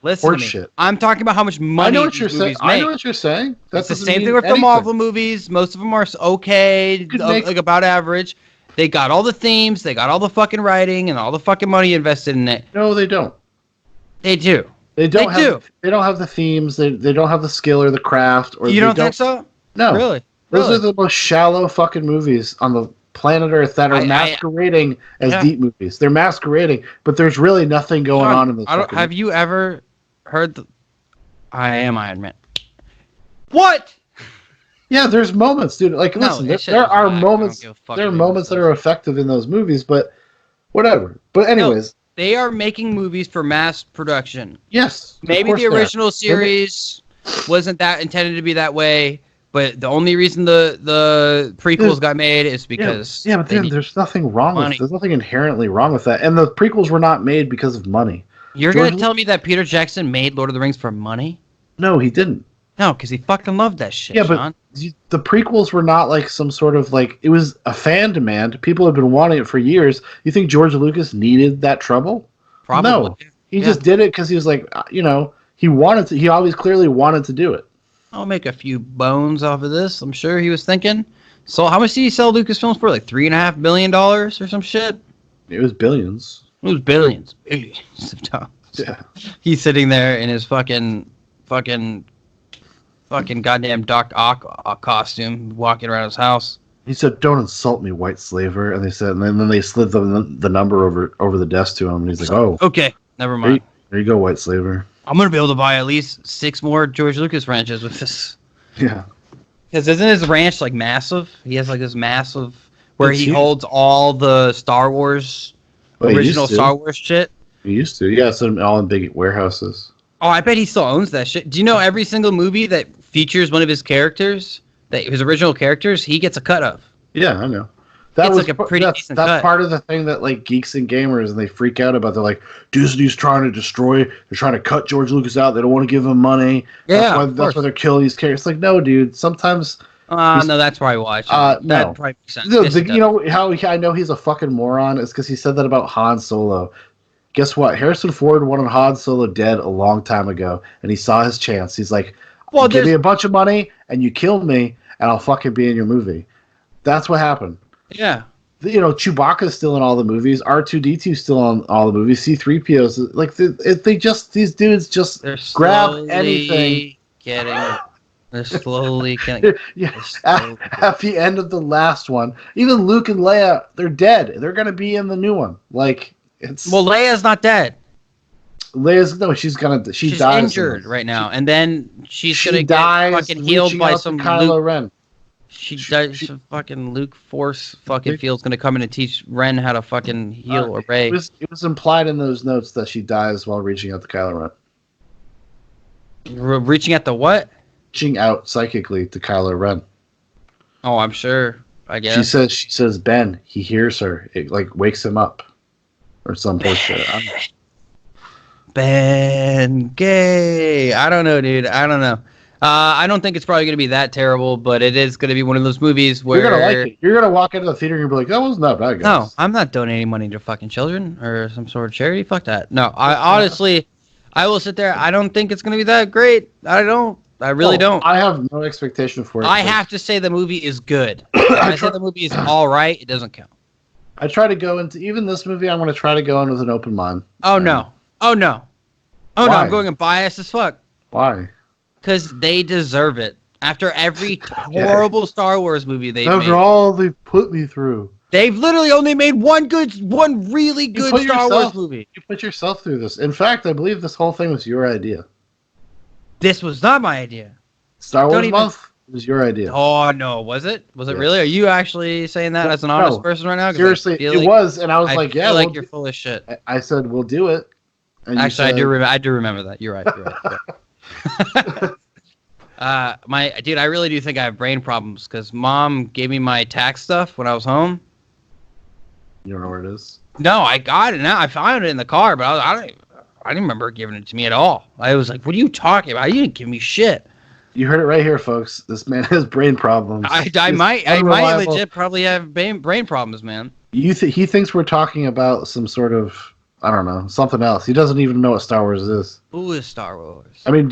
Listen to me. I'm talking about how much money these movies make. I know what you're saying. That's the same thing with the Marvel movies. Most of them are okay, like about average. They got all the themes, they got all the fucking writing, and all the fucking money invested in it. No, they don't. They do. They don't They have. do. They don't have the themes. They don't have the skill or the craft. Or You they don't think so? No. Really? Those are the most shallow fucking movies on the planet Earth that are masquerading as deep movies. They're masquerading, but there's really nothing going on in those. Have you ever heard I am Iron Man? What? Yeah, there's moments, dude. Like, listen, there are moments. There are moments that are effective in those movies, but whatever. But anyways, they are making movies for mass production. Yes. Maybe the original series wasn't that intended to be that way, but the only reason the prequels got made is because but then there's nothing wrong with there's nothing inherently wrong with that. And the prequels were not made because of money. You're gonna tell me that Peter Jackson made Lord of the Rings for money? No, he didn't. No, because he fucking loved that shit. Yeah, Shaun. but the prequels were not like some sort of like, it was a fan demand. People have been wanting it for years. You think George Lucas needed that trouble? Probably. No, he just did it because he was like, he wanted to. He always clearly wanted to do it. I'll make a few bones off of this. I'm sure he was thinking. So how much did he sell Lucasfilms for? Like $3.5 billion or some shit? It was billions. It was billions of dollars. Yeah. He's sitting there in his fucking goddamn Doc Ock costume, walking around his house. He said, "Don't insult me, white slaver." And they said, and then they slid the number over the desk to him, and he's like, "Oh, okay, never mind. There you go, white slaver." I'm gonna be able to buy at least 6 more George Lucas ranches with this. Yeah. Because isn't his ranch like massive? He has like this massive where he holds all the Star Wars original Star Wars shit. He used to, yeah. So all in big warehouses. Oh, I bet he still owns that shit. Do you know every single movie that features one of his characters, his original characters, he gets a cut of? Yeah, I know. That's like a pretty decent cut. That's part of the thing that like geeks and gamers and they freak out about. They're like, Disney's trying to they're trying to cut George Lucas out. They don't want to give him money. Yeah, that's why they're killing these characters. It's like, no, dude. Sometimes. No, that's probably why. That probably makes sense. You know how I know he's a fucking moron is because he said that about Han Solo. Guess what? Harrison Ford wanted Han Solo dead a long time ago, and he saw his chance. He's like, well, give me a bunch of money, and you kill me, and I'll fucking be in your movie. That's what happened. Yeah. Chewbacca's still in all the movies. R2-D2's still on all the movies. C-3PO's like these dudes just grab anything. They're slowly getting. Yeah. At the end of the last one, even Luke and Leia, they're dead. They're gonna be in the new one. Like Leia's not dead. She's dies injured right now, and then she's gonna get fucking healed by some Kylo Ren. She dies. Fucking Luke Force fucking Field's gonna come in and teach Ren how to fucking heal or Rey. It was implied in those notes that she dies while reaching out to Kylo Ren. Reaching out to what? Reaching out psychically to Kylo Ren. Oh, I'm sure. I guess she says Ben. He hears her. It like wakes him up, or some bullshit. Ben Gay. I don't know, dude. I don't know. I don't think it's probably going to be that terrible, but it is going to be one of those movies where you're going to like it. You're going to walk into the theater and you'll be like, that wasn't that bad, guys. No, I'm not donating money to fucking children or some sort of charity. Fuck that. No, I honestly, I will sit there. I don't think it's going to be that great. I really don't. I have no expectation for it. I have to say the movie is good. If I say the movie is all right, it doesn't count. I try to go into, even this movie, I'm going to try to go in with an open mind. Oh, no. Oh, no. Oh, no, I'm going in biased as fuck. Why? Because they deserve it. After every horrible Star Wars movie they've made. After all they've put me through. They've literally only made one really good Star Wars movie. You put yourself through this. In fact, I believe this whole thing was your idea. This was not my idea. Star Wars Month was your idea. Oh, no. Was it? Was it really? Are you actually saying that as an honest person right now? Seriously, it was. And I was like, yeah. I feel like you're full of shit. I said, we'll do it. And actually, I do remember that. You're right. I really do think I have brain problems because Mom gave me my tax stuff when I was home. You don't know where it is? No, I got it now. I found it in the car, but I didn't remember her giving it to me at all. I was like, "What are you talking about? You didn't give me shit." You heard it right here, folks. This man has brain problems. I might legit probably have brain problems, man. He thinks we're talking about some sort of, I don't know, something else. He doesn't even know what Star Wars is. Who is Star Wars? I mean,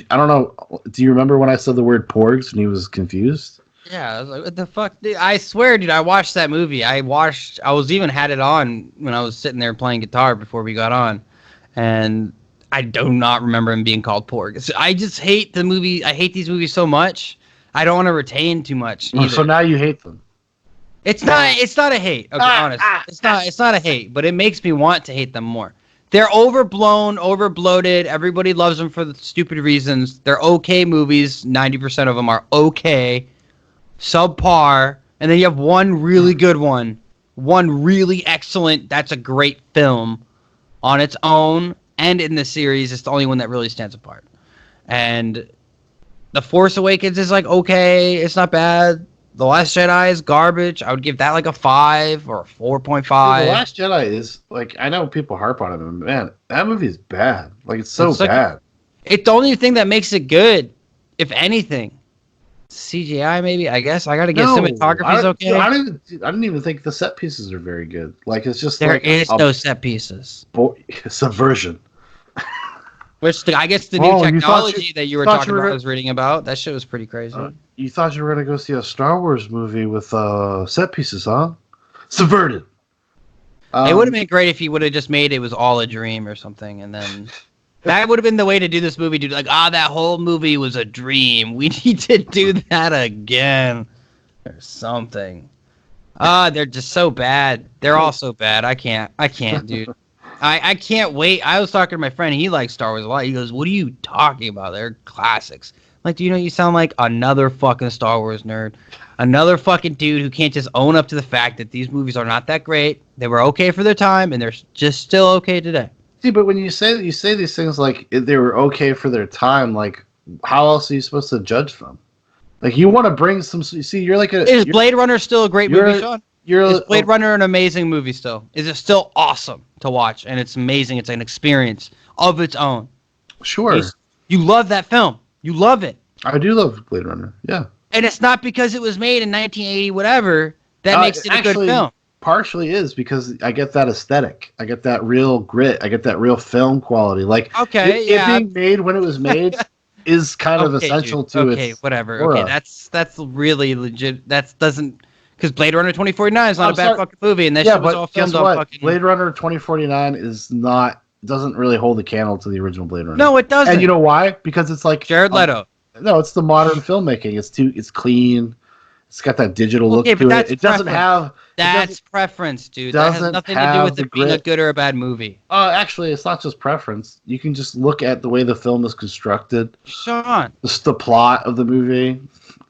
I don't know. Do you remember when I said the word porgs and he was confused? Yeah, I was like, what the fuck? Dude, I swear, dude, I watched that movie. I was even had it on when I was sitting there playing guitar before we got on. And I do not remember him being called poor. I just hate the movie. I hate these movies so much. I don't want to retain too much either. So now you hate them. It's not a hate. Okay, honest. It's not a hate, but it makes me want to hate them more. They're overblown, overbloated. Everybody loves them for the stupid reasons. They're okay movies. 90% of them are okay, subpar, and then you have one really good one really excellent. That's a great film on its own and in the series. It's the only one that really stands apart. And The Force Awakens is like okay, it's not bad. The Last Jedi is garbage. I would give that like a 5 or a 4.5. The Last Jedi is like, I know people harp on it, but man, that movie is bad. Like it's so bad. It's the only thing that makes it good, if anything. CGI maybe, I guess. I gotta get cinematography's okay. I didn't even think the set pieces are very good. Like it's just there is no set pieces. Subversion. Which I guess the new technology that you were talking about, I was reading about. That shit was pretty crazy. You thought you were gonna go see a Star Wars movie with set pieces, huh? Subverted. It would have been great if he would have just made it was all a dream or something, and then that would have been the way to do this movie, dude. Like, that whole movie was a dream. We need to do that again or something. They're just so bad. They're all so bad. I can't, dude. I can't wait. I was talking to my friend. He likes Star Wars a lot. He goes, "What are you talking about? They're classics." I'm like, do you know you sound like another fucking Star Wars nerd? Another fucking dude who can't just own up to the fact that these movies are not that great. They were okay for their time, and they're just still okay today. See, but when you say these things like they were okay for their time, like how else are you supposed to judge them? Like you want to bring some. You see, you're like Is Blade Runner still a great movie, Sean? Is Blade Runner an amazing movie still? Is it still awesome to watch? And it's amazing. It's an experience of its own. Sure. You love that film. You love it. I do love Blade Runner. Yeah. And it's not because it was made in 1980 whatever that makes it a good film. Partially is because I get that aesthetic. I get that real grit. I get that real film quality. Like it being made when it was made is kind of essential to it. Okay, whatever. Okay, that's really legit. That doesn't. Because Blade Runner 2049 is not a bad fucking movie, and that shit was all filmed on fucking... Blade Runner 2049 doesn't really hold a candle to the original Blade Runner. No, it doesn't. And you know why? Because it's like... Jared Leto. No, it's the modern filmmaking. It's clean. It's got that digital look to it. It doesn't have... That's preference, dude. That has nothing to do with it being a good or a bad movie. Actually, it's not just preference. You can just look at the way the film is constructed. Sean. The plot of the movie...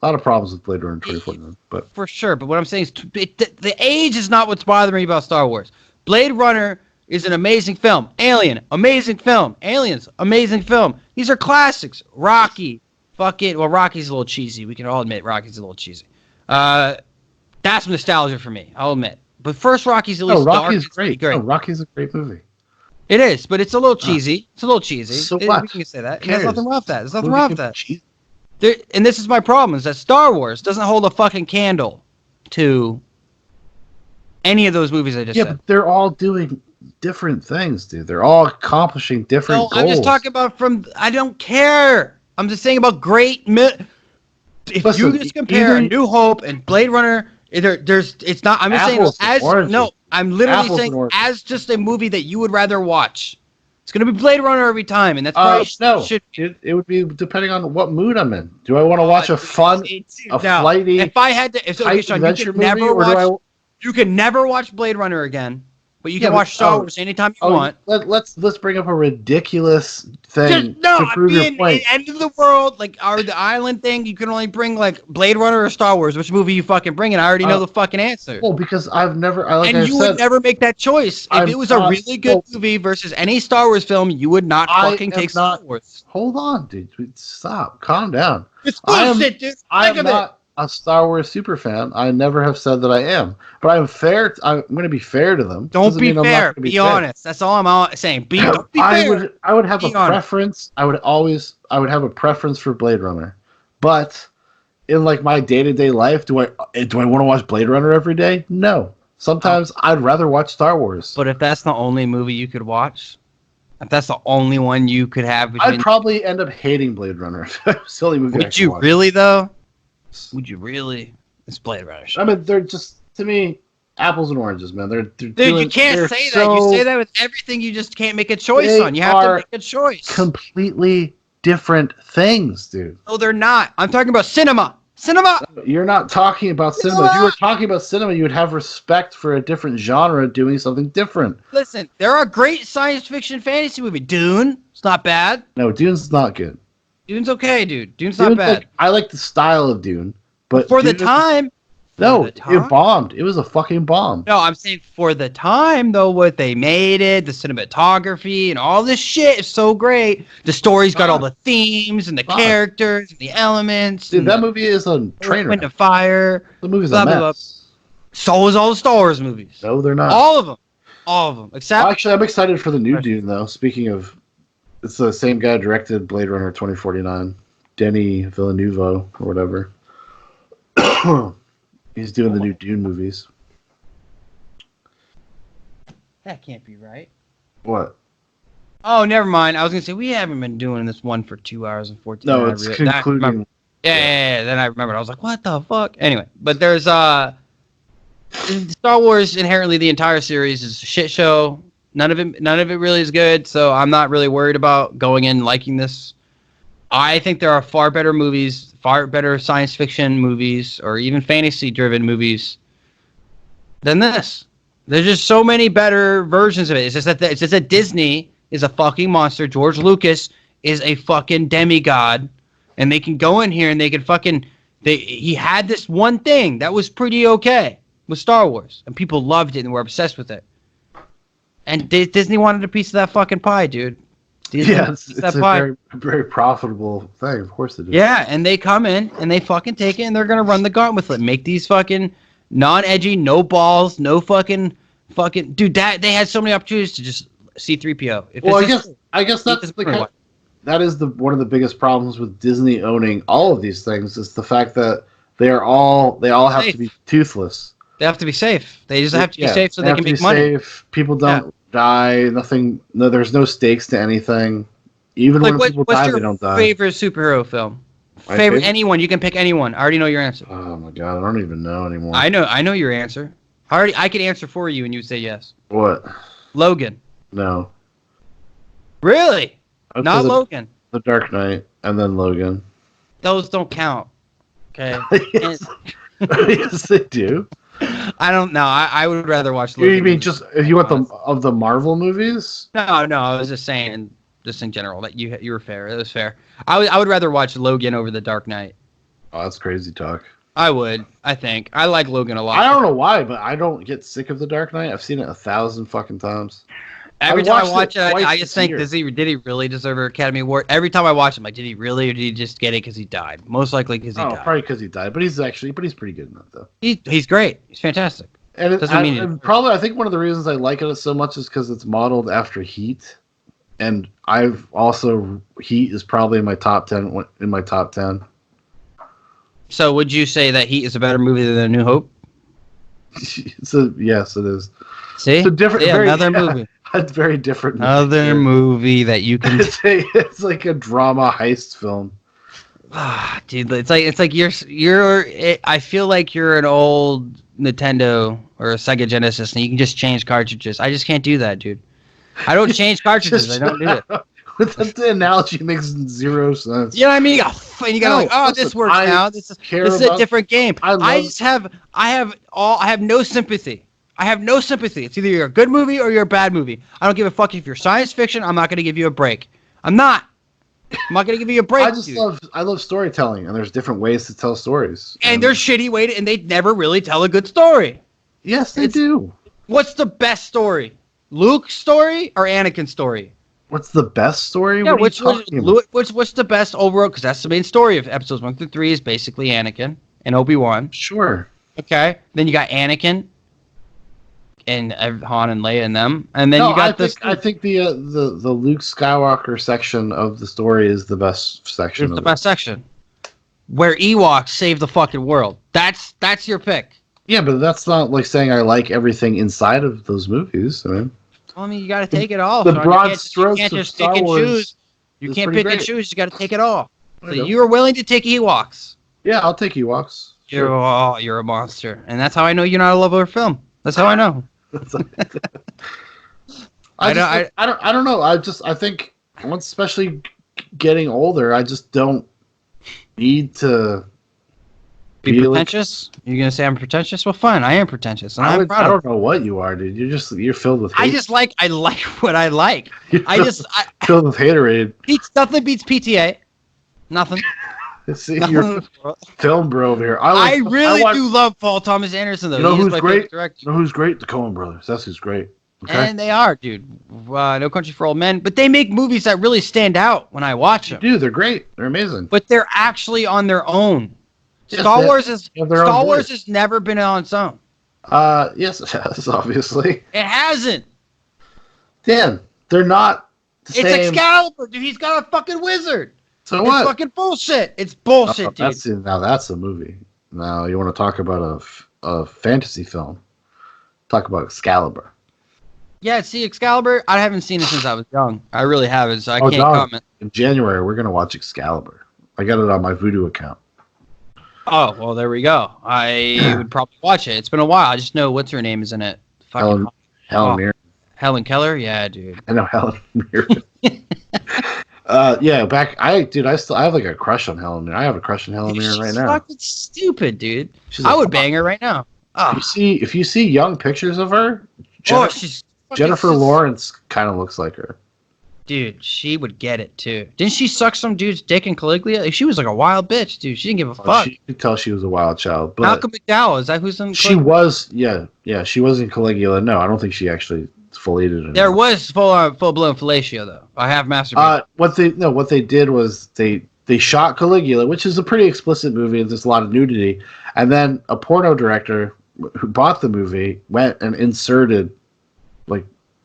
A lot of problems with Blade Runner 2049, but for sure. But what I'm saying is, the age is not what's bothering me about Star Wars. Blade Runner is an amazing film. Alien, amazing film. Aliens, amazing film. These are classics. Rocky, fuck it. Well, Rocky's a little cheesy. We can all admit Rocky's a little cheesy. That's nostalgia for me. I'll admit. But first, Rocky's at least Rocky's dark. Great. No, Rocky's a great movie. It is, but it's a little cheesy. It's a little cheesy. So what? We can say that. There's nothing wrong with that. There's nothing wrong with that. And this is my problem, is that Star Wars doesn't hold a fucking candle to any of those movies I just said. Yeah, but they're all doing different things, dude. They're all accomplishing different goals. I'm just talking about I don't care. I'm just saying about great... If you just compare New Hope and Blade Runner, it's not... I'm just saying I'm literally saying as just a movie that you would rather watch. It's going to be Blade Runner every time, and that's probably it would be depending on what mood I'm in. Do I want to watch a flighty, if I had to, Sean, you can never watch Blade Runner again, but you can watch Star Wars anytime you want. Let's bring up a ridiculous thing to prove your point. End of the world, like the island thing. You can only bring like Blade Runner or Star Wars. Which movie you fucking bring? And I already know the fucking answer. Well, because I've never, would never make that choice. If it was a really good movie versus any Star Wars film, you would not fucking take Star Wars. Hold on, dude. Stop. Calm down. It's bullshit, dude. I am not a Star Wars super fan. I never have said that I am, but I'm fair. I'm going to be fair to them. Don't be fair. Be honest. That's all I'm saying. Don't be fair. I would have a preference. I would have a preference for Blade Runner, but in like my day-to-day life, do I want to watch Blade Runner every day? No. Sometimes I'd rather watch Star Wars. But if that's the only movie you could watch, if that's the only one you could have, I'd probably end up hating Blade Runner. Silly movie. Would you really though? Would you really? It's Blade Runner. I mean, they're just, to me, apples and oranges, man. They're Dude, doing, you can't they're say so, that. You say that with everything. You just can't make a choice They on. You have to are make a choice. completely different things, dude. No, they're not. I'm talking about cinema. Cinema. You're not talking about cinema. If you were talking about cinema, you would have respect for a different genre doing something different. Listen, there are great science fiction fantasy movies. Dune, it's not bad. No, Dune's not good. Dune's okay, dude. Dune's not bad. I like the style of Dune, but For Dune the time. it bombed. It was a fucking bomb. No, I'm saying for the time, though, what they made it, the cinematography, and all this shit is so great. The story's got all the themes and the characters and the elements. Dude, that movie is a train wreck. Wind of Fire. The movie's blah, a mess. blah, blah. So is all the Star Wars movies. No, they're not. All of them. All of them. Except. Actually, I'm excited for the new Dune, though. Speaking of, it's the same guy who directed Blade Runner 2049, Denis Villeneuve or whatever. He's doing the new Dune movies. That can't be right. What? Oh, never mind. I was gonna say we haven't been doing this one for 2 hours and 14. No, it's concluding. Yeah. Then I remembered. I was like, what the fuck? Anyway, but there's Star Wars inherently the entire series is a shit show. None of it really is good. So I'm not really worried about going in liking this. I think there are far better movies, far better science fiction movies, or even fantasy-driven movies than this. There's just so many better versions of it. It's just that Disney is a fucking monster. George Lucas is a fucking demigod, and they can go in here and they can fucking. He had this one thing that was pretty okay with Star Wars, and people loved it and were obsessed with it. And Disney wanted a piece of that fucking pie, dude. Yeah, it's a very, very profitable thing. Of course it is. Yeah, and they come in and they fucking take it and they're gonna run the gauntlet with it. Make these fucking non-edgy, no balls, no fucking dude. That they had so many opportunities to just C-3PO. I guess that's that is one of the biggest problems with Disney owning all of these things is the fact that they all have to be toothless. They have to be safe. They just have to be safe so they can make money. Safe. People don't die. Nothing. No, there's no stakes to anything. Even when people die, they don't die. What's your favorite superhero film? Favorite anyone? You can pick anyone. I already know your answer. Oh my god, I don't even know anymore. I know your answer. I could answer for you, and you would say yes. What? Logan. No. Really? Not Logan. The Dark Knight, and then Logan. Those don't count. Okay. Yes, they do. I don't know. I would rather watch Logan. You mean just if you want the Marvel movies? No. I was just saying, just in general, that you were fair. It was fair. I would rather watch Logan over The Dark Knight. Oh, that's crazy talk. I would. I think I like Logan a lot. I don't know why, but I don't get sick of The Dark Knight. I've seen it 1,000 fucking times. Every time I watch it, I just think, did he really deserve an Academy Award? Every time I watch him, like, did he really, or did he just get it because he died? Most likely because he died. Probably because he died. But he's pretty good in that, though. He's great. He's fantastic. And I think one of the reasons I like it so much is because it's modeled after Heat, and Heat is probably in my top 10. So would you say that Heat is a better movie than A New Hope? Yes, it is. See, it's a different, another movie. It's very different. Another movie that you can. It's like a drama heist film. Dude, it's like you're. I feel like you're an old Nintendo or a Sega Genesis, and you can just change cartridges. I just can't do that, dude. I don't change cartridges. I don't do it. The analogy makes zero sense. You know what I mean? You gotta this works now. This is a different game. I have no sympathy. I have no sympathy. It's either you're a good movie or you're a bad movie. I don't give a fuck if you're science fiction. I'm not gonna give you a break. I'm not gonna give you a break. I love storytelling, and there's different ways to tell stories. And there's shitty way and they never really tell a good story. Yes, they do. What's the best story? Luke's story or Anakin's story? What's the best story? Yeah, what's the best overall? Because that's the main story of episodes 1 through 3 is basically Anakin and Obi-Wan. Sure. Okay. Then you got Anakin and Han and Leia and them, and then I think the Luke Skywalker section of the story is the best section. It's the best section, where Ewoks save the fucking world. That's your pick. Yeah, but that's not like saying I like everything inside of those movies. I mean, you got to take it all. The broad strokes of Star Wars. You can't pick and choose. You got to take it all. So you are willing to take Ewoks. Yeah, I'll take Ewoks. You're a monster, and that's how I know you're not a lover of film. That's how I know. I don't know. I think once, especially getting older, I just don't need to be pretentious. You're gonna say I'm pretentious? Well, fine. I am pretentious, and I I'm proud of don't know what you are, dude. You're filled with hate. I like what I like. Filled with haterade. Nothing beats PTA. Nothing. See, you're film bro over here. I really do love Paul Thomas Anderson, though. You know who's great? You know who's great? The Coen Brothers. That's who's great. Okay? And they are, dude. No Country for Old Men. But they make movies that really stand out when I watch them. Dude, they're great. They're amazing. But they're actually on their own. Yes, Star Wars has never been on its own. Yes, it has, obviously. It hasn't. Dan, they're not the same. It's Excalibur, dude. He's got a fucking wizard. So what? It's fucking bullshit. It's bullshit, dude. Now that's a movie. Now you want to talk about a fantasy film. Talk about Excalibur. Yeah, see, Excalibur, I haven't seen it since I was young. I really haven't, so I can't comment. In January, we're going to watch Excalibur. I got it on my Vudu account. Oh, well, there we go. I would probably watch it. It's been a while. I just know what's her name is in it. Helen Mirren. Helen Keller? Yeah, dude. I know Helen Mirren. Yeah, I have like a crush on Helen Mirren. I have a crush on Helen Mirren right now. She's fucking stupid, dude. I would bang her right now. Oh. If you see young pictures of her, Jennifer Lawrence kind of looks like her. Dude, she would get it too. Didn't she suck some dude's dick in Caligula? She was like a wild bitch, dude. She didn't give a fuck. You could tell she was a wild child. But Malcolm McDowell, is that who's in Caligula? She was, yeah. She was in Caligula. No, I don't think she actually fellated her. There was full-blown fellatio, though. I have masturbated. What they did was they shot Caligula, which is a pretty explicit movie, and there's a lot of nudity. And then a porno director who bought the movie went and inserted like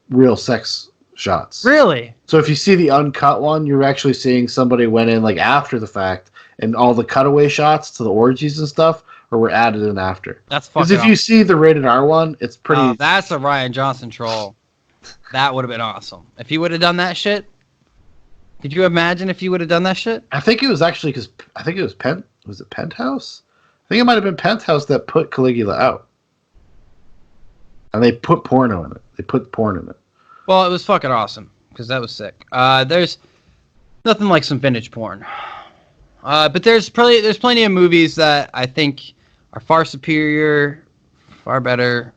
real sex shots. Really? So if you see the uncut one, you're actually seeing somebody went in like after the fact, and all the cutaway shots to the orgies and stuff were added in after. That's fucking. Because if you see the rated R one, it's pretty. Oh, that's a Ryan Johnson troll. That would have been awesome if he would have done that shit. Could you imagine if he would have done that shit? I think it was actually because I think it was Penthouse? I think it might have been Penthouse that put Caligula out. And they put porno in it. They put porn in it. Well, it was fucking awesome because that was sick. There's nothing like some vintage porn. But there's plenty of movies that I think are far superior, far better.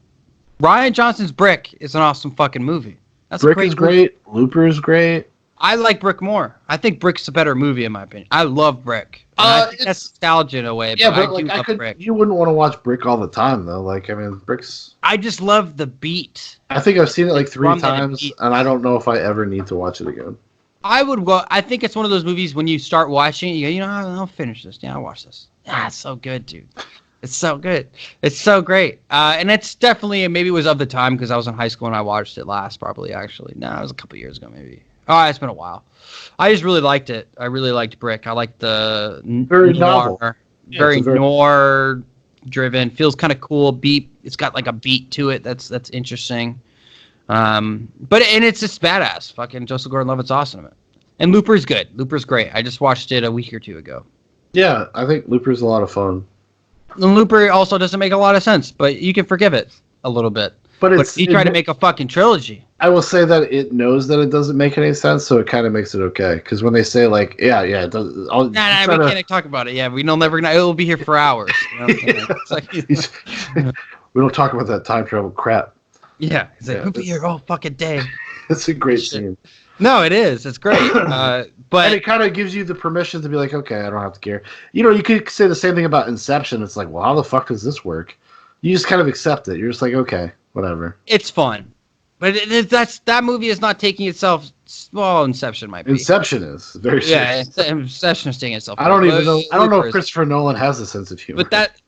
Ryan Johnson's Brick is an awesome fucking movie. Brick is great. Looper is great. I like Brick more. I think Brick's a better movie in my opinion. I love Brick. I think that's nostalgia in a way. Yeah, but like Brick. You wouldn't want to watch Brick all the time though. Like I mean, Brick's. I just love the beat. I think I've seen it like 3 times, and I don't know if I ever need to watch it again. I think it's one of those movies when you start watching it, you go, I'll finish this. Yeah, I'll watch this. Ah, it's so good, dude. It's so good. It's so great. And it's definitely, maybe it was of the time because I was in high school and I watched it last, probably, actually. No, it was a couple years ago, maybe. Oh, it's been a while. I just really liked it. I really liked Brick. I liked the very novel. Very noir-driven. Feels kind of cool. Beat. It's got like a beat to it. That's interesting. It's just badass. Fucking Joseph Gordon-Levitt's awesome in it. And Looper's good. Looper's great. I just watched it a week or two ago. Yeah, I think Looper's a lot of fun. And Looper also doesn't make a lot of sense, but you can forgive it a little bit. But he tried to make a fucking trilogy. I will say that it knows that it doesn't make any sense, so it kind of makes it okay. Because when they say like, it does. We can't talk about it. Yeah, we know never. It'll be here for hours. You know we don't talk about that time travel crap. Yeah, he's like, we'll be here all fucking day. It's a great scene. No, it is. It's great. But and it kind of gives you the permission to be like, okay, I don't have to care. You could say the same thing about Inception. It's like, well, how the fuck does this work? You just kind of accept it. You're just like, okay, whatever. It's fun, but that movie is not taking itself. Well, Inception might be. Inception is very serious. Yeah, Inception is taking itself. I don't even know. I don't know if Christopher Nolan has a sense of humor. But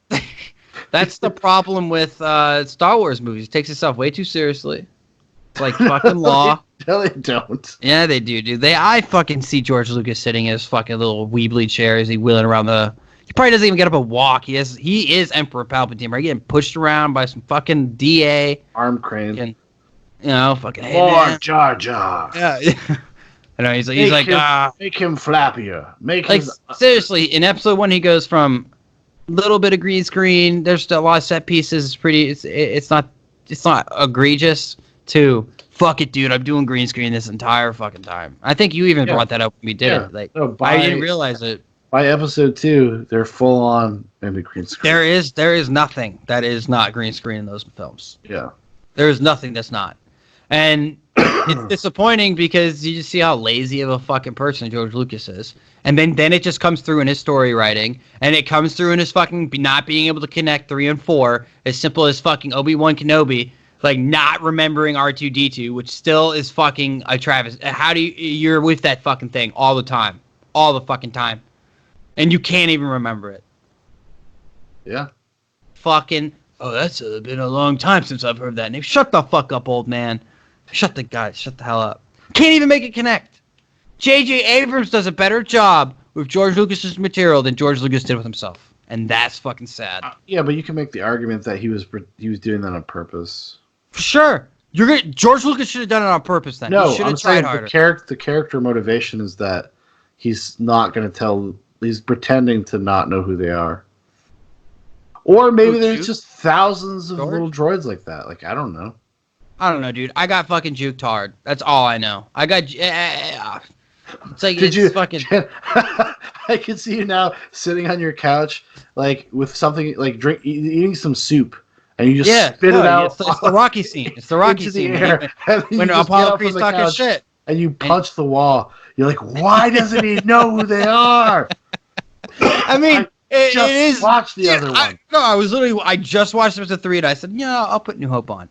that's the problem with Star Wars movies. It takes itself way too seriously. It's like fucking law. No, they don't. Yeah, they do, dude. I fucking see George Lucas sitting in his fucking little Weebly chair as he wheeling around He probably doesn't even get up and walk. He is Emperor Palpatine, right? Getting pushed around by some fucking DA. Arm crane. Fucking. Hey, more Jar Jar. Yeah. I know. He's like, make him flappier. Seriously, in episode 1, he goes from little bit of green screen. There's a lot of set pieces. It's pretty. It's not egregious to fuck it, dude. I'm doing green screen this entire fucking time. I think you even brought that up when we did it. Like, no, I didn't realize it. By episode 2, they're full on into green screen. There is nothing that is not green screen in those films. Yeah. There is nothing that's not. And it's disappointing because you just see how lazy of a fucking person George Lucas is. And then it just comes through in his story writing, and it comes through in his fucking not being able to connect 3 and 4, as simple as fucking Obi-Wan Kenobi, like not remembering R2-D2, which still is fucking a Travis. How do you're with that fucking thing all the time. All the fucking time. And you can't even remember it. Yeah. Fucking, that's been a long time since I've heard that name. Shut the fuck up, old man. Shut the hell up. Can't even make it connect. J.J. Abrams does a better job with George Lucas's material than George Lucas did with himself. And that's fucking sad. Yeah, but you can make the argument that he was doing that on purpose. Sure. George Lucas should have done it on purpose then. No, he should I'm have tried saying harder. the character motivation is that he's not going to tell. He's pretending to not know who they are. Or maybe there's just thousands of little droids like that. Like, I don't know. I don't know, dude. I got fucking juked hard. That's all I know. I got... It's like, fucking... I can see you now sitting on your couch, like, with something, like, eating some soup. And you just spit it out. It's the Rocky scene. It's the Rocky scene. When Apollo Creed's talking shit. And you punch the wall. You're like, why doesn't he know who they are? I mean, it is. Watch the other one. I just watched episode 3 and I said, yeah, I'll put New Hope on.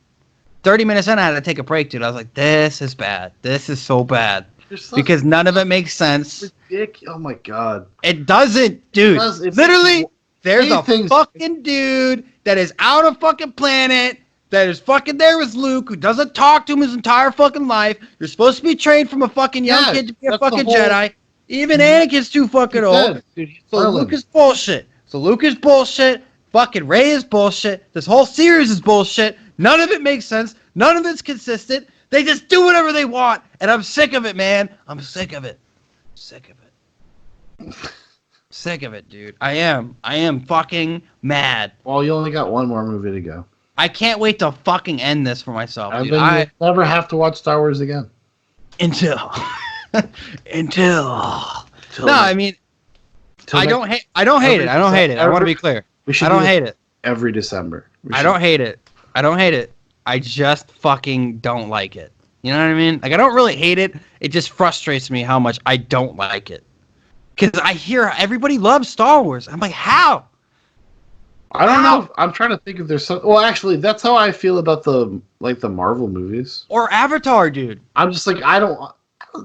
30 minutes in, I had to take a break, dude. I was like, this is bad. This is so bad. Because none of it makes sense. Oh my god. It doesn't, dude. Literally, there's a fucking dude that is out of fucking planet that is fucking there with Luke, who doesn't talk to him his entire fucking life. You're supposed to be trained from a fucking young kid to be a fucking Jedi. Even Anakin's too fucking old. Dude, so Luke is bullshit. Fucking Rey is bullshit. This whole series is bullshit. None of it makes sense. None of it's consistent. They just do whatever they want. And I'm sick of it, man. I'm sick of it. Sick of it, dude. I am fucking mad. Well, you only got one more movie to go. I can't wait to fucking end this for myself, dude. I never have to watch Star Wars again. Until. No, I mean, I don't hate it. I want to be clear. I don't hate it. Every December. I don't hate it. I just fucking don't like it. You know what I mean? Like, I don't really hate it. It just frustrates me how much I don't like it. Because I hear everybody loves Star Wars. I'm like, how? I don't know. I'm trying to think if there's some. Well, actually, that's how I feel about the Marvel movies. Or Avatar, dude. I'm just like,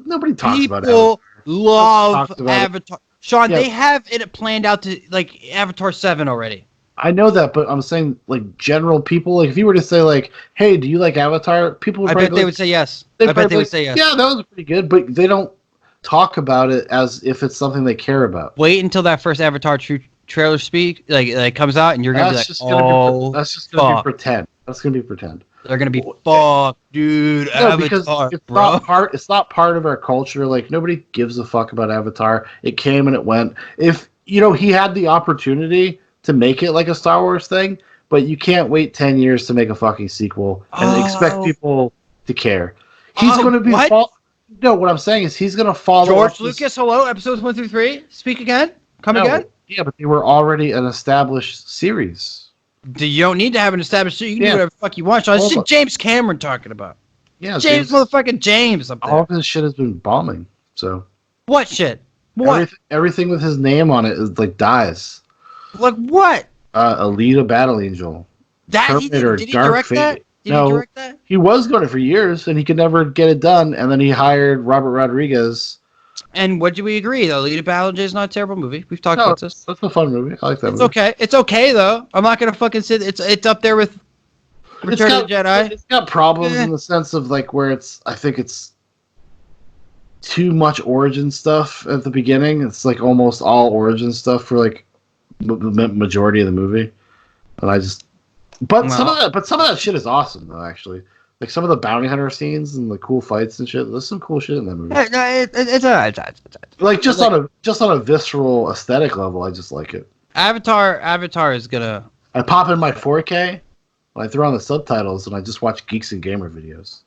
nobody talks about Avatar. People love Avatar. Shaun, they have it planned out to, like, Avatar 7 already. I know that, but I'm saying, like, general people, like, if you were to say, like, hey, do you like Avatar? People would they would say yes. I bet they would say yes. Yeah, that was pretty good, but they don't talk about it as if it's something they care about. Wait until that first Avatar trailer comes out, and you're gonna be like, that's just gonna be pretend. That's gonna be pretend. They're gonna be fuck, dude. No, Avatar, because it's not part of our culture. Like, nobody gives a fuck about Avatar. It came and it went. If he had the opportunity to make it like a Star Wars thing, but you can't wait 10 years to make a fucking sequel and expect people to care. He's going to be... No, what I'm saying is he's going to follow... George Lucas, hello? Episodes 1 through 3? Speak again? Again? Yeah, but they were already an established series. You don't need to have an established series. You can do whatever the fuck you want. This is James Cameron talking about. Yeah, James motherfucking James up there. All of his shit has been bombing, so... What shit? What? Everything with his name on it is, like, dies. Like what? Alita Battle Angel. Did he direct that? Did he direct that? He was doing it for years, and he could never get it done. And then he hired Robert Rodriguez. And what do we agree? The Alita Battle Angel is not a terrible movie. We've talked about this. That's a fun movie. I like that movie. Okay. It's okay though. I'm not gonna fucking sit. It's up there with Return of the Jedi. It's got problems in the sense of, like, where I think it's too much origin stuff at the beginning. It's like almost all origin stuff for, like, the majority of the movie, and some of that shit is awesome though. Actually, like some of the bounty hunter scenes and the cool fights and shit. There's some cool shit in that movie. It's like just on a visceral aesthetic level. I just like it. Avatar is gonna. I pop in my 4K, I threw on the subtitles and I just watched Geeks and Gamer videos.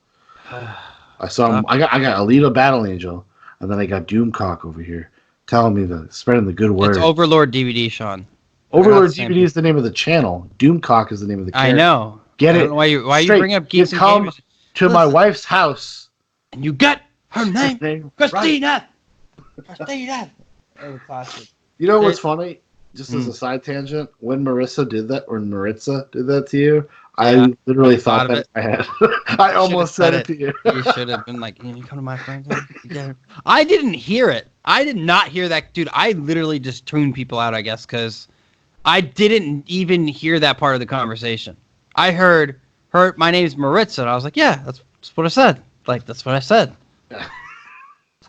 I saw him. I got Alita Battle Angel, and then I got Doomcock over here telling me spreading the good word. It's Overlord DVD, Sean. Overlord DVD is the name of the channel. Doomcock is the name of the character. I know. Get I it? don't know why you bring up Geeks and come Gamers. to my wife's house. And you got her name, Christina. Right. Christina. Oh, classic. You know what's funny? Just as a side tangent, when Maritza did that to you, I literally thought that in my head. I almost said it to you. You should have been like, "Can you come to my friend's house?" I didn't hear it. I did not hear that, dude. I literally just tuned people out, I guess, because I didn't even hear that part of the conversation. I heard her. My name's Maritza, and I was like, "Yeah, that's what I said." Like, that's what I said.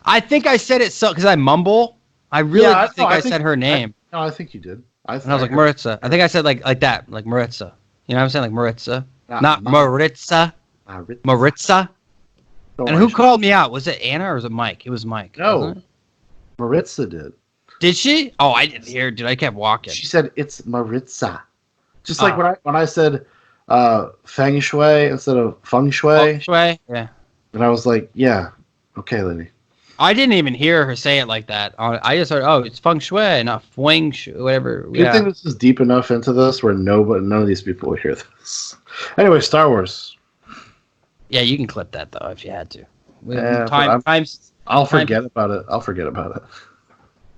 I think I said it so because I mumble. I really think I said her name. No, I think you did. And I was like, Maritza. I think I said like that, like Maritza. You know what I'm saying? Like Maritza. Not Maritza. Maritza. And who called me out? Was it Anna or was it Mike? It was Mike. No. Maritza did. Did she? Oh, I didn't hear, dude. I kept walking. She said, it's Maritza. Just like when I said feng shui instead of feng shui. Feng shui? Yeah. And I was like, yeah. Okay, lady. I didn't even hear her say it like that. I just heard, oh, it's feng shui, not feng shui, whatever. Good thing this is deep enough into this where none of these people will hear this. Anyway, Star Wars. Yeah, you can clip that though if you had to. I'll forget about it.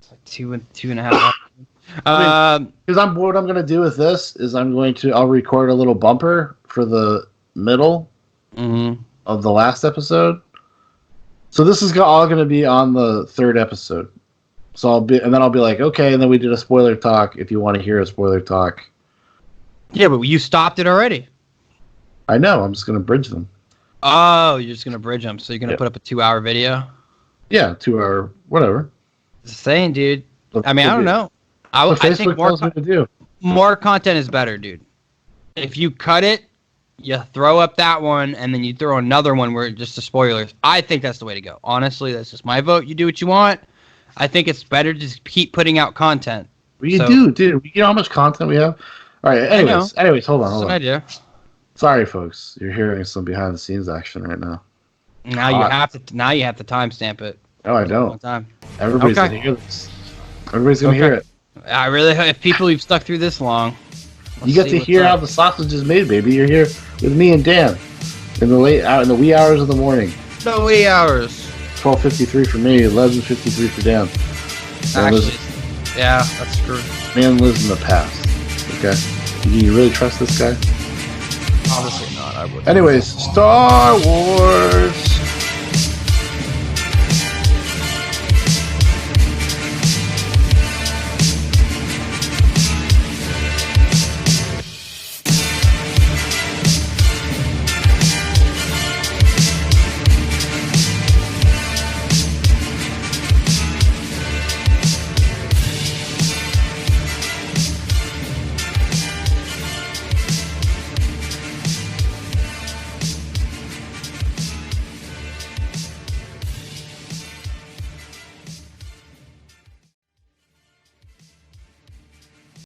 It's like two and a half hours. Because what I'm going to do with this is I'll record a little bumper for the middle of the last episode. So this is all going to be on the third episode. So I'll be like, okay, and then we did a spoiler talk if you want to hear a spoiler talk. Yeah, but you stopped it already. I know. I'm just going to bridge them. Oh, you're just going to bridge them. So you're going to put up a 2-hour video? Yeah, 2-hour, whatever. Just saying, dude. I mean, I don't know. I think more content is better, dude. If you cut it, you throw up that one, and then you throw another one where it's just the spoilers. I think that's the way to go. Honestly, that's just my vote. You do what you want. I think it's better to just keep putting out content. Well, you do, dude. You know how much content we have? All right, anyways, hold on. That's an idea. Sorry, folks. You're hearing some behind-the-scenes action right now. Now you have to timestamp it. No, I don't. Time. Everybody's going to hear this. Everybody's going to hear it. I really hope if people who've stuck through this long. You get to hear how the sausage is made, baby. You're here with me and Dan in the wee hours of the morning. The wee hours. 12:53 for me, 11:53 for Dan. Actually, yeah, that's true. Man lives in the past. Okay, do you really trust this guy? Obviously not. I would. Anyways, Star Wars.